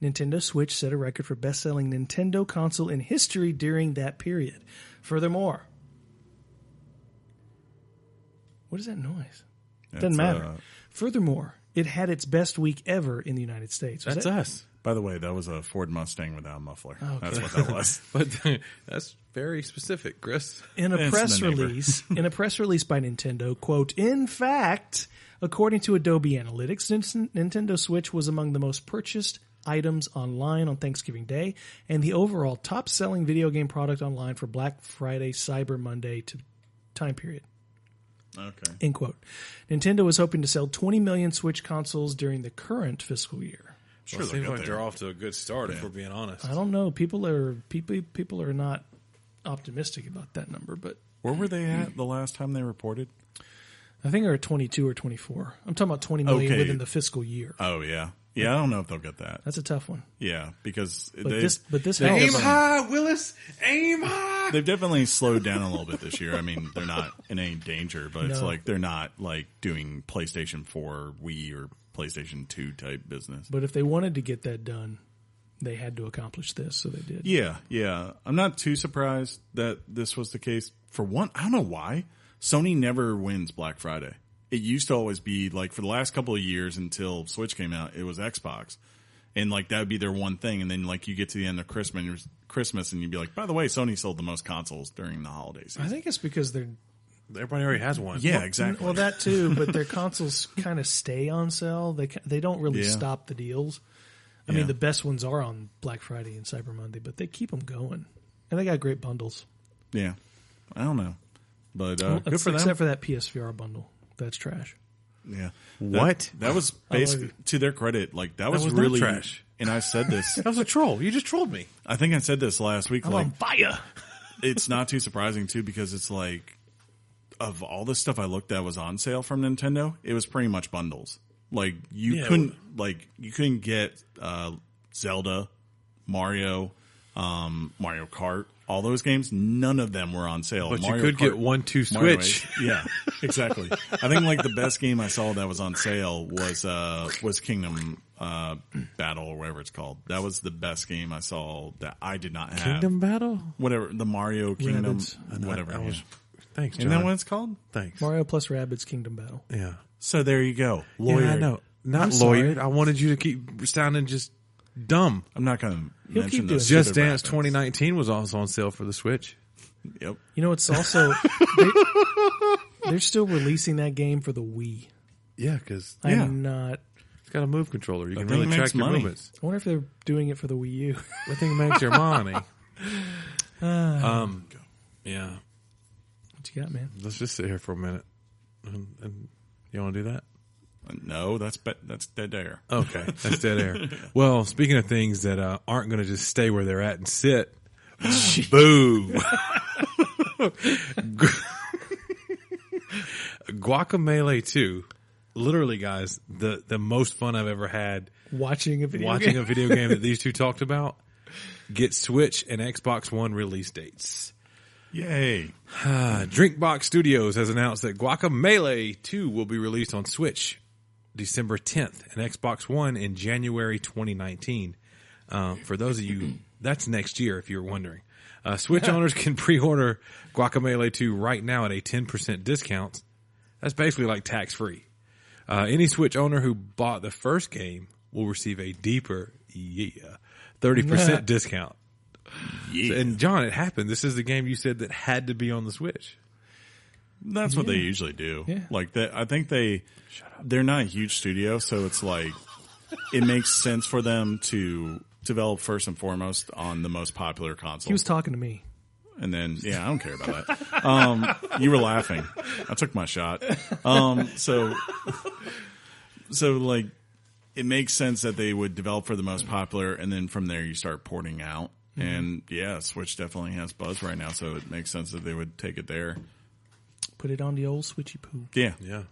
[SPEAKER 3] Nintendo Switch set a record for best-selling Nintendo console in history during that period. Furthermore, what is that noise? Doesn't matter. Furthermore, it had its best week ever in the United States.
[SPEAKER 2] That's us.
[SPEAKER 1] By the way, that was a Ford Mustang without a muffler.
[SPEAKER 3] Okay.
[SPEAKER 1] That's what that was.
[SPEAKER 2] But that's very specific, Chris.
[SPEAKER 3] In a
[SPEAKER 1] It's
[SPEAKER 3] press
[SPEAKER 1] the neighbor.
[SPEAKER 3] release by Nintendo, quote, in fact, according to Adobe Analytics, Nintendo Switch was among the most purchased items online on Thanksgiving Day and the overall top-selling video game product online for Black Friday, Cyber Monday time period.
[SPEAKER 1] Okay.
[SPEAKER 3] End quote. Nintendo was hoping to sell 20 million Switch consoles during the current fiscal year.
[SPEAKER 1] Sure,
[SPEAKER 2] Well, it
[SPEAKER 1] they'll
[SPEAKER 2] seems
[SPEAKER 1] get
[SPEAKER 2] like
[SPEAKER 1] there.
[SPEAKER 2] they're off to a good start, if we're being honest.
[SPEAKER 3] I don't know. People are not optimistic about that number, but
[SPEAKER 1] Where were they at the last time they reported?
[SPEAKER 3] I think they're at 22 or 24. I'm talking about 20 million
[SPEAKER 1] Okay.
[SPEAKER 3] within the fiscal year.
[SPEAKER 1] Oh, yeah. Yeah, I don't know if they'll get that.
[SPEAKER 3] That's a tough one.
[SPEAKER 1] Yeah, because
[SPEAKER 3] But this
[SPEAKER 2] Aim
[SPEAKER 3] helps.
[SPEAKER 2] high, Willis. Aim high.
[SPEAKER 1] they've definitely slowed down a little bit this year. I mean, they're not in any danger, but it's
[SPEAKER 3] No.
[SPEAKER 1] like they're not like doing PlayStation 4, Wii, or PlayStation 2 type business.
[SPEAKER 3] But if they wanted to get that done, they had to accomplish this, so they did.
[SPEAKER 1] Yeah. I'm not too surprised that this was the case. For one, I don't know why. Sony never wins Black Friday. It used to always be like for the last couple of years until Switch came out, it was Xbox. And like that would be their one thing. And then like you get to the end of Christmas and you'd be like, by the way, Sony sold the most consoles during the holiday season.
[SPEAKER 3] I think it's because they're
[SPEAKER 2] Everybody already has one.
[SPEAKER 1] Yeah, exactly.
[SPEAKER 3] well that too, but their consoles kind of stay on sale. They don't really stop the deals. I mean, the best ones are on Black Friday and Cyber Monday, but they keep them going, and they got great bundles.
[SPEAKER 1] Yeah. I don't know. But good for them.
[SPEAKER 3] Except for that PSVR bundle. That's trash.
[SPEAKER 1] Yeah.
[SPEAKER 2] What?
[SPEAKER 1] That was basically, to their credit, like that was
[SPEAKER 2] was not
[SPEAKER 1] really
[SPEAKER 2] trash.
[SPEAKER 1] And I said this.
[SPEAKER 2] That was a troll. You just trolled me.
[SPEAKER 1] I think I said this last week.
[SPEAKER 3] I'm
[SPEAKER 1] like
[SPEAKER 3] on fire.
[SPEAKER 1] it's not too surprising too, because it's like of all the stuff I looked at was on sale from Nintendo, it was pretty much bundles. Like you couldn't get Zelda, Mario, Mario Kart, all those games. None of them were on sale.
[SPEAKER 2] But
[SPEAKER 1] Mario
[SPEAKER 2] you could
[SPEAKER 1] Kart,
[SPEAKER 2] get 1-2
[SPEAKER 1] Mario
[SPEAKER 2] Switch.
[SPEAKER 1] Yeah, exactly. I think like the best game I saw that was on sale was Kingdom Battle or whatever it's called. That was the best game I saw that I did not have.
[SPEAKER 2] Kingdom Battle?
[SPEAKER 1] Whatever, the Mario Kingdom,
[SPEAKER 3] Rabbids.
[SPEAKER 1] whatever.
[SPEAKER 2] I was, thanks, John.
[SPEAKER 1] Isn't that what it's called?
[SPEAKER 2] Thanks.
[SPEAKER 3] Mario plus Rabbids Kingdom Battle.
[SPEAKER 2] Yeah.
[SPEAKER 1] So there you go.
[SPEAKER 2] Lawyered. Yeah, I know. Not
[SPEAKER 3] I'm sorry.
[SPEAKER 2] lawyered. I wanted you to keep sounding just dumb.
[SPEAKER 1] I'm not going to
[SPEAKER 3] He'll
[SPEAKER 1] mention
[SPEAKER 3] keep
[SPEAKER 1] those.
[SPEAKER 3] doing
[SPEAKER 2] Just Dance 2019 was also on sale for the Switch.
[SPEAKER 1] Yep.
[SPEAKER 3] You know, it's also they're still releasing that game for the Wii.
[SPEAKER 2] Yeah, because
[SPEAKER 3] I'm not.
[SPEAKER 2] it's got a move controller. You can
[SPEAKER 1] thing
[SPEAKER 2] really
[SPEAKER 1] makes
[SPEAKER 2] track your
[SPEAKER 1] money.
[SPEAKER 2] movements.
[SPEAKER 3] I wonder if they're doing it for the Wii U.
[SPEAKER 2] I think it makes your money. Yeah.
[SPEAKER 3] What you got, man?
[SPEAKER 2] Let's just sit here for a minute. And you want to do that?
[SPEAKER 1] No, that's dead air.
[SPEAKER 2] Okay, that's dead air. Well, speaking of things that aren't going to just stay where they're at and sit, boo. Guacamelee 2, literally, guys, the most fun I've ever had
[SPEAKER 3] Watching a video
[SPEAKER 2] watching
[SPEAKER 3] game.
[SPEAKER 2] a video game that these two talked about, get Switch and Xbox One release dates.
[SPEAKER 1] Yay.
[SPEAKER 2] Drinkbox Studios has announced that Guacamelee 2 will be released on Switch December 10th and Xbox One in January 2019. For those of you, that's next year if you're wondering. Switch owners can pre-order Guacamelee 2 right now at a 10% discount. That's basically like tax-free. Any Switch owner who bought the first game will receive a deeper 30% discount.
[SPEAKER 1] Yeah.
[SPEAKER 2] And John, it happened. This is the game you said that had to be on the Switch.
[SPEAKER 1] That's what they usually do.
[SPEAKER 3] Yeah.
[SPEAKER 1] Like that, I think they're not a huge studio, so it's like it makes sense for them to develop first and foremost on the most popular console.
[SPEAKER 3] He was talking to me.
[SPEAKER 1] And then, I don't care about that. You were laughing. I took my shot. So like, it makes sense that they would develop for the most popular, and then from there you start porting out. And Switch definitely has buzz right now, so it makes sense that they would take it there.
[SPEAKER 3] Put it on the old Switchy poo.
[SPEAKER 1] Yeah.
[SPEAKER 2] Yeah.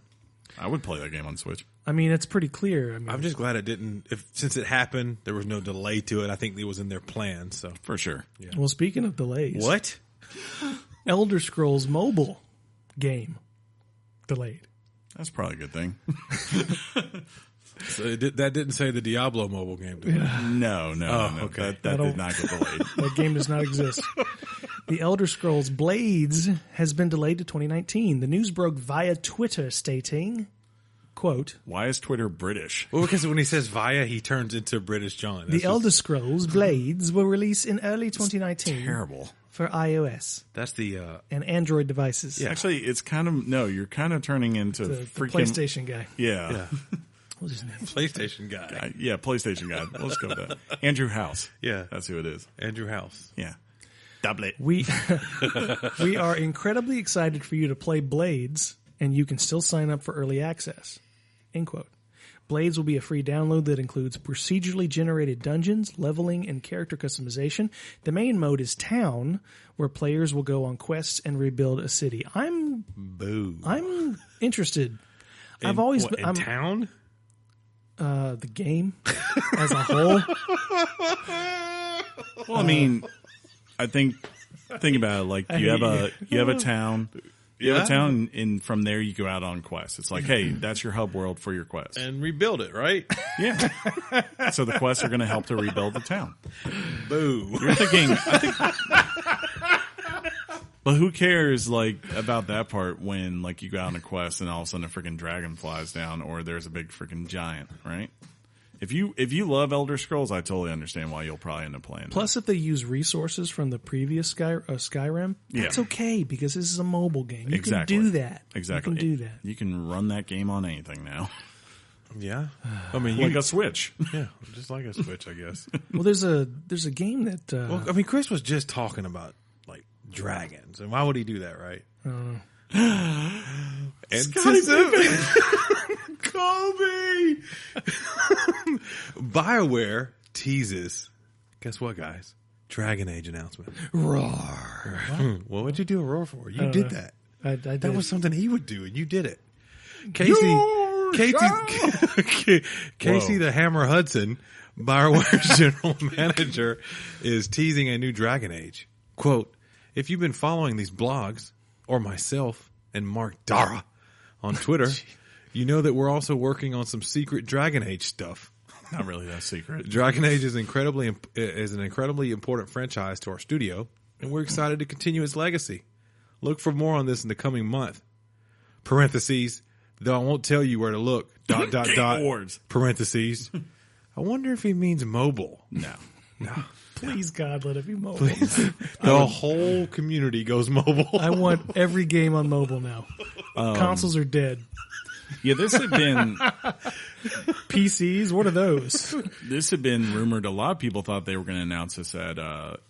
[SPEAKER 1] I would play that game on Switch.
[SPEAKER 3] I mean, it's pretty clear. I mean,
[SPEAKER 2] I'm just glad it didn't. Since it happened, there was no delay to it. I think it was in their plan. So
[SPEAKER 1] For sure.
[SPEAKER 3] well, speaking of delays,
[SPEAKER 2] what?
[SPEAKER 3] Elder Scrolls mobile game delayed.
[SPEAKER 1] That's probably a good thing.
[SPEAKER 2] So that didn't say the Diablo mobile game. Did it?
[SPEAKER 1] No.
[SPEAKER 2] okay.
[SPEAKER 1] That did not get delayed.
[SPEAKER 3] That game does not exist. The Elder Scrolls Blades has been delayed to 2019. The news broke via Twitter stating, quote,
[SPEAKER 1] Why is Twitter British?
[SPEAKER 2] Well, because when he says via, he turns into British John.
[SPEAKER 3] the Elder Scrolls Blades will release in early 2019
[SPEAKER 1] Terrible.
[SPEAKER 3] for iOS
[SPEAKER 2] That's the
[SPEAKER 3] and Android devices.
[SPEAKER 1] Yeah. Actually, it's kind of, you're kind of turning into
[SPEAKER 3] The
[SPEAKER 1] freaking
[SPEAKER 3] PlayStation guy.
[SPEAKER 1] Yeah.
[SPEAKER 3] What was his name?
[SPEAKER 2] PlayStation guy.
[SPEAKER 1] Yeah, PlayStation guy. Let's go with that. Andrew House.
[SPEAKER 2] Yeah.
[SPEAKER 1] That's who it is.
[SPEAKER 2] Andrew House.
[SPEAKER 1] Yeah. Double it.
[SPEAKER 3] We are incredibly excited for you to play Blades, and you can still sign up for early access. End quote. Blades will be a free download that includes procedurally generated dungeons, leveling, and character customization. The main mode is Town, where players will go on quests and rebuild a city. I'm
[SPEAKER 2] Boo.
[SPEAKER 3] interested.
[SPEAKER 2] In
[SPEAKER 3] I've always
[SPEAKER 2] what,
[SPEAKER 3] been
[SPEAKER 2] in town.
[SPEAKER 3] The game as a whole.
[SPEAKER 1] Well, I mean, I think about it. Like you have a town. You have a town, and from there you go out on quests. It's like, hey, that's your hub world for your quest.
[SPEAKER 2] And rebuild it, right?
[SPEAKER 1] Yeah. So the quests are going to help to rebuild the town.
[SPEAKER 2] Boo.
[SPEAKER 1] You're thinking, but who cares, like, about that part when, like, you go out on a quest and all of a sudden a freaking dragon flies down or there's a big freaking giant, right? If you love Elder Scrolls, I totally understand why you'll probably end up playing.
[SPEAKER 3] Plus, if they use resources from the previous Skyrim, that's okay because this is a mobile game. You can do that.
[SPEAKER 1] Exactly.
[SPEAKER 3] You can do that.
[SPEAKER 1] You can run that game on anything now.
[SPEAKER 2] Yeah. I mean,
[SPEAKER 1] like a Switch.
[SPEAKER 2] Yeah, just like a Switch, I guess.
[SPEAKER 3] Well, there's a game that.
[SPEAKER 2] Well, I mean, Chris was just talking about like dragons, and why would he do that, right? And Kobe. BioWare teases. Guess what, guys? Dragon Age announcement.
[SPEAKER 3] Roar.
[SPEAKER 2] What would you do a roar for? You did that.
[SPEAKER 3] I did.
[SPEAKER 2] That was something he would do, and you did it. Casey, the Hammer Hudson, BioWare's general manager, is teasing a new Dragon Age. Quote, if you've been following these blogs, or myself and Mark Dara on Twitter, you know that we're also working on some secret Dragon Age stuff.
[SPEAKER 1] Not really that secret.
[SPEAKER 2] Dragon Age is an incredibly important franchise to our studio, and we're excited to continue its legacy. Look for more on this in the coming month. Parentheses, though I won't tell you where to look. ...
[SPEAKER 1] Awards.
[SPEAKER 2] Parentheses. I wonder if he means mobile.
[SPEAKER 1] No.
[SPEAKER 3] Please, God, let it be mobile.
[SPEAKER 2] The whole community goes mobile.
[SPEAKER 3] I want every game on mobile now. Consoles are dead.
[SPEAKER 1] Yeah, this had been
[SPEAKER 3] PCs. What are those?
[SPEAKER 1] This had been rumored. A lot of people thought they were going to announce this at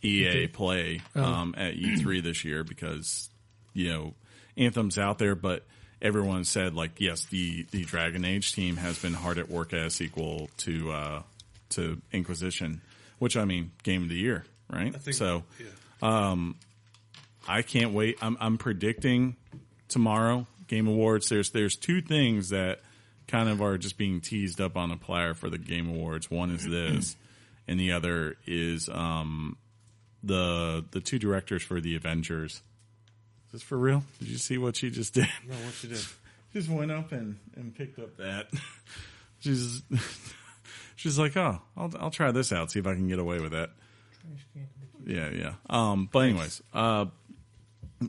[SPEAKER 1] EA Play at E3 this year because Anthem's out there, but everyone said like, yes, the Dragon Age team has been hard at work as a sequel to Inquisition, which I mean, game of the year, right? I can't wait. I'm predicting tomorrow. Game Awards. There's two things that kind of are just being teased up on a platter for the Game Awards. One is this, and the other is the two directors for the Avengers. Is this for real? Did you see what she just did?
[SPEAKER 2] No, what she did?
[SPEAKER 1] Just went up and picked up that. She's like, oh, I'll try this out, see if I can get away with that. Yeah. But anyways,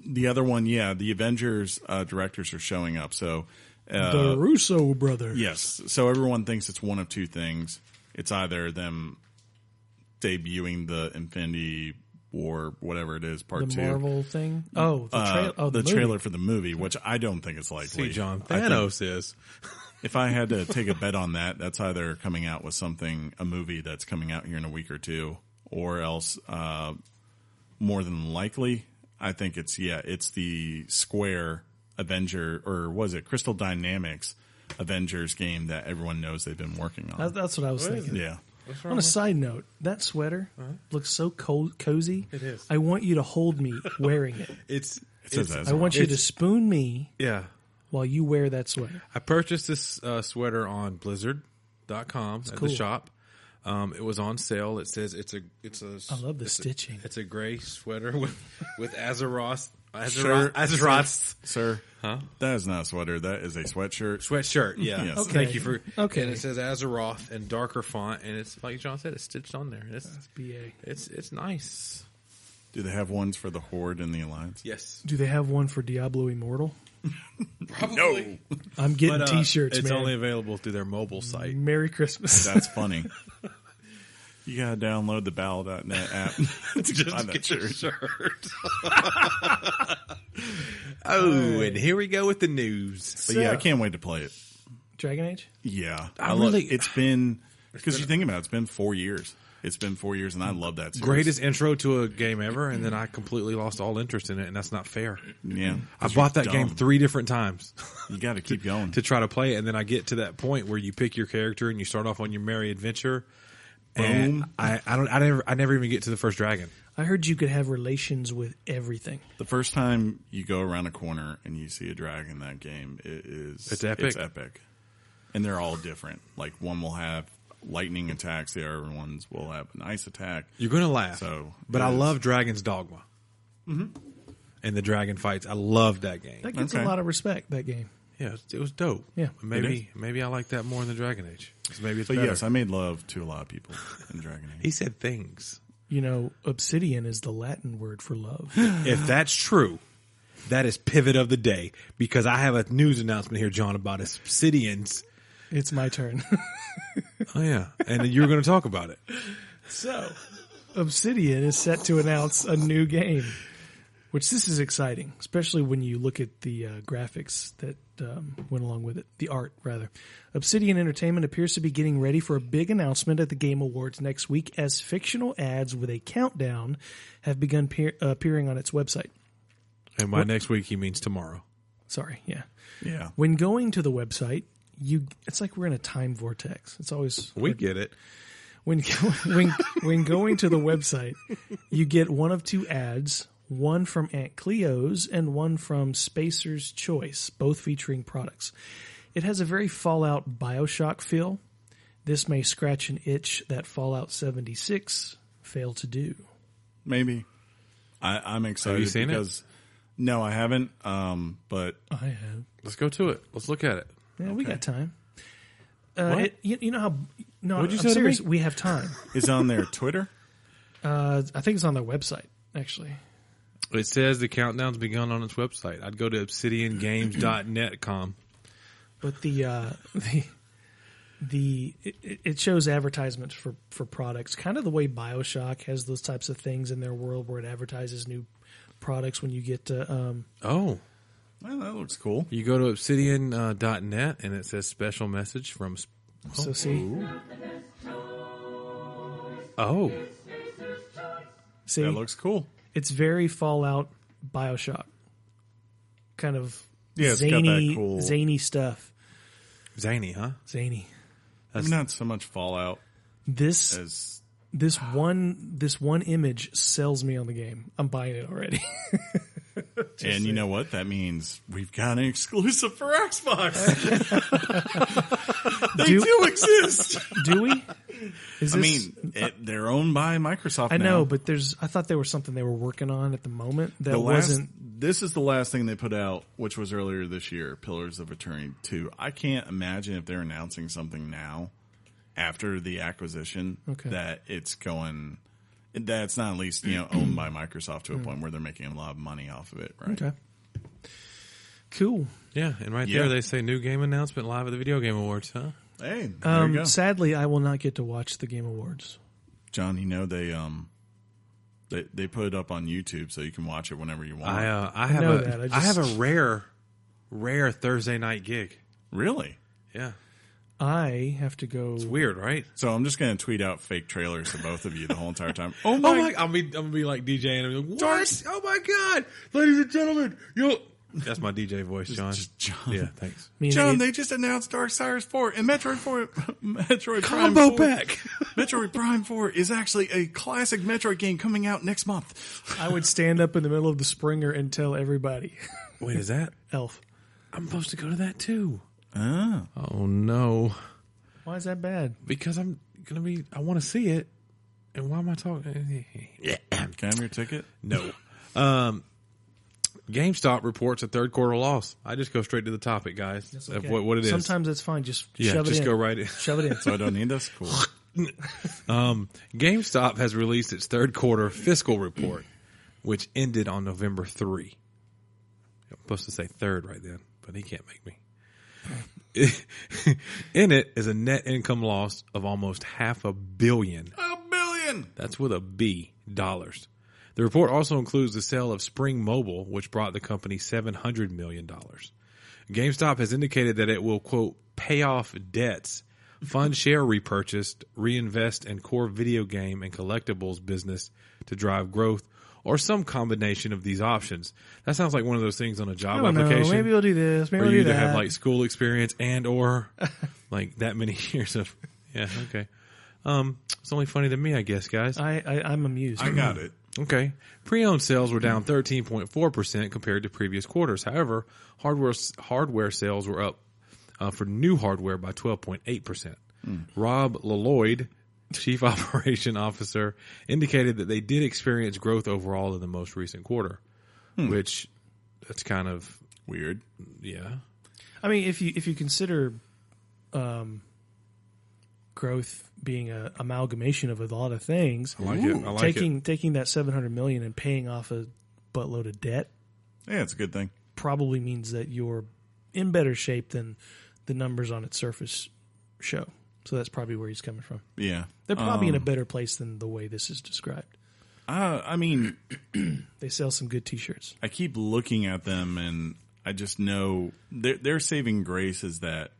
[SPEAKER 1] the other one, the Avengers directors are showing up. So
[SPEAKER 3] the Russo brothers.
[SPEAKER 1] Yes. So everyone thinks it's one of two things. It's either them debuting the Infinity War, whatever it is, part 2.
[SPEAKER 3] The Marvel thing? Oh, the
[SPEAKER 1] trailer for the movie, which I don't think is likely.
[SPEAKER 2] See, John, Thanos is.
[SPEAKER 1] If I had to take a bet on that, that's either coming out with a movie that's coming out here in a week or two, or else more than likely, I think it's the Square Avenger, or was it Crystal Dynamics Avengers game that everyone knows they've been working on.
[SPEAKER 3] That's what I was thinking.
[SPEAKER 1] Yeah.
[SPEAKER 3] On a side note, that sweater looks so cozy.
[SPEAKER 2] It is.
[SPEAKER 3] I want you to hold me wearing it. I want you to spoon me while you wear that sweater.
[SPEAKER 2] I purchased this sweater on Blizzard.com at the shop. It was on sale. It says it's a.
[SPEAKER 3] I love the stitching.
[SPEAKER 2] It's a gray sweater with Azeroth.
[SPEAKER 1] Sir. Huh? That is not a sweater. That is a sweatshirt.
[SPEAKER 2] Sweatshirt. Yeah.
[SPEAKER 1] Yes.
[SPEAKER 2] Okay. Thank you for.
[SPEAKER 3] Okay.
[SPEAKER 2] And it says Azeroth in darker font, and it's like John said, it's stitched on there.
[SPEAKER 3] That's BA.
[SPEAKER 2] It's nice.
[SPEAKER 1] Do they have ones for the Horde and the Alliance?
[SPEAKER 2] Yes.
[SPEAKER 3] Do they have one for Diablo Immortal?
[SPEAKER 2] Probably.
[SPEAKER 1] No.
[SPEAKER 3] I'm getting T-shirts.
[SPEAKER 2] It's
[SPEAKER 3] man.
[SPEAKER 2] only available through their mobile site.
[SPEAKER 3] Merry Christmas.
[SPEAKER 1] That's funny. You gotta download the Battle.net app to
[SPEAKER 2] just get your shirt. And here we go with the news.
[SPEAKER 1] But I can't wait to play it.
[SPEAKER 3] Dragon Age?
[SPEAKER 1] Yeah.
[SPEAKER 2] It's
[SPEAKER 1] been, because you think about it, it's been 4 years. It's been 4 years, and I love that series.
[SPEAKER 2] Greatest intro to a game ever, and then I completely lost all interest in it, and that's not fair.
[SPEAKER 1] Yeah.
[SPEAKER 2] I bought that game 3 different times.
[SPEAKER 1] You got to keep going.
[SPEAKER 2] To try to play it, and then I get to that point where you pick your character, and you start off on your merry adventure.
[SPEAKER 1] Boom.
[SPEAKER 2] And I never even get to the first dragon.
[SPEAKER 3] I heard you could have relations with everything.
[SPEAKER 1] The first time you go around a corner and you see a dragon in that game, it's epic. It's epic. and they're all different. Like one will have lightning attacks, the other ones will have an ice attack.
[SPEAKER 2] You're going to laugh. But I love Dragon's Dogma. Mm-hmm. And the dragon fights. I love that game.
[SPEAKER 3] That gets a lot of respect, that game.
[SPEAKER 2] Yeah, it was dope.
[SPEAKER 3] Yeah.
[SPEAKER 2] Maybe I like that more than Dragon Age. Maybe it's better.
[SPEAKER 1] Yes, I made love to a lot of people in Dragon Age.
[SPEAKER 2] He said things.
[SPEAKER 3] Obsidian is the Latin word for love.
[SPEAKER 2] If that's true, that is pivot of the day, because I have a news announcement here, John, about Obsidians.
[SPEAKER 3] It's my turn.
[SPEAKER 2] Oh, yeah. And you're going to talk about it.
[SPEAKER 3] So, Obsidian is set to announce a new game, which this is exciting, especially when you look at the graphics that went along with it, the art, rather. Obsidian Entertainment appears to be getting ready for a big announcement at the Game Awards next week, as fictional ads with a countdown have begun appearing on its website.
[SPEAKER 2] And by next week, he means tomorrow.
[SPEAKER 3] Sorry, yeah.
[SPEAKER 1] Yeah.
[SPEAKER 3] When going to the website, it's like we're in a time vortex. It's always...
[SPEAKER 2] We get it.
[SPEAKER 3] When going to the website, you get one of two ads, one from Aunt Cleo's and one from Spacer's Choice, both featuring products. It has a very Fallout BioShock feel. This may scratch an itch that Fallout 76 failed to do.
[SPEAKER 1] Maybe. I'm excited.
[SPEAKER 2] Have you seen
[SPEAKER 1] it? No, I haven't. But
[SPEAKER 3] I have.
[SPEAKER 2] Let's go to it. Let's look at it.
[SPEAKER 3] Yeah, we got time.
[SPEAKER 2] What?
[SPEAKER 3] You know how... No,
[SPEAKER 2] What'd you
[SPEAKER 3] I'm
[SPEAKER 2] say
[SPEAKER 3] serious.
[SPEAKER 2] to me?
[SPEAKER 3] We have time.
[SPEAKER 1] is it on their Twitter?
[SPEAKER 3] I think it's on their website, actually.
[SPEAKER 2] It says the countdown's begun on its website. I'd go to obsidiangames.net.com.
[SPEAKER 3] But it shows advertisements for products, kind of the way BioShock has those types of things in their world where it advertises new products when you get to...
[SPEAKER 1] Well, that looks cool.
[SPEAKER 2] You go to obsidian.net and it says special message from...
[SPEAKER 3] So see?
[SPEAKER 2] Oh.
[SPEAKER 3] See?
[SPEAKER 1] That looks cool.
[SPEAKER 3] It's very Fallout BioShock. Kind of
[SPEAKER 1] it's got that cool...
[SPEAKER 3] zany stuff.
[SPEAKER 2] Zany, huh?
[SPEAKER 3] Zany.
[SPEAKER 1] Maybe not so much Fallout
[SPEAKER 3] This one image sells me on the game. I'm buying it already.
[SPEAKER 1] And you know what? That means we've got an exclusive for Xbox. They do exist.
[SPEAKER 3] Do we?
[SPEAKER 1] They're owned by Microsoft
[SPEAKER 3] I
[SPEAKER 1] now.
[SPEAKER 3] know, but I thought there was something they were working on at the moment that wasn't.
[SPEAKER 1] This is the last thing they put out, which was earlier this year, Pillars of Eternity 2. I can't imagine if they're announcing something now after the acquisition that it's going... That's not at least owned by Microsoft to a point where they're making a lot of money off of it, right?
[SPEAKER 3] Okay. Cool.
[SPEAKER 2] Yeah, and there they say new game announcement live at the Video Game Awards, huh?
[SPEAKER 1] Hey, there you go.
[SPEAKER 3] Sadly, I will not get to watch the Game Awards.
[SPEAKER 1] John, they put it up on YouTube so you can watch it whenever you want.
[SPEAKER 2] I have a rare Thursday night gig.
[SPEAKER 1] Really?
[SPEAKER 2] Yeah.
[SPEAKER 3] I have to go.
[SPEAKER 2] It's weird, right?
[SPEAKER 1] So I'm just going to tweet out fake trailers to both of you the whole entire time.
[SPEAKER 2] Oh my! I'm gonna be like DJ and I'm like, what? Oh my God, ladies and gentlemen, that's my DJ voice, John.
[SPEAKER 1] John.
[SPEAKER 2] Yeah, thanks.
[SPEAKER 1] John, they just announced Darksiders 4 and Metroid
[SPEAKER 2] Combo
[SPEAKER 1] Prime 4.
[SPEAKER 2] pack.
[SPEAKER 1] Metroid Prime 4 is actually a classic Metroid game coming out next month.
[SPEAKER 3] I would stand up in the middle of the Springer and tell everybody.
[SPEAKER 2] Wait, is that
[SPEAKER 3] Elf?
[SPEAKER 2] I'm supposed to go to that too.
[SPEAKER 1] Oh
[SPEAKER 2] no!
[SPEAKER 3] Why is that bad?
[SPEAKER 2] Because I want to see it, and why am I talking?
[SPEAKER 1] Can I have your ticket?
[SPEAKER 2] No. GameStop reports a third quarter loss. I just go straight to the topic, guys.
[SPEAKER 3] Okay.
[SPEAKER 2] Of what it is.
[SPEAKER 3] Sometimes it's fine. Just shove it in.
[SPEAKER 2] Just go right in.
[SPEAKER 3] Shove it in.
[SPEAKER 1] So I don't need this? Cool.
[SPEAKER 2] GameStop has released its third quarter fiscal report, which ended on November 3. I'm supposed to say third right then, but he can't make me. In it is a net income loss of almost $500 million.
[SPEAKER 1] $1 billion!
[SPEAKER 2] That's with a B, dollars. The report also includes the sale of Spring Mobile, which brought the company $700 million. GameStop has indicated that it will, quote, pay off debts, fund share repurchase, reinvest in core video game and collectibles business to drive growth, or some combination of these options. That sounds like one of those things on a job application.
[SPEAKER 3] Maybe we'll do this. Maybe
[SPEAKER 2] where
[SPEAKER 3] we'll
[SPEAKER 2] you
[SPEAKER 3] do
[SPEAKER 2] either
[SPEAKER 3] that.
[SPEAKER 2] have like school experience and or like that many years of okay. It's only funny to me, I guess, guys.
[SPEAKER 3] I'm amused.
[SPEAKER 1] I got it.
[SPEAKER 2] Okay. Pre-owned sales were down 13.4% compared to previous quarters. However, hardware sales were up for new hardware by 12.8%. Rob Lloyd, Chief Operation Officer, indicated that they did experience growth overall in the most recent quarter, which that's kind of
[SPEAKER 1] weird.
[SPEAKER 2] Yeah.
[SPEAKER 3] I mean, if you consider growth being an amalgamation of a lot of things,
[SPEAKER 2] I like it. I like
[SPEAKER 3] taking that $700 million and paying off a buttload of debt,
[SPEAKER 1] Yeah, it's a good thing.
[SPEAKER 3] probably means that you're in better shape than the numbers on its surface show. So that's probably where he's coming from.
[SPEAKER 1] Yeah.
[SPEAKER 3] They're probably in a better place than the way this is described.
[SPEAKER 1] I mean,
[SPEAKER 3] They sell some good T-shirts.
[SPEAKER 1] I keep looking at them, and I just know their saving grace is that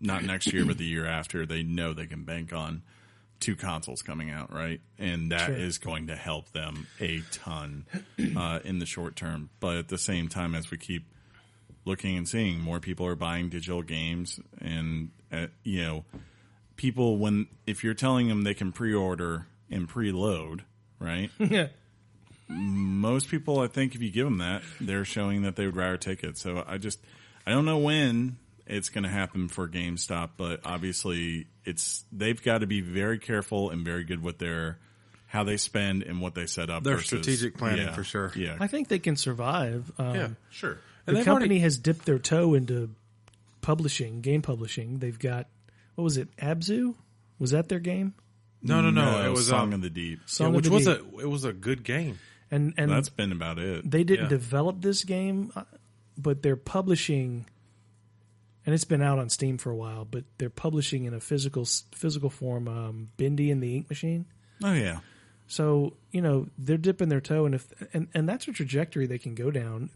[SPEAKER 1] not next year, but the year after, they know they can bank on 2 consoles coming out, right? And that is going to help them a ton in the short term. But at the same time, as we keep looking and seeing, more people are buying digital games, and people, if you're telling them they can pre-order and preload, right?
[SPEAKER 3] Yeah.
[SPEAKER 1] Most people, I think, if you give them that, they're showing that they would rather take it. So I don't know when it's going to happen for GameStop, but obviously they've got to be very careful and very good with how they spend and what they set up.
[SPEAKER 2] Their
[SPEAKER 1] versus,
[SPEAKER 2] strategic planning for sure.
[SPEAKER 1] Yeah,
[SPEAKER 3] I think they can survive.
[SPEAKER 2] Yeah, sure.
[SPEAKER 3] The company has dipped their toe into publishing, game publishing. They've got, what was it, Abzu? Was that their game?
[SPEAKER 2] No. It was
[SPEAKER 1] Song of the Deep,
[SPEAKER 2] which was a good game.
[SPEAKER 3] And
[SPEAKER 1] that's been about it.
[SPEAKER 3] They didn't develop this game, but they're publishing, and it's been out on Steam for a while. But they're publishing in a physical form. Bindi and the Ink Machine.
[SPEAKER 1] Oh yeah.
[SPEAKER 3] So they're dipping their toe, and that's a trajectory they can go down,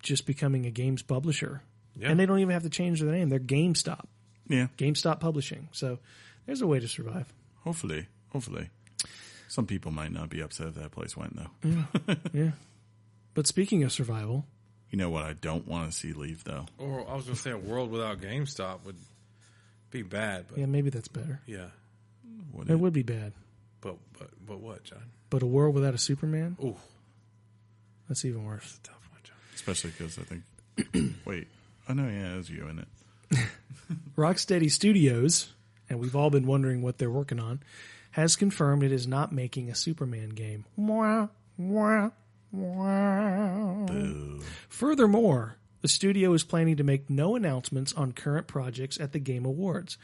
[SPEAKER 3] just becoming a games publisher.
[SPEAKER 2] Yeah.
[SPEAKER 3] And they don't even have to change their name. They're GameStop.
[SPEAKER 1] Yeah.
[SPEAKER 3] GameStop Publishing. So there's a way to survive.
[SPEAKER 1] Hopefully. Some people might not be upset if that place went, though.
[SPEAKER 3] Yeah. But speaking of survival,
[SPEAKER 1] You know what I don't want to see leave, though?
[SPEAKER 2] Or I was going to say a world without GameStop would be bad. But
[SPEAKER 3] yeah, maybe that's better.
[SPEAKER 2] yeah.
[SPEAKER 3] It would be bad.
[SPEAKER 2] But what, John?
[SPEAKER 3] But a world without a Superman?
[SPEAKER 2] Ooh,
[SPEAKER 3] That's even worse.
[SPEAKER 2] that's a tough one, John.
[SPEAKER 1] Especially because I think... Wait. Oh, no, yeah, it was you in it.
[SPEAKER 3] Rocksteady Studios, and we've all been wondering what they're working on, has confirmed it is not making a Superman game. Mwah, mwah, mwah.
[SPEAKER 1] Boo.
[SPEAKER 3] Furthermore, the studio is planning to make no announcements on current projects at the Game Awards.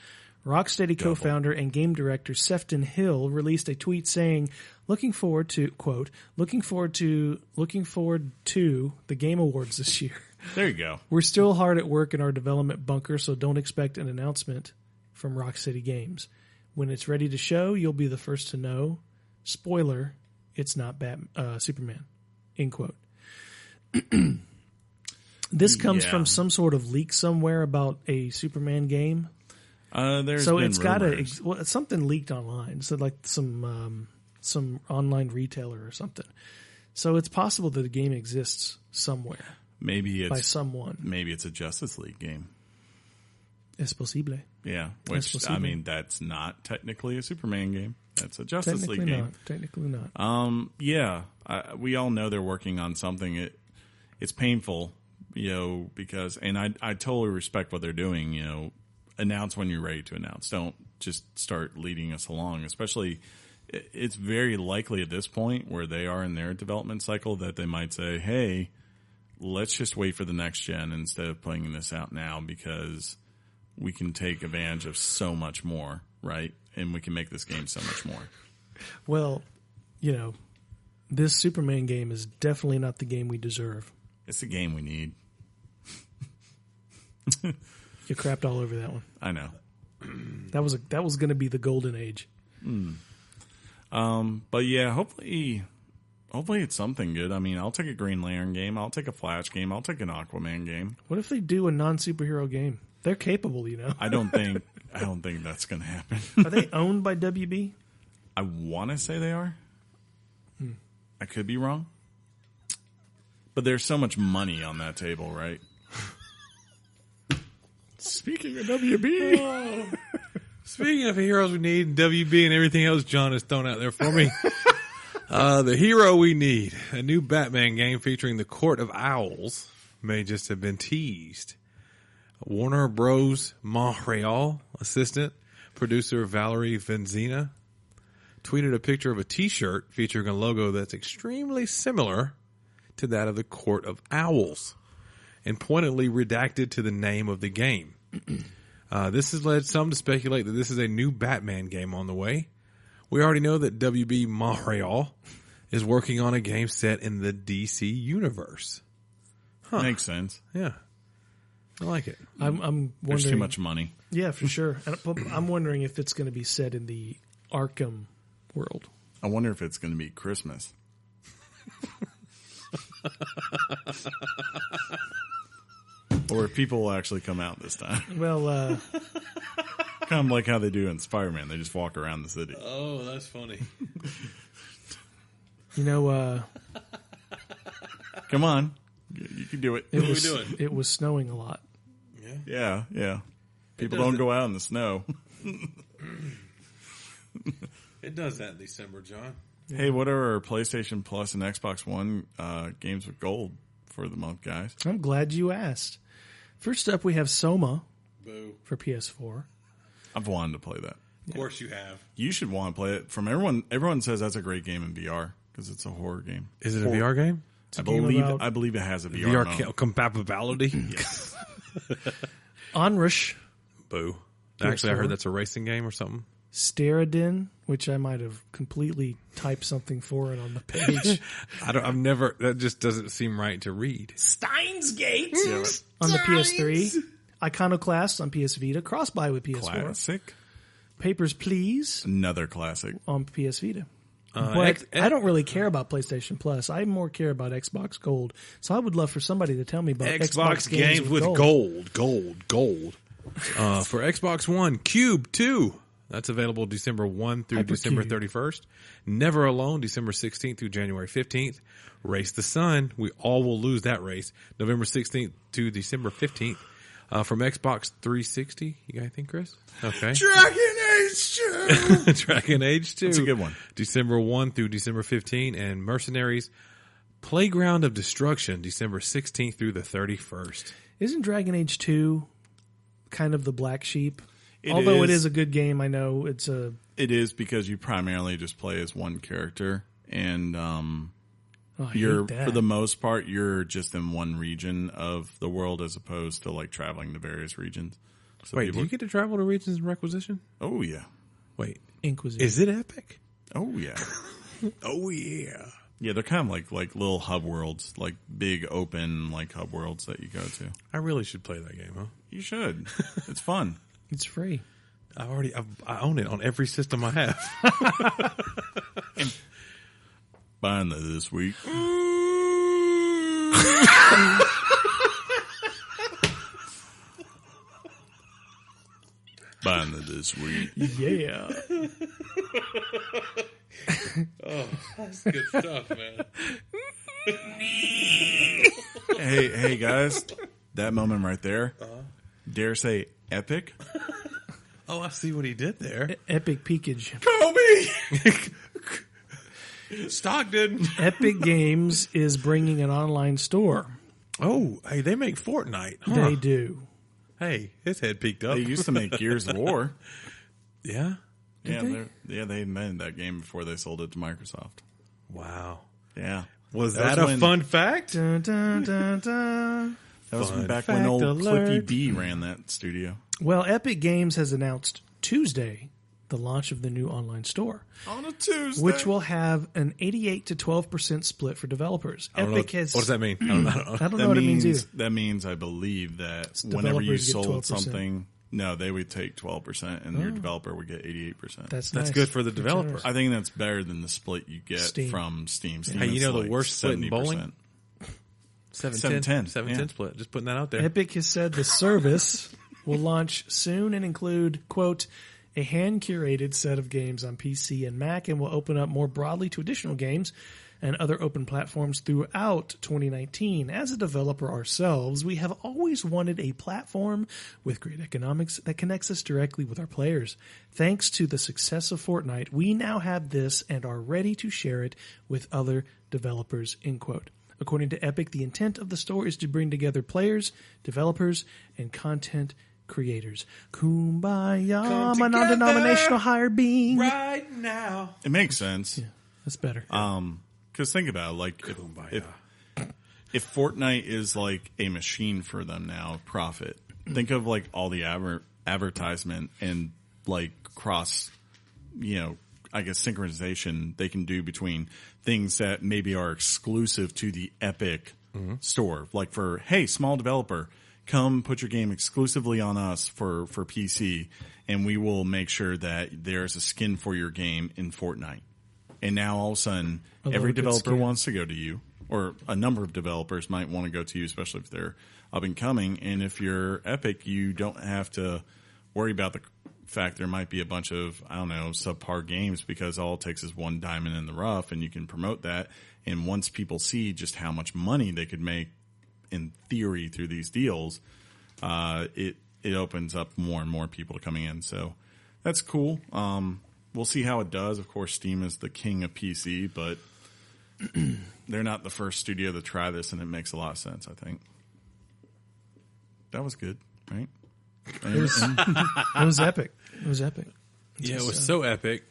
[SPEAKER 3] Rocksteady co-founder and game director Sefton Hill released a tweet saying, looking forward to the Game Awards this year.
[SPEAKER 1] There you go.
[SPEAKER 3] We're still hard at work in our development bunker, so don't expect an announcement from Rocksteady Games. When it's ready to show, you'll be the first to know. Spoiler, it's not Superman. End quote. This comes from some sort of leak somewhere about a Superman game.
[SPEAKER 1] It's
[SPEAKER 3] got something leaked online. So like some online retailer or something. So it's possible that a game exists somewhere.
[SPEAKER 1] Maybe it's
[SPEAKER 3] by someone.
[SPEAKER 1] Maybe it's a Justice League game.
[SPEAKER 3] Es posible.
[SPEAKER 1] Yeah, which I mean, that's not technically a Superman game. That's a Justice League game.
[SPEAKER 3] Technically not.
[SPEAKER 1] Yeah, we all know they're working on something. It's painful, because I totally respect what they're doing. Announce when you're ready to announce. Don't just start leading us along. Especially, it's very likely at this point where they are in their development cycle that they might say, "Hey, let's just wait for the next gen instead of putting this out now because we can take advantage of so much more, right? And we can make this game so much more."
[SPEAKER 3] Well, this Superman game is definitely not the game we deserve.
[SPEAKER 1] It's the game we need.
[SPEAKER 3] You crapped all over that one.
[SPEAKER 1] I know.
[SPEAKER 3] That was going to be the golden age.
[SPEAKER 1] But yeah, hopefully it's something good. I mean, I'll take a Green Lantern game. I'll take a Flash game. I'll take an Aquaman game.
[SPEAKER 3] What if they do a non-superhero game? They're capable,
[SPEAKER 1] I don't think that's going to happen.
[SPEAKER 3] Are they owned by WB?
[SPEAKER 1] I want to say they are. I could be wrong. But there's so much money on that table, right?
[SPEAKER 3] Speaking of WB.
[SPEAKER 2] Speaking of heroes we need, WB and everything else John has thrown out there for me. The hero we need. A new Batman game featuring the Court of Owls may just have been teased. Warner Bros. Montreal assistant producer Valerie Venzina tweeted a picture of a T-shirt featuring a logo that's extremely similar to that of the Court of Owls and pointedly redacted to the name of the game. This has led some to speculate that this is a new Batman game on the way. We already know that WB Montreal is working on a game set in the DC universe.
[SPEAKER 1] Makes sense.
[SPEAKER 2] Yeah. I like it.
[SPEAKER 3] I'm wondering.
[SPEAKER 1] There's too much money.
[SPEAKER 3] Yeah, for sure. And I'm wondering if it's going to be set in the Arkham world.
[SPEAKER 1] I wonder if it's going to be Christmas. Or if people will actually come out this time.
[SPEAKER 3] Well,
[SPEAKER 1] Kind of like how they do in Spider-Man. They just walk around the city.
[SPEAKER 2] Oh, that's funny.
[SPEAKER 1] Come on. You can do it.
[SPEAKER 2] What are we doing?
[SPEAKER 3] It was snowing a lot.
[SPEAKER 1] Yeah. People don't go out in the snow.
[SPEAKER 2] It does that in December, John.
[SPEAKER 1] Hey, what are our PlayStation Plus and Xbox One games with gold for the month, guys?
[SPEAKER 3] I'm glad you asked. First up, we have Soma
[SPEAKER 2] Boo.
[SPEAKER 3] for PS4.
[SPEAKER 1] I've wanted to play that.
[SPEAKER 2] Of course you have.
[SPEAKER 1] You should want to play it. From everyone, everyone says that's a great game in VR because it's a horror game.
[SPEAKER 2] Is it a VR game?
[SPEAKER 1] I
[SPEAKER 3] game
[SPEAKER 1] believe it has a VR mode.
[SPEAKER 2] Compatibility?
[SPEAKER 1] Yes.
[SPEAKER 3] Onrush,
[SPEAKER 2] Boo. Actually, I
[SPEAKER 3] PS4.
[SPEAKER 2] heard that's a racing game or something.
[SPEAKER 3] Steradin, which I might have completely typed something for it on the page.
[SPEAKER 2] I've never, that just doesn't seem right to read.
[SPEAKER 3] Steins Gate on the PS3. Iconoclast on PS Vita. Cross-buy with PS4.
[SPEAKER 1] Classic.
[SPEAKER 3] Papers, Please
[SPEAKER 1] Another classic.
[SPEAKER 3] on PS Vita. But I don't really care about PlayStation Plus. I more care about Xbox Gold. So I would love for somebody to tell me about
[SPEAKER 2] Xbox
[SPEAKER 3] games with
[SPEAKER 2] gold. For Xbox One, Cube 2. That's available December 1 through December 31st. Never Alone, December 16th through January 15th. Race the Sun. We all will lose that race. November 16th to December 15th. From Xbox 360. You got anything, Chris? Okay.
[SPEAKER 1] Dragon Age 2.
[SPEAKER 2] Dragon Age 2.
[SPEAKER 1] That's a good one.
[SPEAKER 2] December 1 through December 15. And Mercenaries Playground of Destruction, December 16th through the 31st.
[SPEAKER 3] Isn't Dragon Age 2 kind of the black sheep?
[SPEAKER 1] It
[SPEAKER 3] Although
[SPEAKER 1] is.
[SPEAKER 3] it is a good game, I know it's a...
[SPEAKER 1] It is because you primarily just play as one character. And
[SPEAKER 3] Oh, I
[SPEAKER 1] you're,
[SPEAKER 3] hate that.
[SPEAKER 1] for the most part, you're just in one region of the world as opposed to like traveling to various regions. So
[SPEAKER 2] Wait, do you get to travel to regions in Requisition?
[SPEAKER 1] Oh, yeah.
[SPEAKER 2] Wait.
[SPEAKER 3] Inquisition.
[SPEAKER 2] Is it epic?
[SPEAKER 1] Oh, yeah.
[SPEAKER 2] Oh, yeah.
[SPEAKER 1] Yeah, they're kind of like little hub worlds, like big open like hub worlds that you go to.
[SPEAKER 2] I really should play that game, huh?
[SPEAKER 1] You should. It's fun.
[SPEAKER 3] It's free.
[SPEAKER 2] I own it on every system I have.
[SPEAKER 1] Buying that this week. Buying that this week.
[SPEAKER 3] Yeah.
[SPEAKER 2] Oh, that's good stuff, man.
[SPEAKER 1] Hey guys, that moment right there. Dare say epic.
[SPEAKER 2] Oh, I see what he did there.
[SPEAKER 3] Epic Peakage.
[SPEAKER 1] Kobe.
[SPEAKER 2] Stockton.
[SPEAKER 3] Epic Games is bringing an online store.
[SPEAKER 2] Oh, hey, they make Fortnite. Huh?
[SPEAKER 3] They do.
[SPEAKER 2] Hey, his head peeked up.
[SPEAKER 1] They used to make Gears of War.
[SPEAKER 2] Yeah?
[SPEAKER 1] They invented that game before they sold it to Microsoft.
[SPEAKER 2] Wow.
[SPEAKER 1] Yeah.
[SPEAKER 2] Was that a fun fact?
[SPEAKER 3] Dun, dun, dun, dun.
[SPEAKER 1] That was
[SPEAKER 2] Fun
[SPEAKER 1] back when
[SPEAKER 2] fact
[SPEAKER 1] old
[SPEAKER 2] alert.
[SPEAKER 1] Cliffy B ran that studio.
[SPEAKER 3] Well, Epic Games has announced Tuesday the launch of the new online store,
[SPEAKER 1] On a Tuesday.
[SPEAKER 3] which will have an 88 to 12% split for developers. Epic has.
[SPEAKER 2] What does that mean? I don't know.
[SPEAKER 3] I don't know what it means either.
[SPEAKER 1] That means, I believe, that whenever you
[SPEAKER 3] Developers get
[SPEAKER 1] sold
[SPEAKER 3] 12%.
[SPEAKER 1] something, no, they would take 12%, and your developer would get 88%.
[SPEAKER 3] That's
[SPEAKER 2] That's
[SPEAKER 3] nice.
[SPEAKER 2] good for the developer.
[SPEAKER 3] generous.
[SPEAKER 1] I think that's better than the split you get
[SPEAKER 3] Steam.
[SPEAKER 1] from Steam. Steam
[SPEAKER 2] Hey, you
[SPEAKER 1] is
[SPEAKER 2] know the
[SPEAKER 1] like
[SPEAKER 2] worst split in
[SPEAKER 1] 70%.
[SPEAKER 2] bowling? 7-10.
[SPEAKER 1] 7-10, yeah.
[SPEAKER 2] split. Just putting that out there.
[SPEAKER 3] Epic has said the service will launch soon and include, quote, a hand-curated set of games on PC and Mac, and will open up more broadly to additional games and other open platforms throughout 2019. As a developer ourselves, we have always wanted a platform with great economics that connects us directly with our players. Thanks to the success of Fortnite, we now have this and are ready to share it with other developers, end quote. According to Epic, the intent of the store is to bring together players, developers, and content creators. Kumbaya, my non-denominational higher being.
[SPEAKER 2] Right now.
[SPEAKER 1] It makes sense.
[SPEAKER 3] Yeah, that's better.
[SPEAKER 1] Because think about it, like if Fortnite is like a machine for them now, profit. Think of like all the advertisement and like cross, I guess synchronization they can do between things that maybe are exclusive to the Epic store. Like for, hey, small developer, come put your game exclusively on us for PC, and we will make sure that there's a skin for your game in Fortnite. And now all of a sudden, every developer wants to go to you, or a number of developers might want to go to you, especially if they're up and coming. And if you're Epic, you don't have to worry about the fact there might be a bunch of, subpar games, because all it takes is one diamond in the rough, and you can promote that. And once people see just how much money they could make in theory through these deals, it opens up more and more people to coming in. So that's cool. We'll see how it does. Of course, Steam is the king of PC, but they're not the first studio to try this, and it makes a lot of sense, I think. That was good, right?
[SPEAKER 3] It was epic. It was epic.
[SPEAKER 2] Yeah, it was so epic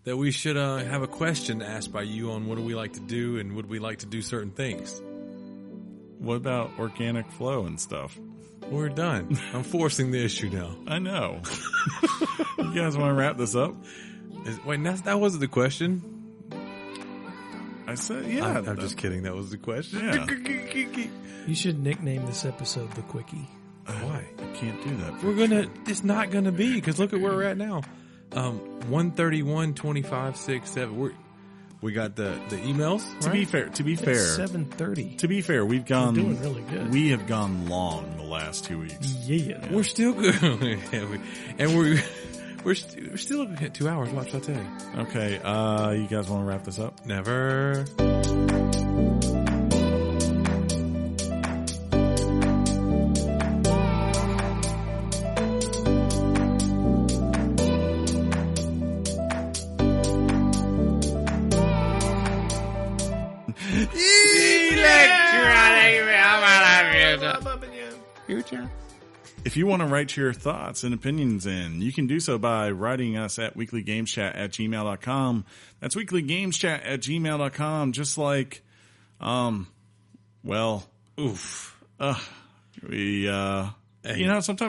[SPEAKER 2] that we should have a question asked by you on what do we like to do and would we like to do certain things.
[SPEAKER 1] What about organic flow and stuff?
[SPEAKER 2] We're done. I'm forcing the issue now.
[SPEAKER 1] I know. You guys want to wrap this up?
[SPEAKER 2] That wasn't the question.
[SPEAKER 1] I said, yeah.
[SPEAKER 2] I'm just kidding. That was the question.
[SPEAKER 1] Yeah.
[SPEAKER 3] You should nickname this episode The Quickie.
[SPEAKER 2] Why?
[SPEAKER 1] I can't do that.
[SPEAKER 2] It's not gonna be, because look at where we're at now. 131, 25, 6, 7. We got the emails.
[SPEAKER 1] To be fair,
[SPEAKER 3] It's 7:30.
[SPEAKER 1] To be fair, we're
[SPEAKER 3] doing really good.
[SPEAKER 1] We have gone long the last 2 weeks.
[SPEAKER 3] Yeah.
[SPEAKER 2] We're still good, and we're still at 2 hours. Watch, I'll tell you.
[SPEAKER 1] Okay, you guys want to wrap this up?
[SPEAKER 2] Never.
[SPEAKER 1] If you want to write your thoughts and opinions in, you can do so by writing us at weeklygameschat@gmail.com. That's weeklygameschat@gmail.com. Just like, sometimes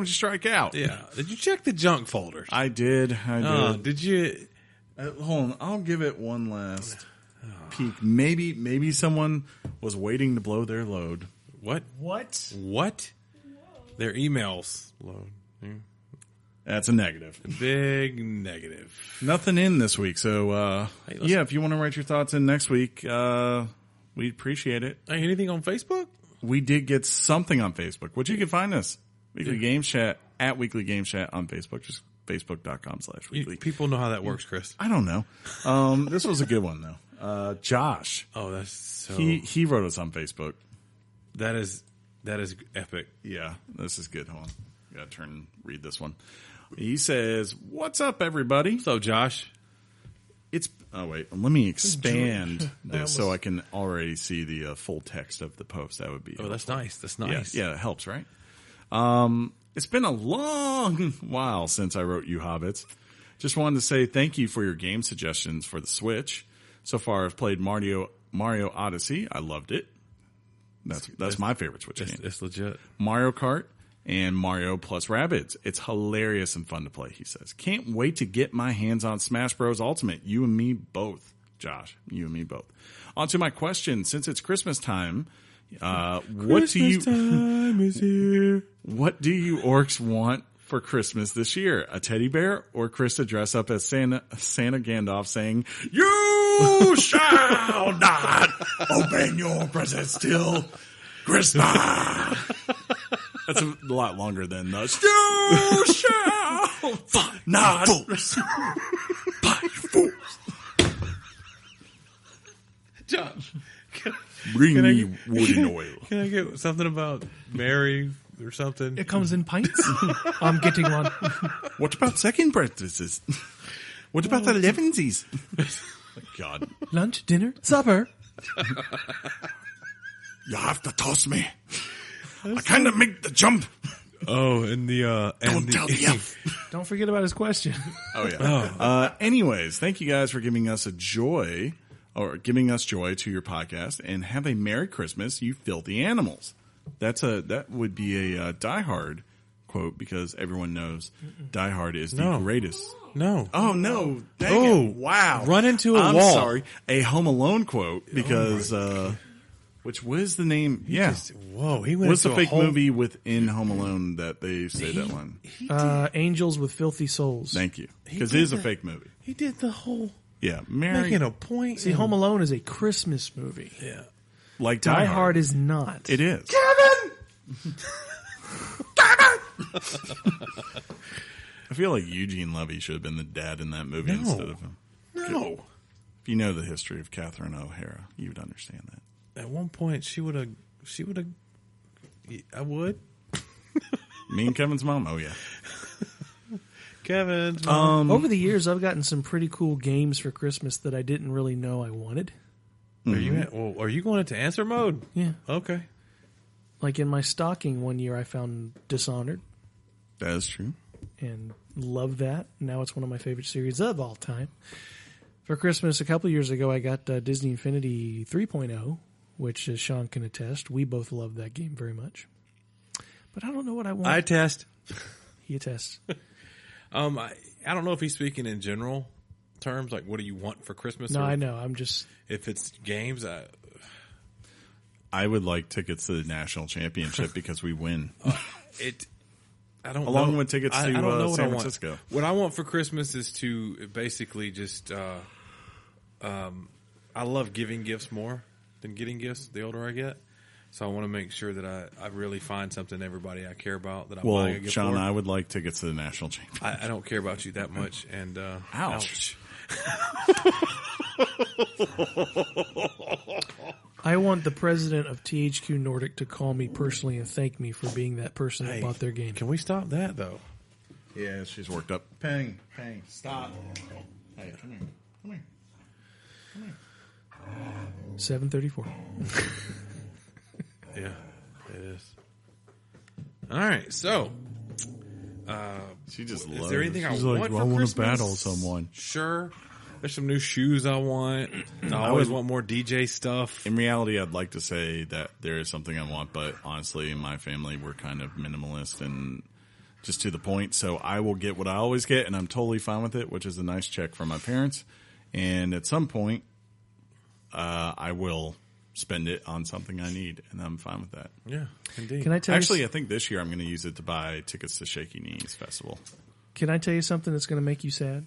[SPEAKER 1] you strike out.
[SPEAKER 2] Yeah. Did you check the junk folders?
[SPEAKER 1] I did.
[SPEAKER 2] Did you?
[SPEAKER 1] Hold on. I'll give it one last peek. Maybe someone was waiting to blow their load.
[SPEAKER 2] What? Their emails load.
[SPEAKER 1] That's a negative.
[SPEAKER 2] A big negative.
[SPEAKER 1] Nothing in this week. So, if you want to write your thoughts in next week, we'd appreciate it.
[SPEAKER 2] Hey, anything on Facebook?
[SPEAKER 1] We did get something on Facebook, which you can find us. Weekly Games Chat, at Weekly Games Chat on Facebook. Just facebook.com/weekly.
[SPEAKER 2] People know how that works, Chris.
[SPEAKER 1] I don't know. This was a good one, though. Josh.
[SPEAKER 2] Oh, that's so...
[SPEAKER 1] He wrote us on Facebook.
[SPEAKER 2] That is epic.
[SPEAKER 1] Yeah, this is good. Hold on. Gotta turn and read this one. He says, "What's up, everybody?"
[SPEAKER 2] So, Josh.
[SPEAKER 1] Let me expand this so I can already see the full text of the post. That would be...
[SPEAKER 2] Oh, that's nice. That's nice.
[SPEAKER 1] Yeah, it helps, right? It's been a long while since I wrote you hobbits. Just wanted to say thank you for your game suggestions for the Switch. So far, I've played Mario Odyssey. I loved it. That's my favorite Switch game.
[SPEAKER 2] It's legit.
[SPEAKER 1] Mario Kart and Mario plus Rabbids. It's hilarious and fun to play, he says. Can't wait to get my hands on Smash Bros. Ultimate. You and me both, Josh. You and me both. On to my question. Since it's Christmas time,
[SPEAKER 2] Christmas time is here.
[SPEAKER 1] What do you orcs want for Christmas this year? A teddy bear or Chris to dress up as Santa Gandalf saying, "You shall not open your presents till Christmas." That's a lot longer than the "You shall not by force."
[SPEAKER 2] Josh,
[SPEAKER 1] bring me wood and oil.
[SPEAKER 2] Can I get something about Mary or something?
[SPEAKER 3] It comes in pints. I'm getting one.
[SPEAKER 1] What about second breakfasts? What about the elevensies? God.
[SPEAKER 3] Lunch, dinner, supper.
[SPEAKER 1] You have to toss me. I kind of make the jump.
[SPEAKER 2] Oh, and the
[SPEAKER 1] Don't tell the elf.
[SPEAKER 3] Don't forget about his question.
[SPEAKER 1] Oh yeah. Anyways, thank you guys for giving us joy to your podcast, and have a Merry Christmas, you filthy animals. That would be a Die Hard quote, because everyone knows Die Hard is the greatest.
[SPEAKER 2] No.
[SPEAKER 1] Oh no! Dang it. Wow!
[SPEAKER 2] Run into a
[SPEAKER 1] I'm
[SPEAKER 2] wall.
[SPEAKER 1] Sorry, a Home Alone quote, because which was the name? He went. What's the fake movie within Home Alone that they say that one?
[SPEAKER 3] Angels with Filthy Souls.
[SPEAKER 1] Thank you, because it is a fake movie.
[SPEAKER 2] He did the whole
[SPEAKER 1] making
[SPEAKER 2] a point.
[SPEAKER 3] See, Home Alone is a Christmas movie.
[SPEAKER 2] Yeah,
[SPEAKER 1] like
[SPEAKER 3] Die Hard is not.
[SPEAKER 1] It is.
[SPEAKER 2] Kevin.
[SPEAKER 1] I feel like Eugene Levy should have been the dad in that movie instead of him.
[SPEAKER 2] No.
[SPEAKER 1] If you know the history of Catherine O'Hara, you would understand that.
[SPEAKER 2] At one point, she would have. I would.
[SPEAKER 1] Me and Kevin's mom. Oh yeah.
[SPEAKER 2] Kevin's mom.
[SPEAKER 3] Over the years, I've gotten some pretty cool games for Christmas that I didn't really know I wanted.
[SPEAKER 2] Are you going into answer mode?
[SPEAKER 3] Yeah.
[SPEAKER 2] Okay.
[SPEAKER 3] Like in my stocking one year, I found Dishonored.
[SPEAKER 1] That is true.
[SPEAKER 3] And love that. Now it's one of my favorite series of all time. For Christmas a couple years ago, I got Disney Infinity 3.0, which, as Sean can attest, we both love that game very much. But I don't know what I want.
[SPEAKER 2] I attest.
[SPEAKER 3] He attests.
[SPEAKER 2] I don't know if he's speaking in general terms, like what do you want for Christmas?
[SPEAKER 3] No, I know. I'm just...
[SPEAKER 2] If it's games,
[SPEAKER 1] I would like tickets to the national championship because we win.
[SPEAKER 2] I don't
[SPEAKER 1] Along
[SPEAKER 2] know.
[SPEAKER 1] with tickets to
[SPEAKER 2] I don't know what
[SPEAKER 1] San
[SPEAKER 2] I want.
[SPEAKER 1] Francisco.
[SPEAKER 2] What I want for Christmas is to basically just I love giving gifts more than getting gifts the older I get. So I want to make sure that I really find something everybody I care about that I'm buying a gift
[SPEAKER 1] Sean,
[SPEAKER 2] for.
[SPEAKER 1] I would like tickets to the national championship.
[SPEAKER 2] I don't care about you that much. And
[SPEAKER 1] Ouch.
[SPEAKER 3] I want the president of THQ Nordic to call me personally and thank me for being that person that bought their game.
[SPEAKER 2] Can we stop that, though?
[SPEAKER 1] Yeah, she's worked up. Pang, stop. Hey, come here.
[SPEAKER 3] 7:34.
[SPEAKER 2] Yeah, it is. All right, so
[SPEAKER 1] She just
[SPEAKER 2] is
[SPEAKER 1] loves
[SPEAKER 2] there anything
[SPEAKER 1] She's
[SPEAKER 2] I
[SPEAKER 1] like,
[SPEAKER 2] want
[SPEAKER 1] well,
[SPEAKER 2] for
[SPEAKER 1] I want
[SPEAKER 2] Christmas?
[SPEAKER 1] to battle someone.
[SPEAKER 2] Sure. There's some new shoes I want. I always want more DJ stuff.
[SPEAKER 1] In reality, I'd like to say that there is something I want, but honestly, in my family, we're kind of minimalist and just to the point. So I will get what I always get, and I'm totally fine with it, which is a nice check from my parents. And at some point, I will spend it on something I need, and I'm fine with that.
[SPEAKER 2] Yeah, indeed.
[SPEAKER 3] Can I tell
[SPEAKER 1] Actually,
[SPEAKER 3] you?
[SPEAKER 1] I think this year I'm going to use it to buy tickets to Shaky Knees Festival.
[SPEAKER 3] Can I tell you something that's going to make you sad?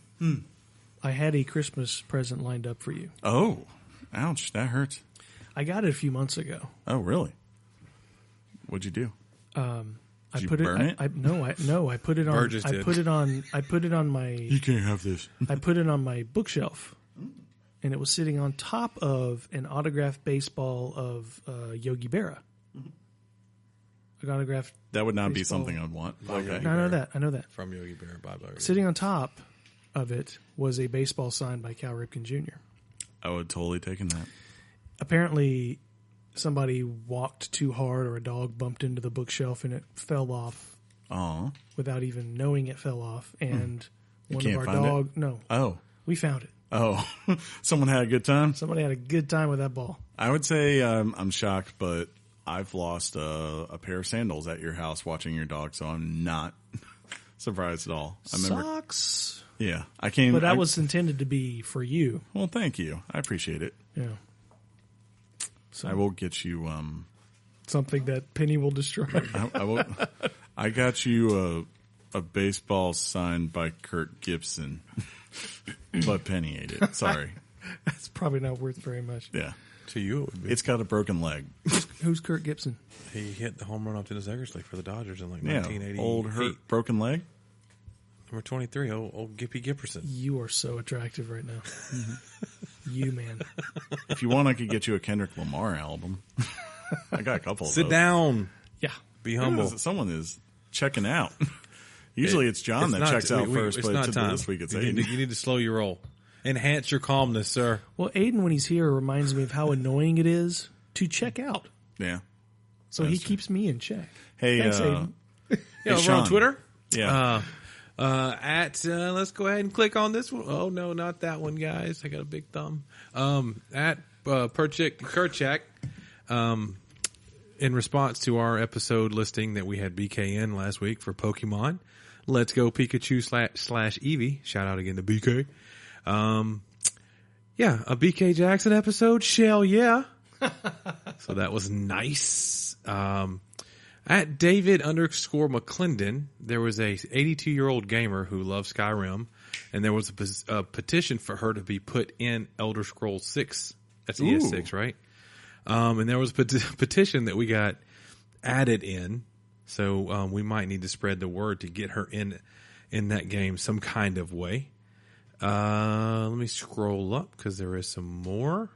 [SPEAKER 3] I had a Christmas present lined up for you.
[SPEAKER 1] Oh, ouch, that hurts.
[SPEAKER 3] I got it a few months ago.
[SPEAKER 1] Oh, really? What'd you do?
[SPEAKER 3] I
[SPEAKER 1] you
[SPEAKER 3] put
[SPEAKER 1] burn it?
[SPEAKER 3] I put it on.
[SPEAKER 2] Burgess
[SPEAKER 3] I
[SPEAKER 2] did.
[SPEAKER 3] put it on. I put it on my.
[SPEAKER 1] You can't have this.
[SPEAKER 3] I put it on my bookshelf, and it was sitting on top of an autographed baseball of Yogi Berra. An autographed.
[SPEAKER 1] That would not be
[SPEAKER 3] baseball.
[SPEAKER 1] something I'd want. Okay.
[SPEAKER 3] No, I know that. I know that.
[SPEAKER 2] From Yogi Berra. Bye-bye.
[SPEAKER 3] Sitting on top of it was a baseball signed by Cal Ripken Jr.
[SPEAKER 1] I would totally taken that.
[SPEAKER 3] Apparently, somebody walked too hard, or a dog bumped into the bookshelf, and it fell off
[SPEAKER 1] Aw.
[SPEAKER 3] without even knowing it fell off. And one
[SPEAKER 1] can't
[SPEAKER 3] of our
[SPEAKER 1] find it?
[SPEAKER 3] dog. No,
[SPEAKER 1] Oh.
[SPEAKER 3] we found it.
[SPEAKER 1] Oh. Someone had a good time?
[SPEAKER 3] Somebody had a good time with that ball.
[SPEAKER 1] I would say I'm shocked, but I've lost a pair of sandals at your house watching your dog, so I'm not surprised at all. I remember.
[SPEAKER 3] Socks.
[SPEAKER 1] Yeah. I came.
[SPEAKER 3] But that was intended to be for you.
[SPEAKER 1] Well, thank you. I appreciate it.
[SPEAKER 3] Yeah. So
[SPEAKER 1] I will get you.
[SPEAKER 3] something that Penny will destroy.
[SPEAKER 1] I will. I got you a baseball signed by Kirk Gibson, but Penny ate it. Sorry.
[SPEAKER 3] That's probably not worth very much.
[SPEAKER 1] Yeah.
[SPEAKER 2] To you, it would be.
[SPEAKER 1] It's got a broken leg.
[SPEAKER 3] Who's Kurt Gibson?
[SPEAKER 2] He hit the home run off Dennis Eckersley for the Dodgers in like
[SPEAKER 1] Yeah.
[SPEAKER 2] 1988.
[SPEAKER 1] Old hurt broken leg.
[SPEAKER 2] Number 23, old Gippy Gipperson.
[SPEAKER 3] You are so attractive right now. You, man.
[SPEAKER 1] If you want, I could get you a Kendrick Lamar album. I got a couple of
[SPEAKER 2] Sit
[SPEAKER 1] those.
[SPEAKER 2] down.
[SPEAKER 3] Yeah.
[SPEAKER 2] Be humble.
[SPEAKER 1] Someone is checking out. Usually it's John that
[SPEAKER 2] not-
[SPEAKER 1] checks out first,
[SPEAKER 2] it's
[SPEAKER 1] but
[SPEAKER 2] not time.
[SPEAKER 1] this week it's
[SPEAKER 2] you
[SPEAKER 1] Aiden.
[SPEAKER 2] you need to slow your roll. Enhance your calmness, sir.
[SPEAKER 3] Well, Aiden, when he's here, reminds me of how annoying it is to check out.
[SPEAKER 1] Yeah.
[SPEAKER 3] So he keeps me in check.
[SPEAKER 1] Hey,
[SPEAKER 3] Thanks, Aiden.
[SPEAKER 2] Yeah, over
[SPEAKER 1] Sean.
[SPEAKER 2] on Twitter.
[SPEAKER 1] Yeah.
[SPEAKER 2] Let's go ahead and click on this one. Oh no, not that one, guys. I got a big thumb. At Kerchak, in response to our episode listing that we had BK in last week for Pokemon, Let's Go Pikachu slash Eevee. Shout out again to BK. Yeah, a BK Jackson episode. Shell yeah. So that was nice. At David _ McClendon, there was a 82-year-old gamer who loves Skyrim, and there was a petition for her to be put in Elder Scrolls 6. That's ES6, right? And there was a petition that we got added in, so we might need to spread the word to get her in that game some kind of way. Let me scroll up because there is some more.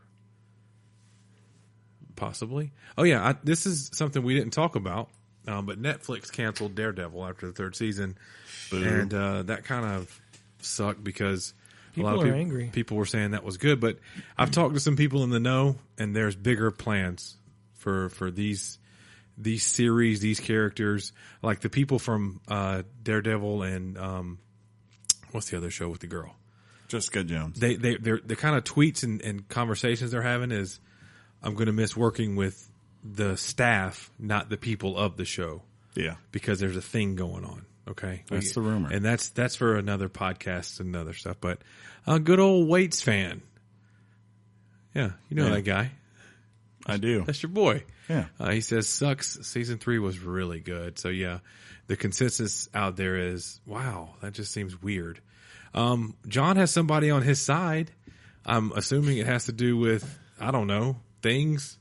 [SPEAKER 2] Possibly. Oh, yeah, this is something we didn't talk about. But Netflix canceled Daredevil after the third season, and that kind of sucked because a lot of people are angry. People were saying that was good, but I've talked to some people in the know, and there's bigger plans for these series, these characters, like the people from Daredevil and what's the other show with the girl?
[SPEAKER 1] Jessica Jones.
[SPEAKER 2] They're the kind of tweets and conversations they're having is, I'm going to miss working with the staff, not the people of the show.
[SPEAKER 1] Yeah.
[SPEAKER 2] Because there's a thing going on. Okay.
[SPEAKER 1] That's the rumor.
[SPEAKER 2] And that's for another podcast and other stuff. But a good old Waits fan. Yeah. You know that guy.
[SPEAKER 1] I do.
[SPEAKER 2] That's your boy.
[SPEAKER 1] Yeah.
[SPEAKER 2] He says, sucks. Season 3 was really good. So yeah, the consensus out there is, wow, that just seems weird. John has somebody on his side. I'm assuming it has to do with, I don't know, things,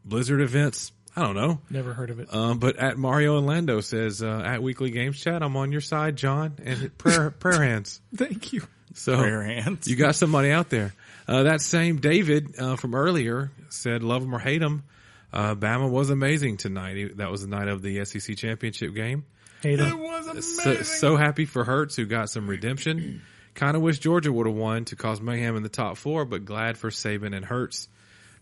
[SPEAKER 2] Blizzard events. I don't know.
[SPEAKER 3] Never heard of it.
[SPEAKER 2] But at Mario and Lando says, at Weekly Games Chat, I'm on your side, John, and prayer hands.
[SPEAKER 3] Thank you.
[SPEAKER 2] So
[SPEAKER 1] prayer hands.
[SPEAKER 2] You got somebody out there. That same David from earlier said, love him or hate him. Bama was amazing tonight. That was the night of the SEC championship game.
[SPEAKER 3] Hate him.
[SPEAKER 1] It was amazing.
[SPEAKER 2] So happy for Hurts, who got some redemption. Kind of wish Georgia would have won to cause mayhem in the top 4, but glad for Saban and Hurts.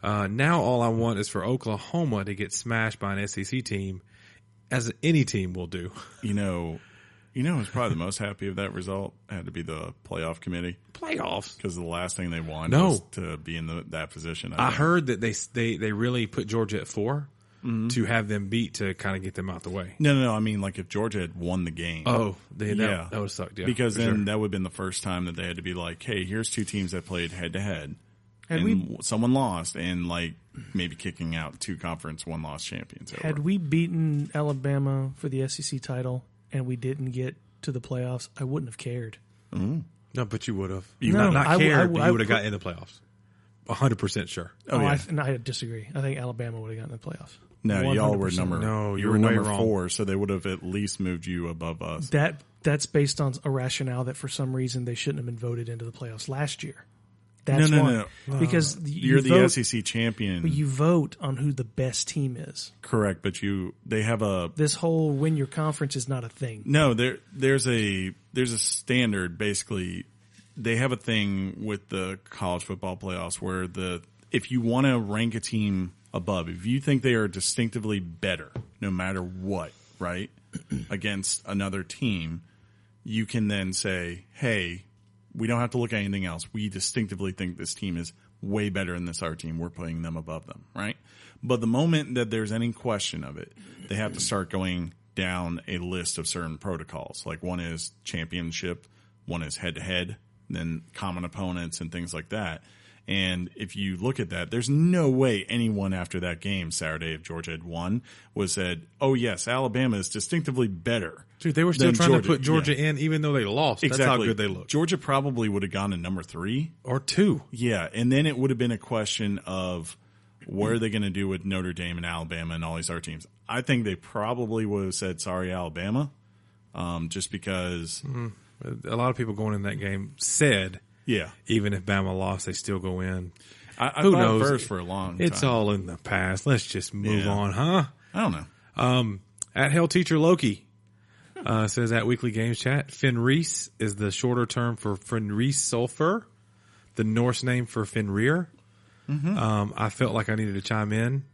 [SPEAKER 2] Now all I want is for Oklahoma to get smashed by an SEC team, as any team will do.
[SPEAKER 1] You know who's probably the most happy of that result had to be the playoff committee.
[SPEAKER 2] Playoffs?
[SPEAKER 1] Because the last thing they wanted was to be in that position.
[SPEAKER 2] I heard that they really put Georgia at 4 to have them beat to kind of get them out the way.
[SPEAKER 1] No. I mean, like if Georgia had won the game.
[SPEAKER 2] Oh, that would have sucked, yeah.
[SPEAKER 1] Because then that would have been the first time that they had to be like, hey, here's two teams that played head-to-head. Someone lost, and like maybe kicking out 2 conference 1-loss champions.
[SPEAKER 3] Had we beaten Alabama for the SEC title and we didn't get to the playoffs, I wouldn't have cared.
[SPEAKER 1] Mm.
[SPEAKER 2] No, but you would have.
[SPEAKER 3] Not
[SPEAKER 2] cared, but you would have got in the playoffs. 100% sure.
[SPEAKER 3] I disagree. I think Alabama would have gotten in the playoffs.
[SPEAKER 1] No,
[SPEAKER 3] 100%.
[SPEAKER 1] y'all were number.
[SPEAKER 2] No,
[SPEAKER 1] you were number 4, so they would have at least moved you above us.
[SPEAKER 3] That's based on a rationale that for some reason they shouldn't have been voted into the playoffs last year. That's
[SPEAKER 1] no.
[SPEAKER 3] Because
[SPEAKER 1] you're the
[SPEAKER 3] vote,
[SPEAKER 1] SEC champion.
[SPEAKER 3] But you vote on who the best team is.
[SPEAKER 1] Correct, but they have a
[SPEAKER 3] this whole win your conference is not a thing.
[SPEAKER 1] No, there's a standard. Basically, they have a thing with the college football playoffs where if you want to rank a team above, if you think they are distinctively better, no matter what, right, against another team, you can then say, hey, we don't have to look at anything else. We distinctively think this team is way better than this our team. We're putting them above them, right? But the moment that there's any question of it, they have to start going down a list of certain protocols. Like one is championship, one is head-to-head, then common opponents and things like that. And if you look at that, there's no way anyone after that game Saturday, if Georgia had won, was said, oh, yes, Alabama is distinctively better.
[SPEAKER 2] Dude, they were still trying to put Georgia in even though they lost.
[SPEAKER 1] Exactly.
[SPEAKER 2] That's how good they looked.
[SPEAKER 1] Georgia probably would have gone to number 3.
[SPEAKER 2] Or 2.
[SPEAKER 1] Yeah, and then it would have been a question of what are they going to do with Notre Dame and Alabama and all these other teams. I think they probably would have said, sorry, Alabama, just because.
[SPEAKER 2] A lot of people going in that game said,
[SPEAKER 1] yeah,
[SPEAKER 2] even if Bama lost, they still go in.
[SPEAKER 1] I
[SPEAKER 2] Who
[SPEAKER 1] thought
[SPEAKER 2] knows?
[SPEAKER 1] first for a long time.
[SPEAKER 2] It's all in the past. Let's just move on, huh?
[SPEAKER 1] I don't know.
[SPEAKER 2] At Hell Teacher Loki says at Weekly Games Chat, Fenris is the shorter term for Fenris Sulfur, the Norse name for Fenrir. I felt like I needed to chime in,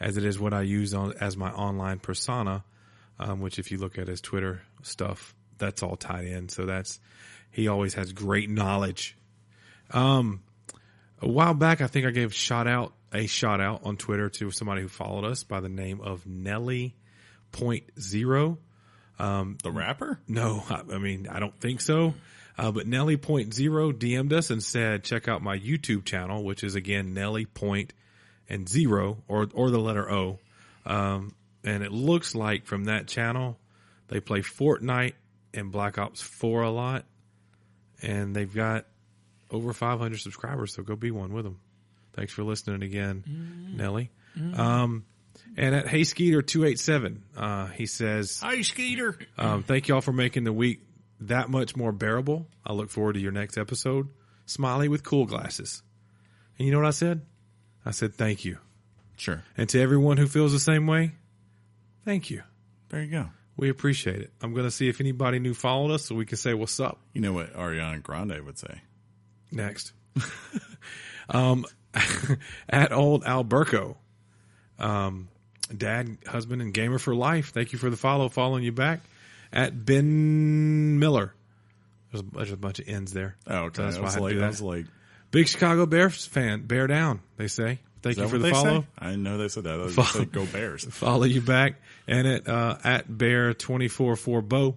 [SPEAKER 2] as it is what I use as my online persona, which if you look at his Twitter stuff, that's all tied in. So he always has great knowledge. A while back, I think I gave a shout out on Twitter to somebody who followed us by the name of Nelly.0.
[SPEAKER 1] The rapper?
[SPEAKER 2] No, I mean, I don't think so. But Nelly.0 DM'd us and said, check out my YouTube channel, which is again, Nelly.0 or the letter O. And it looks like from that channel, they play Fortnite and Black Ops 4 a lot. And they've got over 500 subscribers, so go be one with them. Thanks for listening again, Nelly. And at Hey Skeeter 287, he says,
[SPEAKER 1] "Hi Skeeter,
[SPEAKER 2] thank y'all for making the week that much more bearable. I look forward to your next episode. Smiley with cool glasses." And you know what I said? I said, thank you.
[SPEAKER 1] Sure.
[SPEAKER 2] And to everyone who feels the same way, thank you.
[SPEAKER 1] There you go.
[SPEAKER 2] We appreciate it. I'm going to see if anybody new followed us so we can say what's up.
[SPEAKER 1] You know what Ariana Grande would say.
[SPEAKER 2] Next. At old Alberco, dad, husband, and gamer for life. Thank you for the following you back. At Ben Miller. There's a bunch of N's there.
[SPEAKER 1] Oh, okay.
[SPEAKER 2] So that's why
[SPEAKER 1] I
[SPEAKER 2] I
[SPEAKER 1] was like,
[SPEAKER 2] big Chicago Bears fan. Bear down, they say. Thank you for the follow.
[SPEAKER 1] Say? I didn't know they said that. I was just like, go Bears.
[SPEAKER 2] Follow you back. And at Bear244Bo.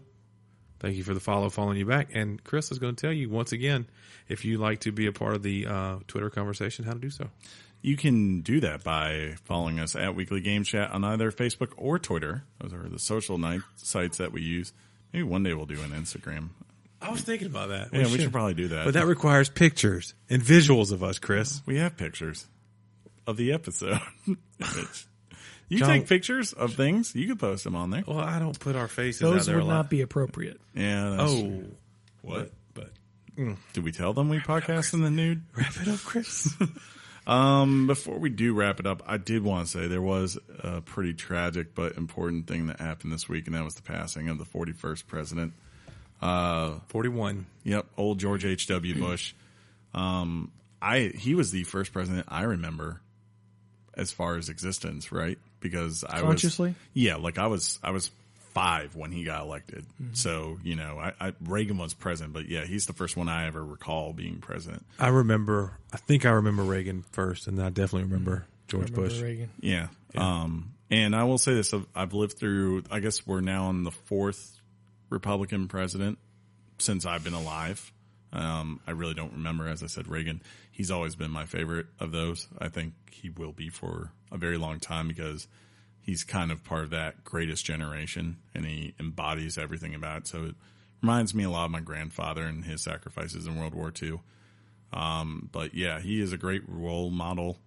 [SPEAKER 2] Thank you for the following you back. And Chris is going to tell you once again, if you'd like to be a part of the Twitter conversation, how to do so.
[SPEAKER 1] You can do that by following us at Weekly Game Chat on either Facebook or Twitter. Those are the social sites that we use. Maybe one day we'll do an Instagram.
[SPEAKER 2] I was thinking about that.
[SPEAKER 1] Yeah, we should probably do that.
[SPEAKER 2] But that requires pictures and visuals of us, Chris.
[SPEAKER 1] We have pictures of the episode. You
[SPEAKER 2] John,
[SPEAKER 1] take pictures of things, you could post them on there.
[SPEAKER 2] Well, I don't put our faces
[SPEAKER 3] Those
[SPEAKER 2] out there
[SPEAKER 3] would
[SPEAKER 2] a lot.
[SPEAKER 3] not be appropriate.
[SPEAKER 1] Yeah. That's true.
[SPEAKER 2] What? But
[SPEAKER 1] did we tell them we podcast in the nude?
[SPEAKER 2] wrap it up, Chris.
[SPEAKER 1] Before we do wrap it up, I did want to say there was a pretty tragic but important thing that happened this week, and that was the passing of the 41st president.
[SPEAKER 2] 41.
[SPEAKER 1] Yep, old George H.W. Bush. He was the first president I remember as far as existence, right? Because I
[SPEAKER 3] Consciously?
[SPEAKER 1] I was 5 when he got elected. Mm-hmm. So, Reagan was president, but yeah, he's the first one I ever recall being president.
[SPEAKER 2] I think I remember Reagan first, and I definitely remember George Bush.
[SPEAKER 3] Reagan.
[SPEAKER 1] Yeah. And I will say this, I've lived through, I guess we're now on the 4th Republican president since I've been alive. I really don't remember, as I said, Reagan. He's always been my favorite of those. I think he will be for a very long time because he's kind of part of that greatest generation, and he embodies everything about it. So it reminds me a lot of my grandfather and his sacrifices in World War II. But yeah, he is a great role model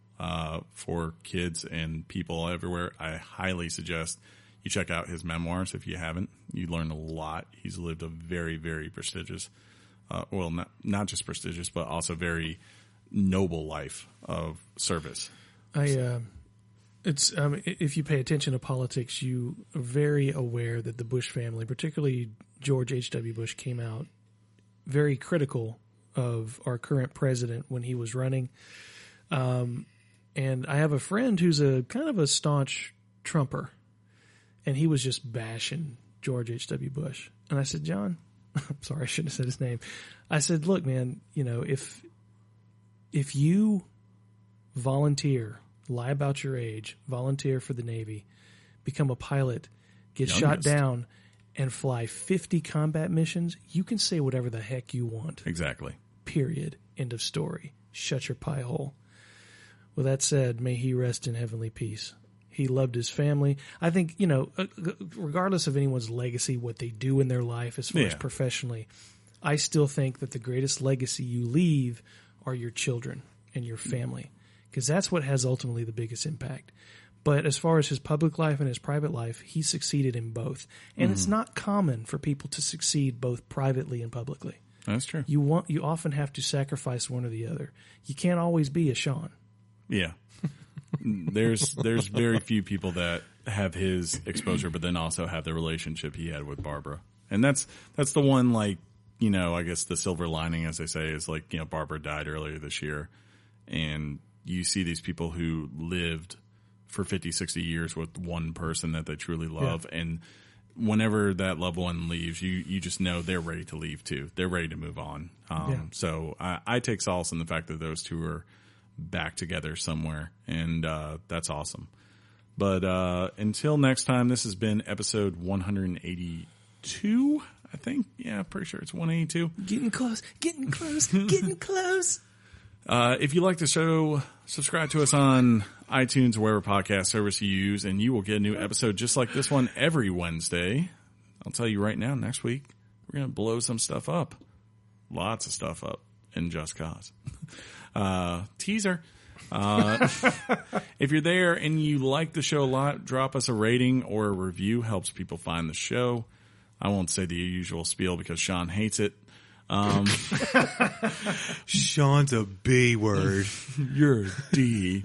[SPEAKER 1] for kids and people everywhere. I highly suggest you check out his memoirs if you haven't. You learn a lot. He's lived a very, very prestigious, not just prestigious, but also very noble life of service.
[SPEAKER 3] If you pay attention to politics, you are very aware that the Bush family, particularly George H.W. Bush, came out very critical of our current president when he was running. And I have a friend who's a kind of a staunch Trumper, and he was just bashing George H.W. Bush. And I said, John, I'm sorry, I shouldn't have said his name. I said, look, man, if you volunteer, lie about your age, volunteer for the Navy, become a pilot, get shot down, and fly 50 combat missions, you can say whatever the heck you want.
[SPEAKER 1] Exactly.
[SPEAKER 3] Period. End of story. Shut your pie hole. With that said, may he rest in heavenly peace. He loved his family. I think, regardless of anyone's legacy, what they do in their life as far as professionally, I still think that the greatest legacy you leave are your children and your family, because that's what has ultimately the biggest impact. But as far as his public life and his private life, he succeeded in both. And it's not common for people to succeed both privately and publicly.
[SPEAKER 1] That's true.
[SPEAKER 3] You often have to sacrifice one or the other. You can't always be a Sean.
[SPEAKER 1] Yeah. There's very few people that have his exposure, but then also have the relationship he had with Barbara. And that's the one, I guess the silver lining, as they say, is Barbara died earlier this year. And you see these people who lived for 50, 60 years with one person that they truly love. Yeah. And whenever that loved one leaves, you just know they're ready to leave too. They're ready to move on. So I take solace in the fact that those two are back together somewhere, and that's awesome. But until next time, this has been episode 182, I think. Yeah, pretty sure it's 182.
[SPEAKER 3] Getting close.
[SPEAKER 1] If you like the show, subscribe to us on iTunes or wherever podcast service you use, and you will get a new episode just like this one every Wednesday. I'll tell you right now, next week, we're going to blow some stuff up. Lots of stuff up in Just Cause. Teaser. If you're there and you like the show a lot, drop us a rating or a review. Helps people find the show. I won't say the usual spiel because Sean hates it.
[SPEAKER 2] Sean's a B word.
[SPEAKER 1] You're a D.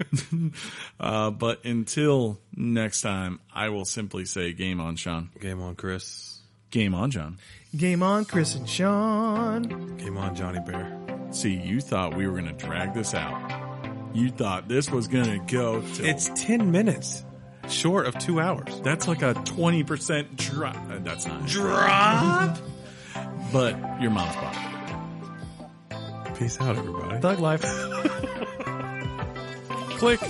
[SPEAKER 1] But until next time, I will simply say game on, Sean.
[SPEAKER 2] Game on, Chris.
[SPEAKER 1] Game on, John.
[SPEAKER 3] Game on, Chris and Sean.
[SPEAKER 2] Game on, Johnny Bear.
[SPEAKER 1] See, you thought we were going to drag this out. You thought this was going to go till...
[SPEAKER 2] It's 10 minutes. Short of 2 hours.
[SPEAKER 1] That's like a 20% drop. That's not...
[SPEAKER 2] Drop?
[SPEAKER 1] But your mom's bought.
[SPEAKER 2] Peace out, everybody.
[SPEAKER 3] Thug life.
[SPEAKER 1] Click.